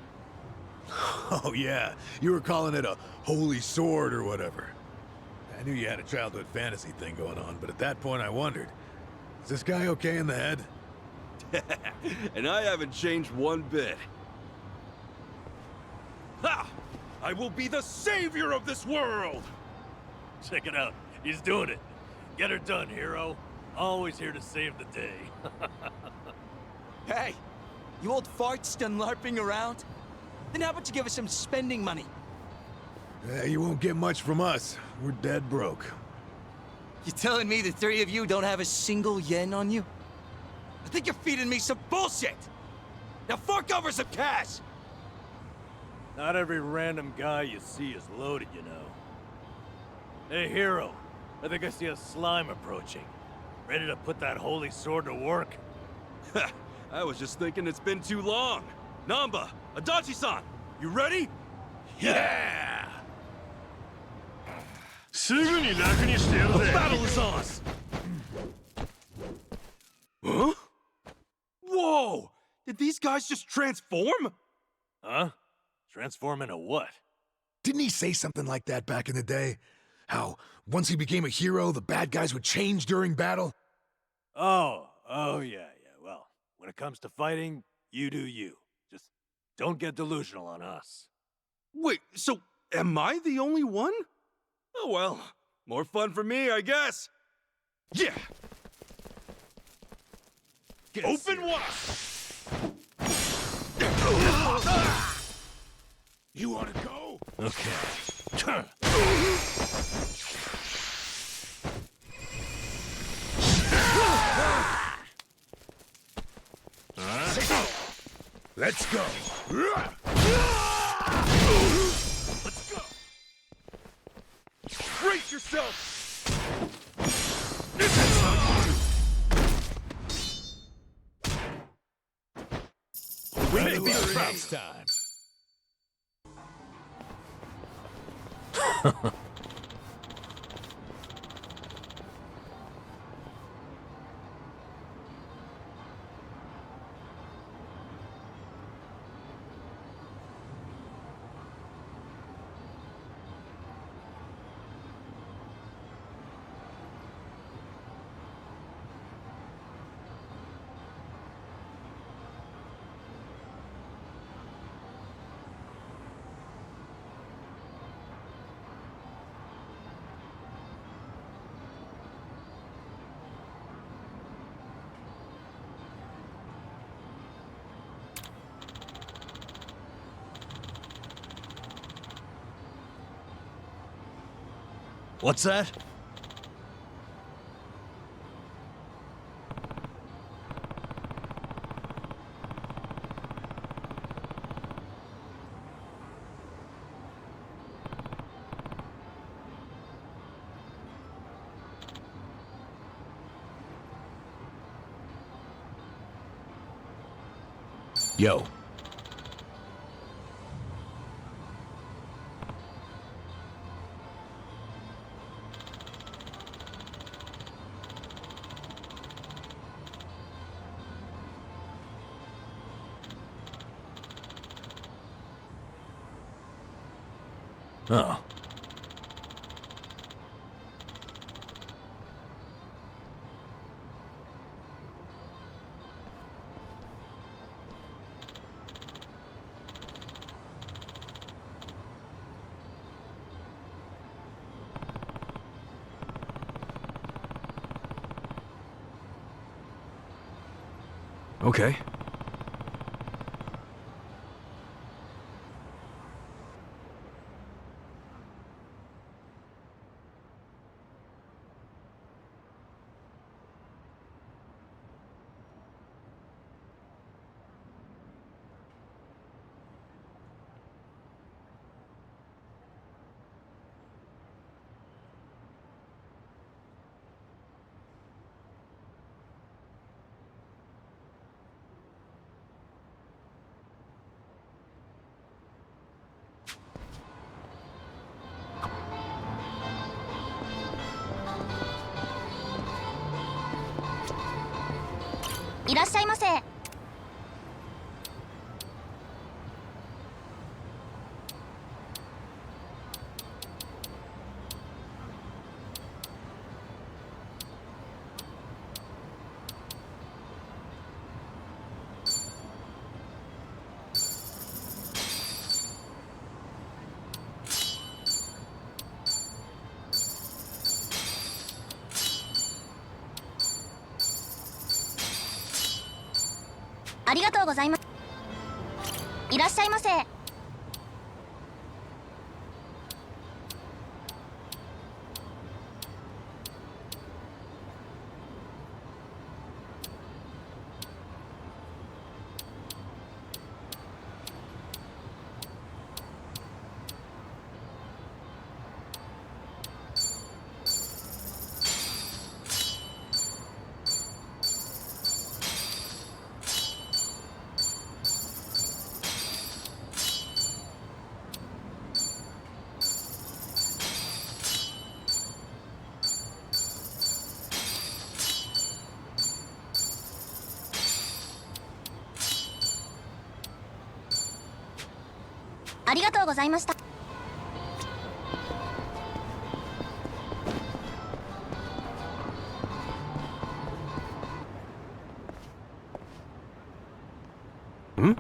Oh yeah, you were calling it a holy sword or whatever. I knew you had a childhood fantasy thing going on, but at that point I wondered, is this guy okay in the head? And I haven't changed one bit. Ha! I will be the savior of this world! Check it out. He's doing it. Get her done, hero. Always here to save the day. Hey, you old farts done LARPing around? Then how about you give us some spending money? You won't get much from us. We're dead broke. You telling me the three of you don't have a single yen on you? I think you're feeding me some bullshit! Now fork over some cash! Not every random guy you see is loaded, you know. Hey, hero. I think I see a slime approaching. Ready to put that holy sword to work? I was just thinking it's been too long. Nanba, Adachi-san, you ready? Yeah! The battle is on! Huh? Whoa! Did these guys just transform? Huh? Transform into what? Didn't he say something like that back in the day? How, once he became a hero, the bad guys would change during battle? Oh, yeah. Well, when it comes to fighting, you do you. Just don't get delusional on us. Wait, so am I the only one? Oh well, more fun for me, I guess. Yeah! Open wide! You wanna go? Okay. Let's go. Let's go! Brace yourself! We may be next time. What's that? Yo. Oh. Okay.いらっしゃいませ。ありがとうございます。いらっしゃいませ。ありがとうございました。Hmm?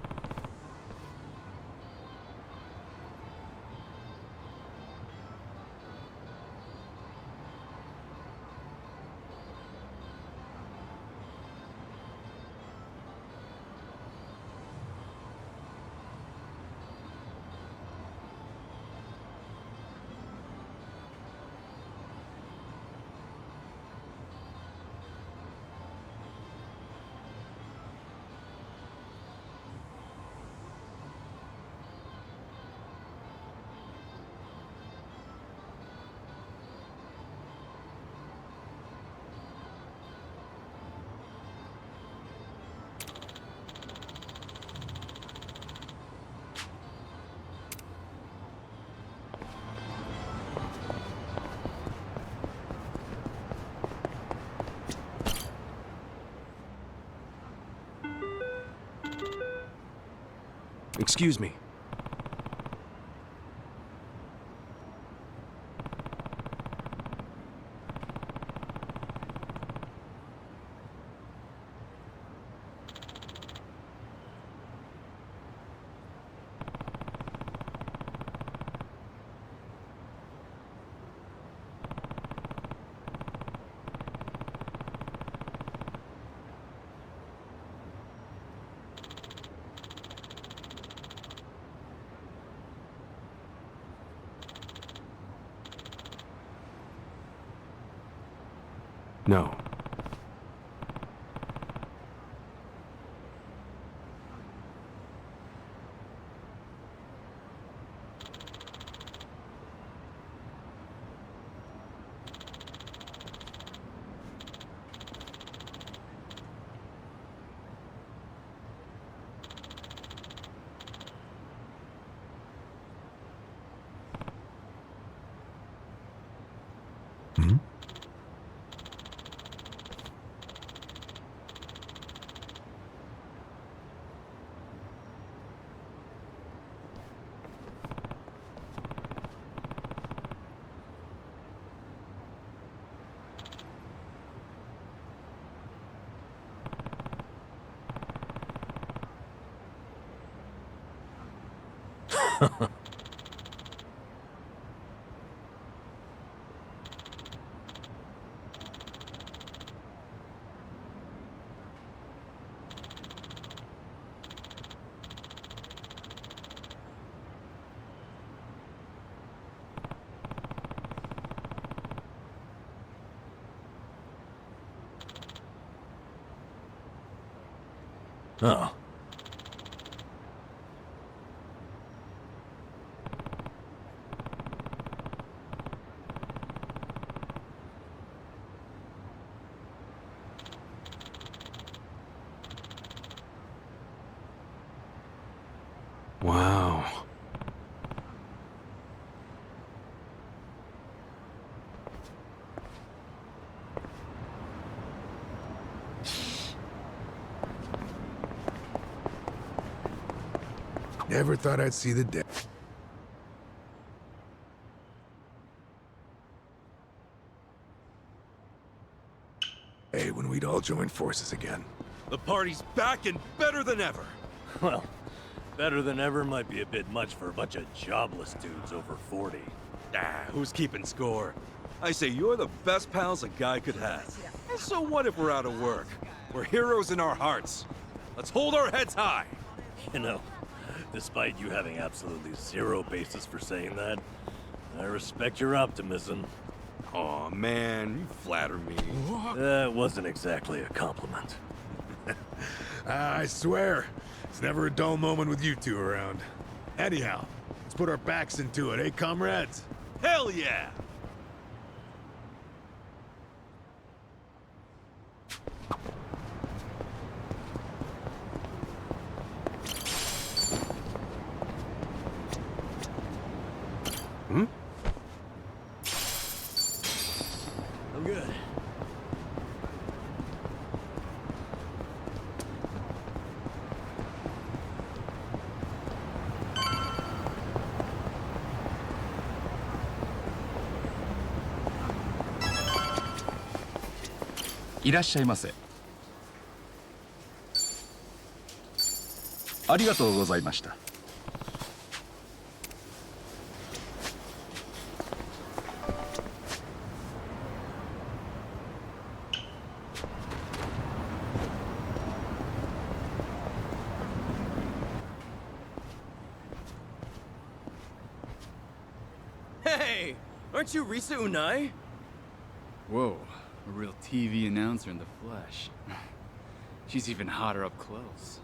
Excuse me. No. Oh. Wow. Never thought I'd see the day. Hey, when we'd all join forces again. The party's back and better than ever. Well, better than ever might be a bit much for a bunch of jobless dudes over 40. Ah, who's keeping score? I say you're the best pals a guy could have. And so what if we're out of work? We're heroes in our hearts. Let's hold our heads high. You know, despite you having absolutely zero basis for saying that, I respect your optimism. Aw, man, you flatter me. That wasn't exactly a compliment. I swear, it's never a dull moment with you two around. Anyhow, let's put our backs into it, eh, comrades? Hell yeah! Hmm? I'm good.いらっしゃいませ。ありがとうございました。Hey! Aren't you Risa Unai? Whoa, a real TV announcer in the flesh. She's even hotter up close.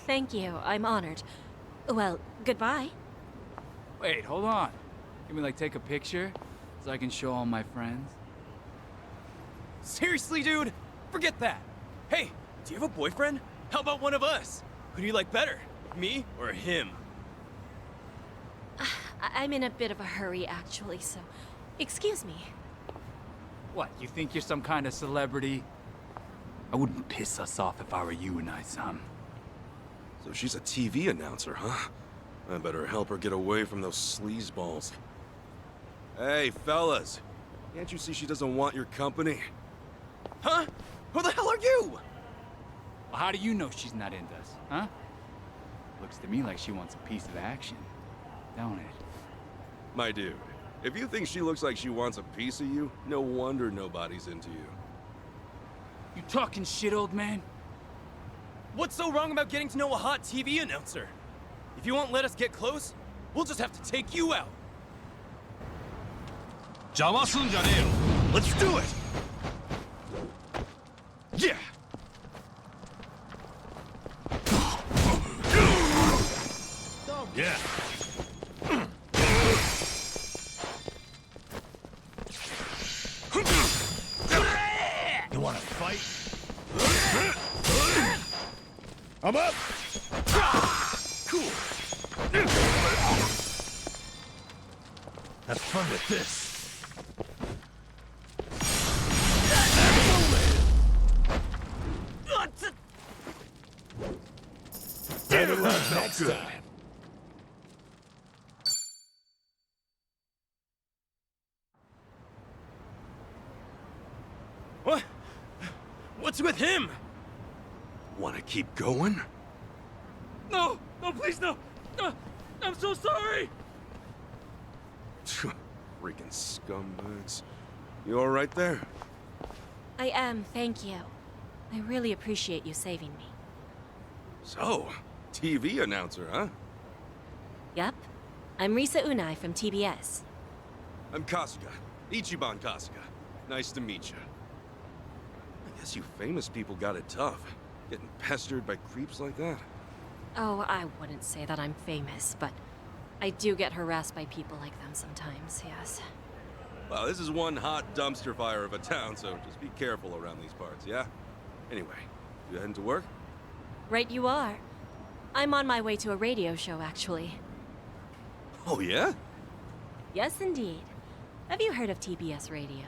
Thank you. I'm honored. Well, goodbye. Wait, hold on. Can we, like, take a picture? So I can show all my friends? Seriously, dude? Forget that. Hey, do you have a boyfriend? How about one of us? Who do you like better? Me or him? I'm in a bit of a hurry, actually, so excuse me. What, you think you're some kind of celebrity? I wouldn't piss us off if I were you and I-san. So she's a TV announcer, huh? I better help her get away from those sleazeballs. Hey, fellas. Can't you see she doesn't want your company? Huh? Who the hell are you? Well, how do you know she's not into us, huh? Looks to me like she wants a piece of action, don't it? My dude, if you think she looks like she wants a piece of you, no wonder nobody's into you. You talking shit, old man? What's so wrong about getting to know a hot TV announcer? If you won't let us get close, we'll just have to take you out. Let's do it! Yeah! Yeah. You wanna fight? I'm up! Cool. Have fun with this. Better luck next time. What? What's with him? Wanna keep going? No! No, please, no! I'm so sorry! Freaking scumbags. You alright there? I am, thank you. I really appreciate you saving me. So, TV announcer, huh? Yep. I'm Risa Unai from TBS. I'm Kasuga. Ichiban Kasuga. Nice to meet you. I guess you famous people got it tough. Getting pestered by creeps like that. Oh, I wouldn't say that I'm famous, but I do get harassed by people like them sometimes, yes. Well, this is one hot dumpster fire of a town, so just be careful around these parts, yeah? Anyway, you heading to work? Right you are. I'm on my way to a radio show, actually. Oh, yeah? Yes, indeed. Have you heard of TBS Radio?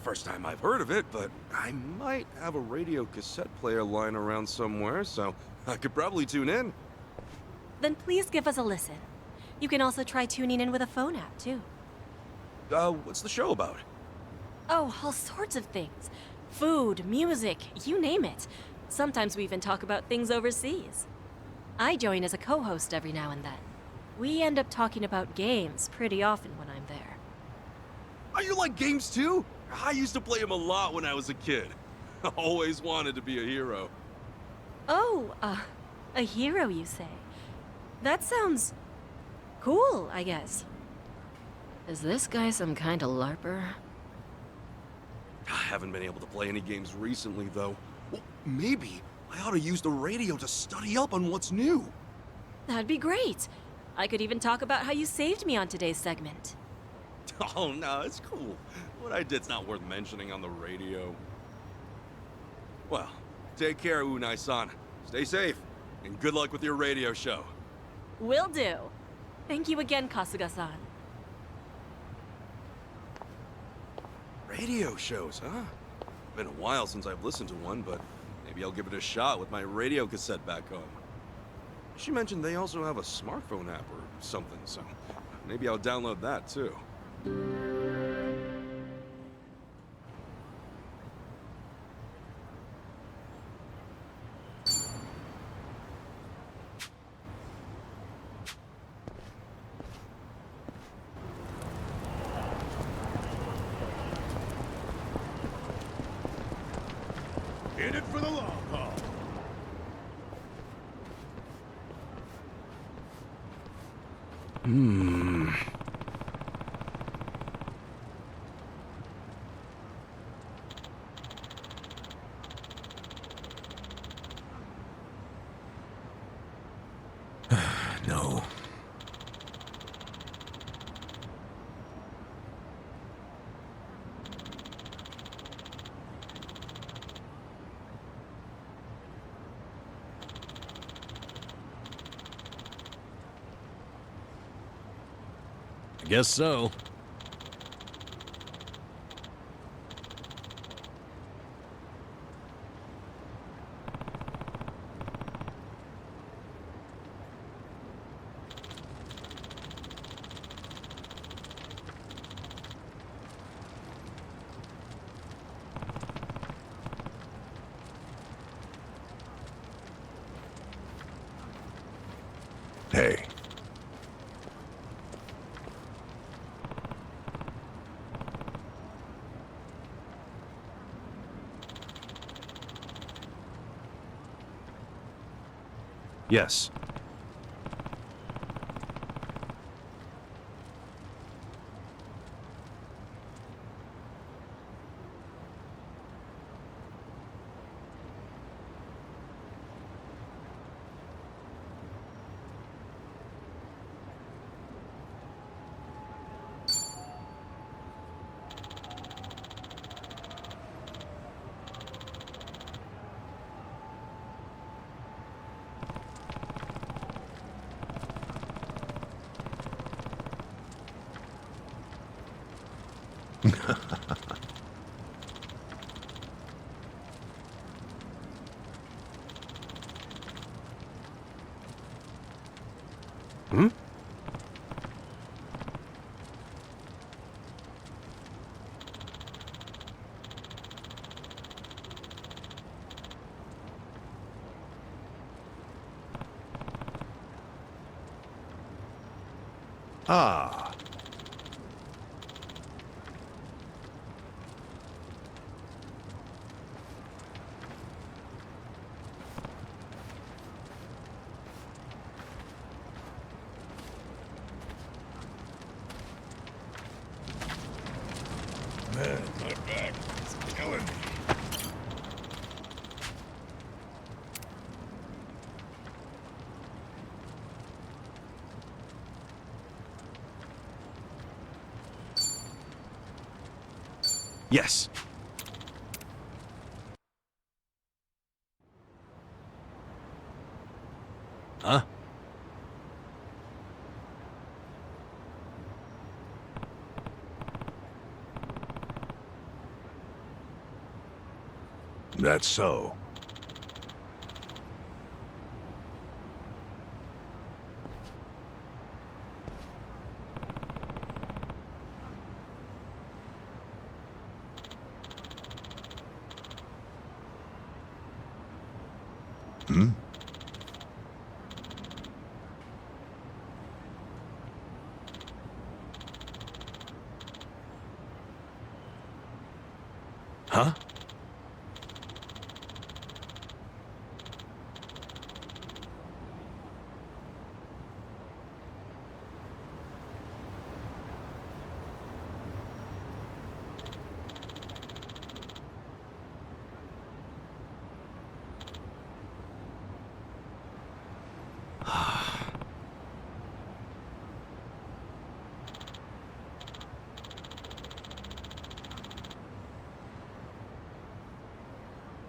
First time I've heard of it, but I might have a radio cassette player lying around somewhere, so I could probably tune in. Then please give us a listen. You can also try tuning in with a phone app, too. What's the show about? Oh, all sorts of things. Food, music, you name it. Sometimes we even talk about things overseas. I join as a co-host every now and then. We end up talking about games pretty often when I'm there. Are you like games too? I used to play them a lot when I was a kid. I always wanted to be a hero. Oh, a hero, you say? That sounds cool, I guess. Is this guy some kind of LARPer? I haven't been able to play any games recently, though. Well, maybe I ought to use the radio to study up on what's new. That'd be great. I could even talk about how you saved me on today's segment. Oh, no, it's cool. What I did's not worth mentioning on the radio. Well, take care, Unai-san. Stay safe, and good luck with your radio show. Will do. Thank you again, Kasuga-san. Radio shows, huh? Been a while since I've listened to one, but maybe I'll give it a shot with my radio cassette back home. She mentioned they also have a smartphone app or something, so maybe I'll download that too. In it for the long haul. No. I guess so. Hey. Yes. Hmm? Ah. Man, my back is killing me. Yes. Huh? That's so. Hmm? Huh?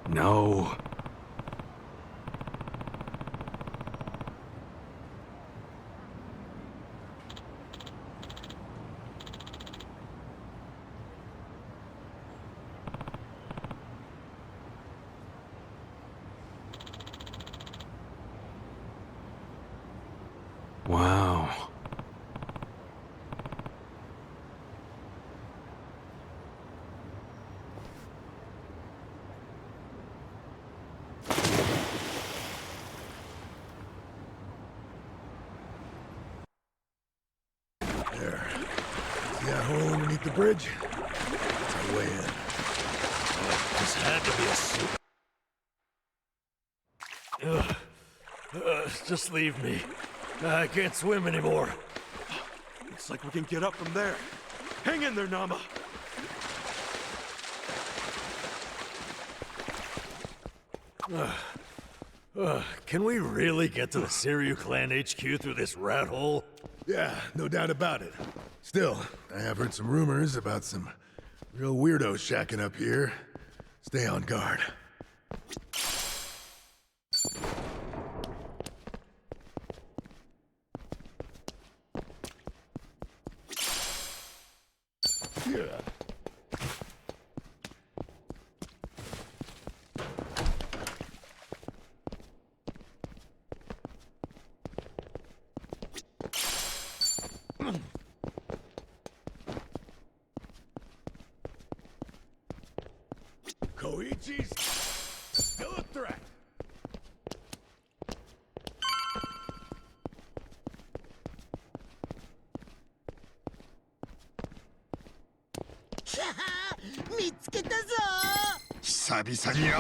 No. Wow. There. See that hole underneath the bridge? That's our way in. This had to be a suit. Just leave me. I can't swim anymore. Looks like we can get up from there. Hang in there, Nama. Can we really get to the Siryu Clan HQ through this rat hole? Yeah, no doubt about it. Still, I have heard some rumors about some real weirdos shacking up here. Stay on guard. Yeah. Koichi's still a threat.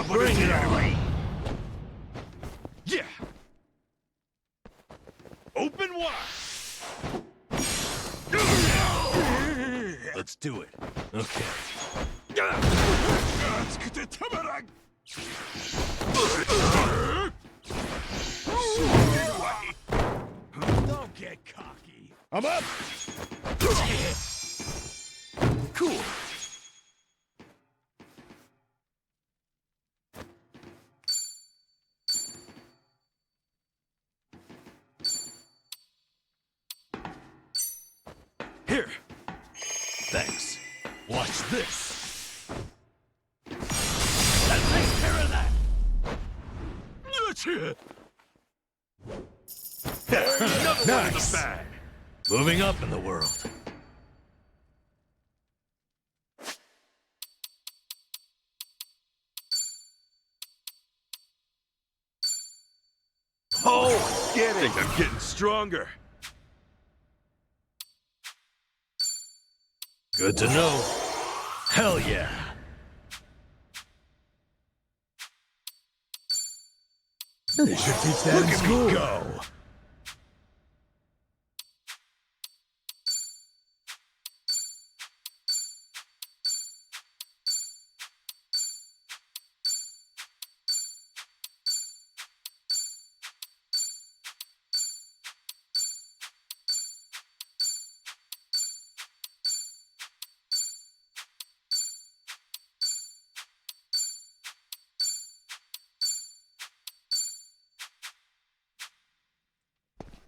Bring it on. Yeah. Open wide. Let's do it. Okay. Don't get cocky. I'm up. Cool. Here. Thanks. Watch this. That takes care of that. Nice. Moving up in the world. Oh, get it! I think I'm getting stronger. Good to know. Hell yeah. They should teach that in school. Go.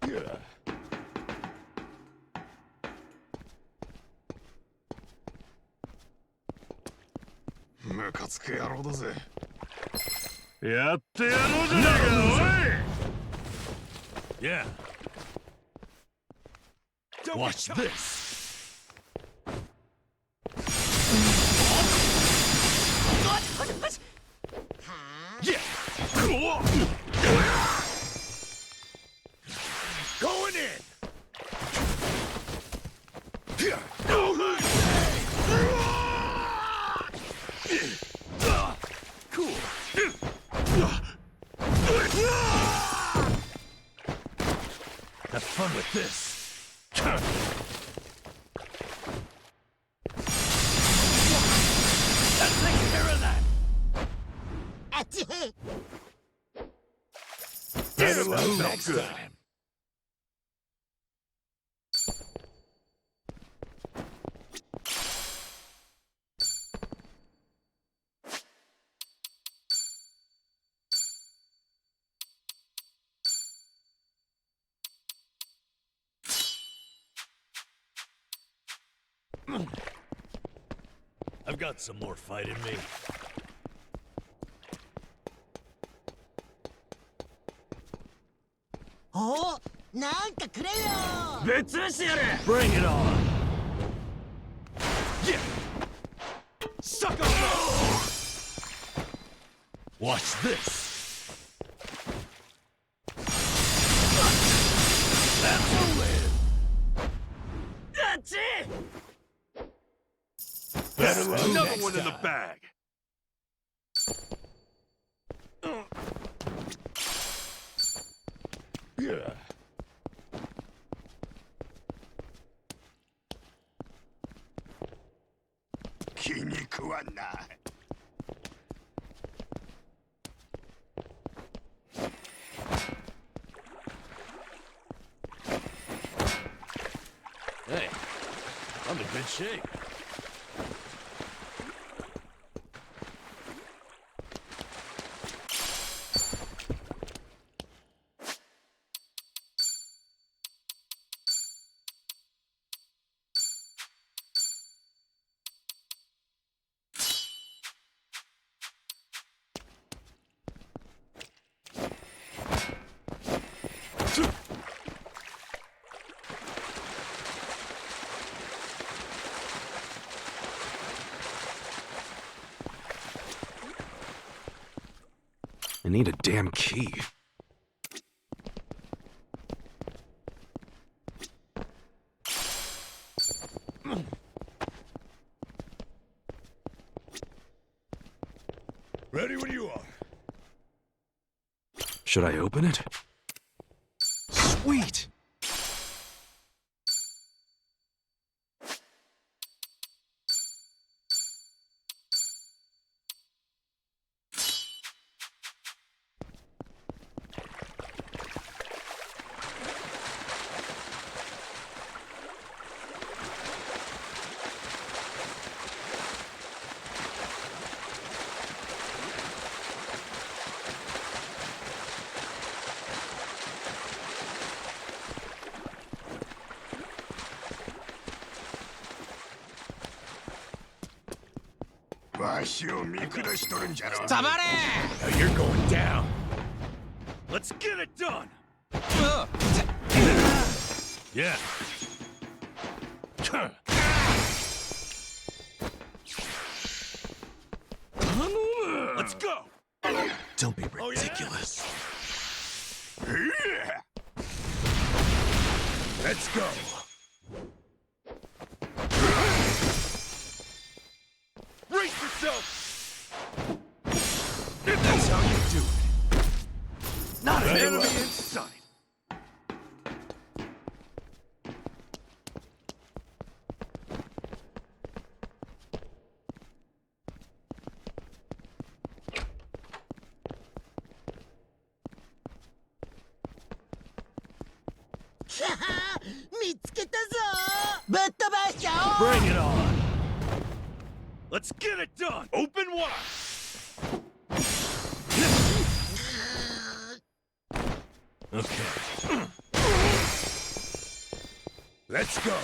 Yeah. ムカつく野郎だぜ。やってやろうじゃねえか、おい Yeah. Watch this. Yeah. Going in. Cool. Have fun with this. That takes care of that. Better luck next time. I've got some more fight in me. Oh, なんかくれよ。ぶっ潰してやる。Bring it on. Yeah. Suck on this. Watch this. That's a win. That's it. Better luck Another next one in the time. bag. Yeah. Hey, I'm in good shape. I need a damn key. Ready when you are. Should I open it? Sweet! You're going down. Let's get it done! Yeah. Let's go! Don't be ridiculous. Let's go. Brace yourself! That's how you do it. Not an Very enemy well. in sight! Bring it on. Let's get it done! Open wide! Okay. Let's go.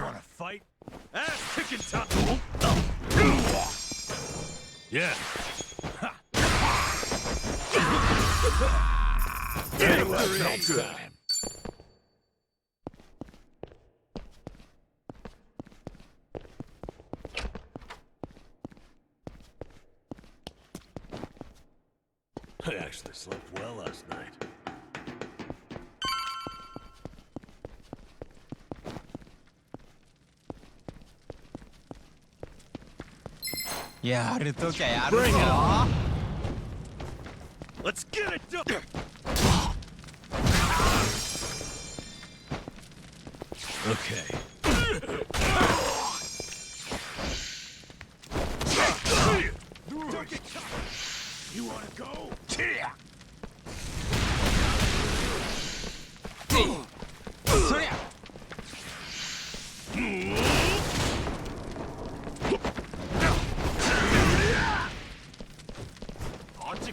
Wanna fight? Ass kicking time! Yeah. Very well, well, next good. time. I actually slept well last night. Bring it on. Let's get it done! Okay. You wanna go?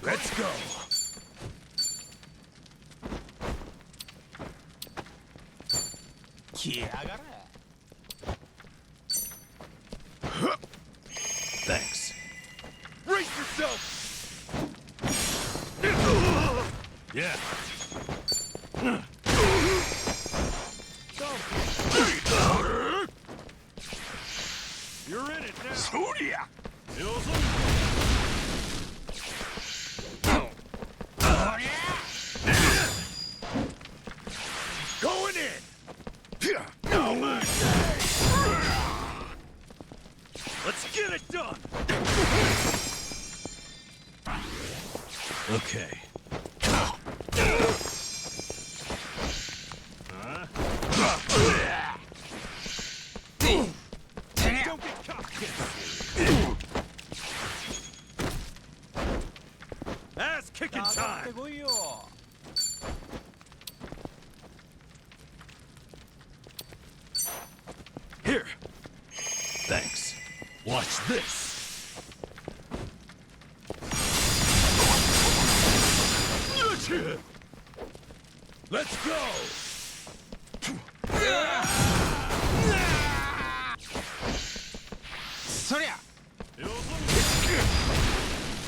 Let's go. Thanks. Brace yourself! Yeah. You're in it now! Surya! Going in! No mercy! Let's get it done! Okay. Don't get cocky! Ass kicking time! Here. Thanks. Watch this. Let's go.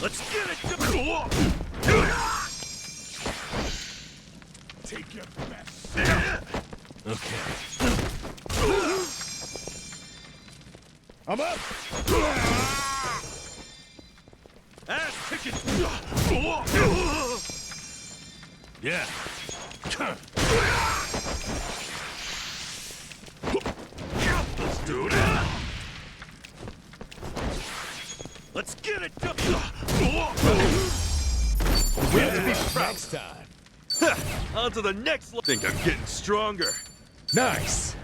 Let's get it done! Take your best. Okay. I'm up. Ass kicking! Yeah. Let's do it! Let's get it done! We have to be proud next time. On to the next level! Think I'm getting stronger. Nice.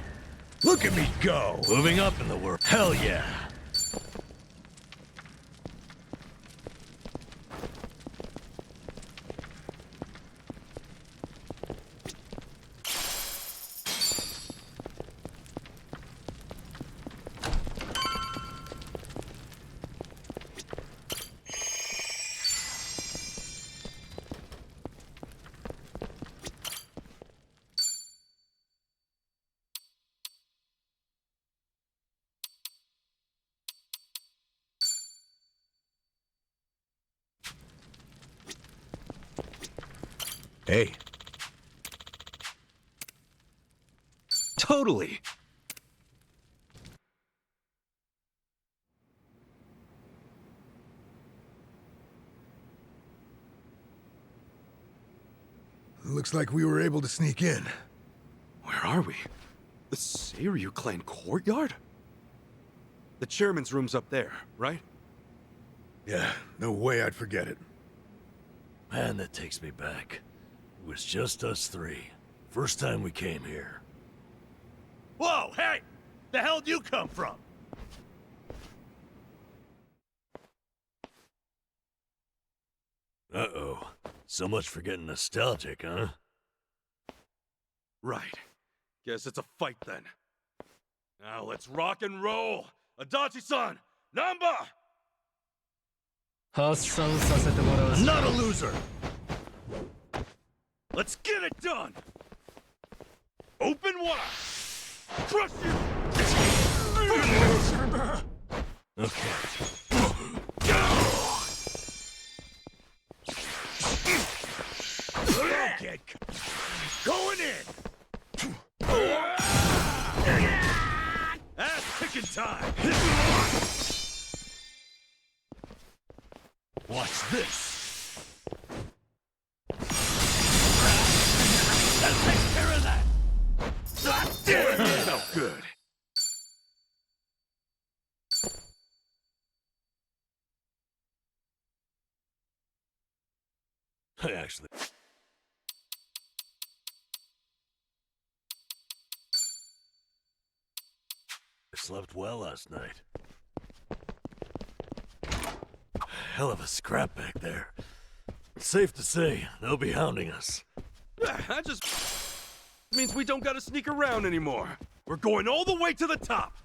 Look at me go. Moving up in the world. Hell yeah. Hey. Totally. Looks like we were able to sneak in. Where are we? The Seiryu clan courtyard? The chairman's room's up there, right? Yeah, no way I'd forget it. Man, that takes me back. It was just us three. First time we came here. Whoa, hey! The hell'd you come from? Uh-oh. So much for getting nostalgic, huh? Right. Guess it's a fight then. Now let's rock and roll! Adachi-san! Namba! I'm not a loser! Let's get it done! Open wide! Crush you! Okay. Okay, going in! Ass-kicking time! Watch this! That takes care of that! Felt good. Actually... I slept well last night. Hell of a scrap back there. Safe to say, they'll be hounding us. That just means we don't gotta sneak around anymore. We're going all the way to the top.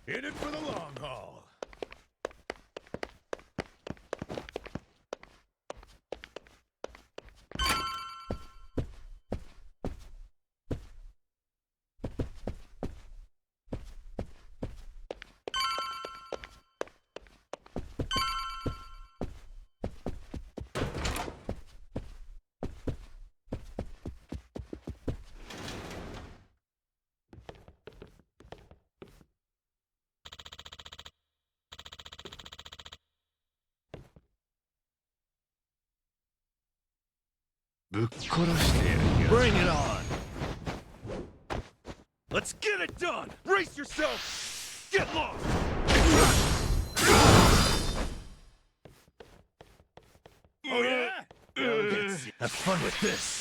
In it for the long haul. Bring it on! Let's get it done! Brace yourself! Get lost! Oh yeah? Have fun with this!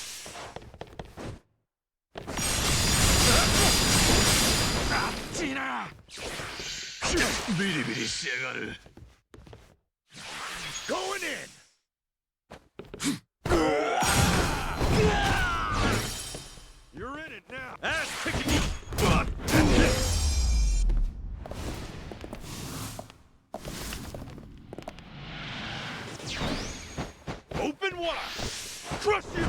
Going in! You're in it now! Ass kicking you! Open wide! Crush you!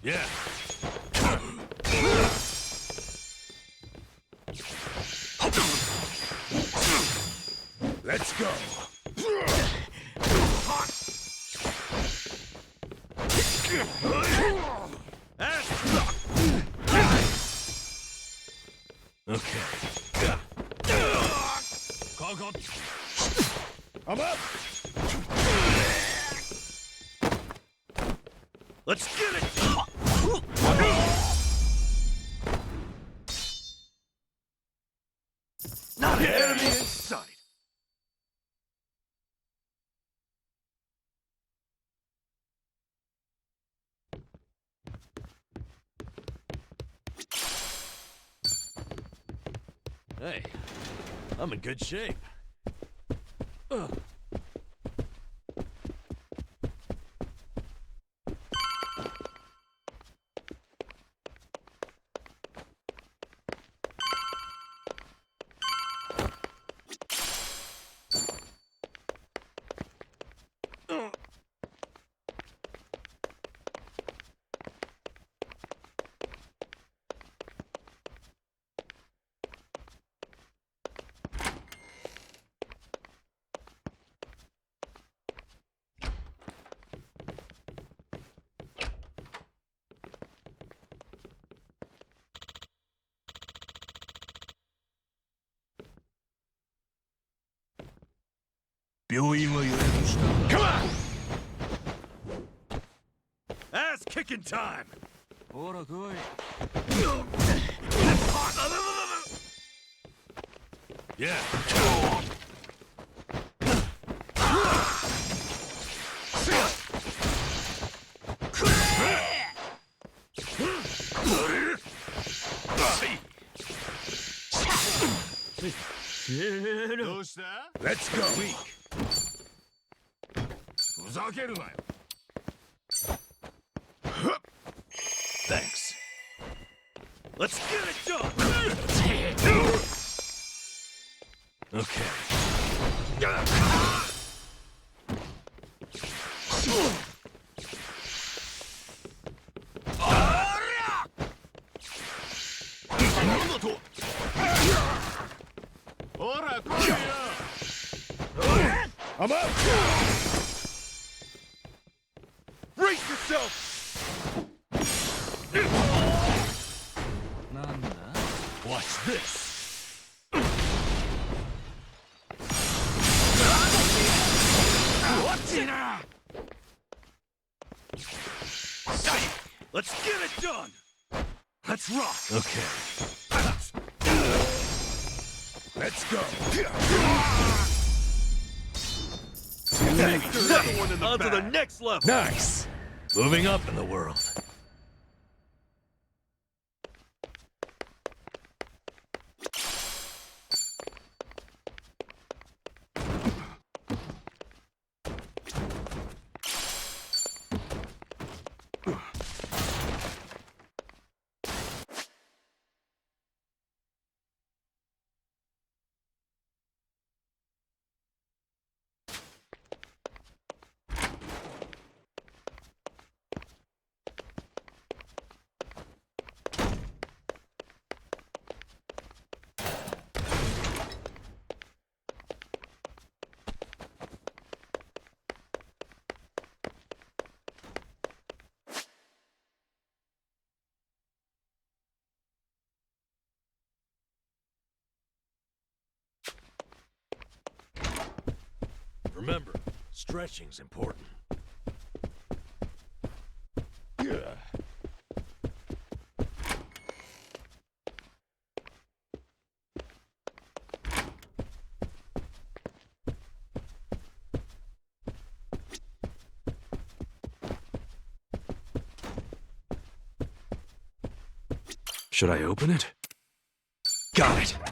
Yeah. Let's go. Okay. I'm up. Let's get it. Not an enemy in sight. Hey, I'm in good shape. Ugh. Come on! Ass kicking time! Yeah. Let's go. Weak. Thanks. Let's get it done! Okay. I'm up! Brace yourself! Watch this! Let's get it done! Let's rock! Okay. Let's go! On to the next level! Nice! Moving up in the world. Remember, stretching's important. Yeah. Should I open it? Got it.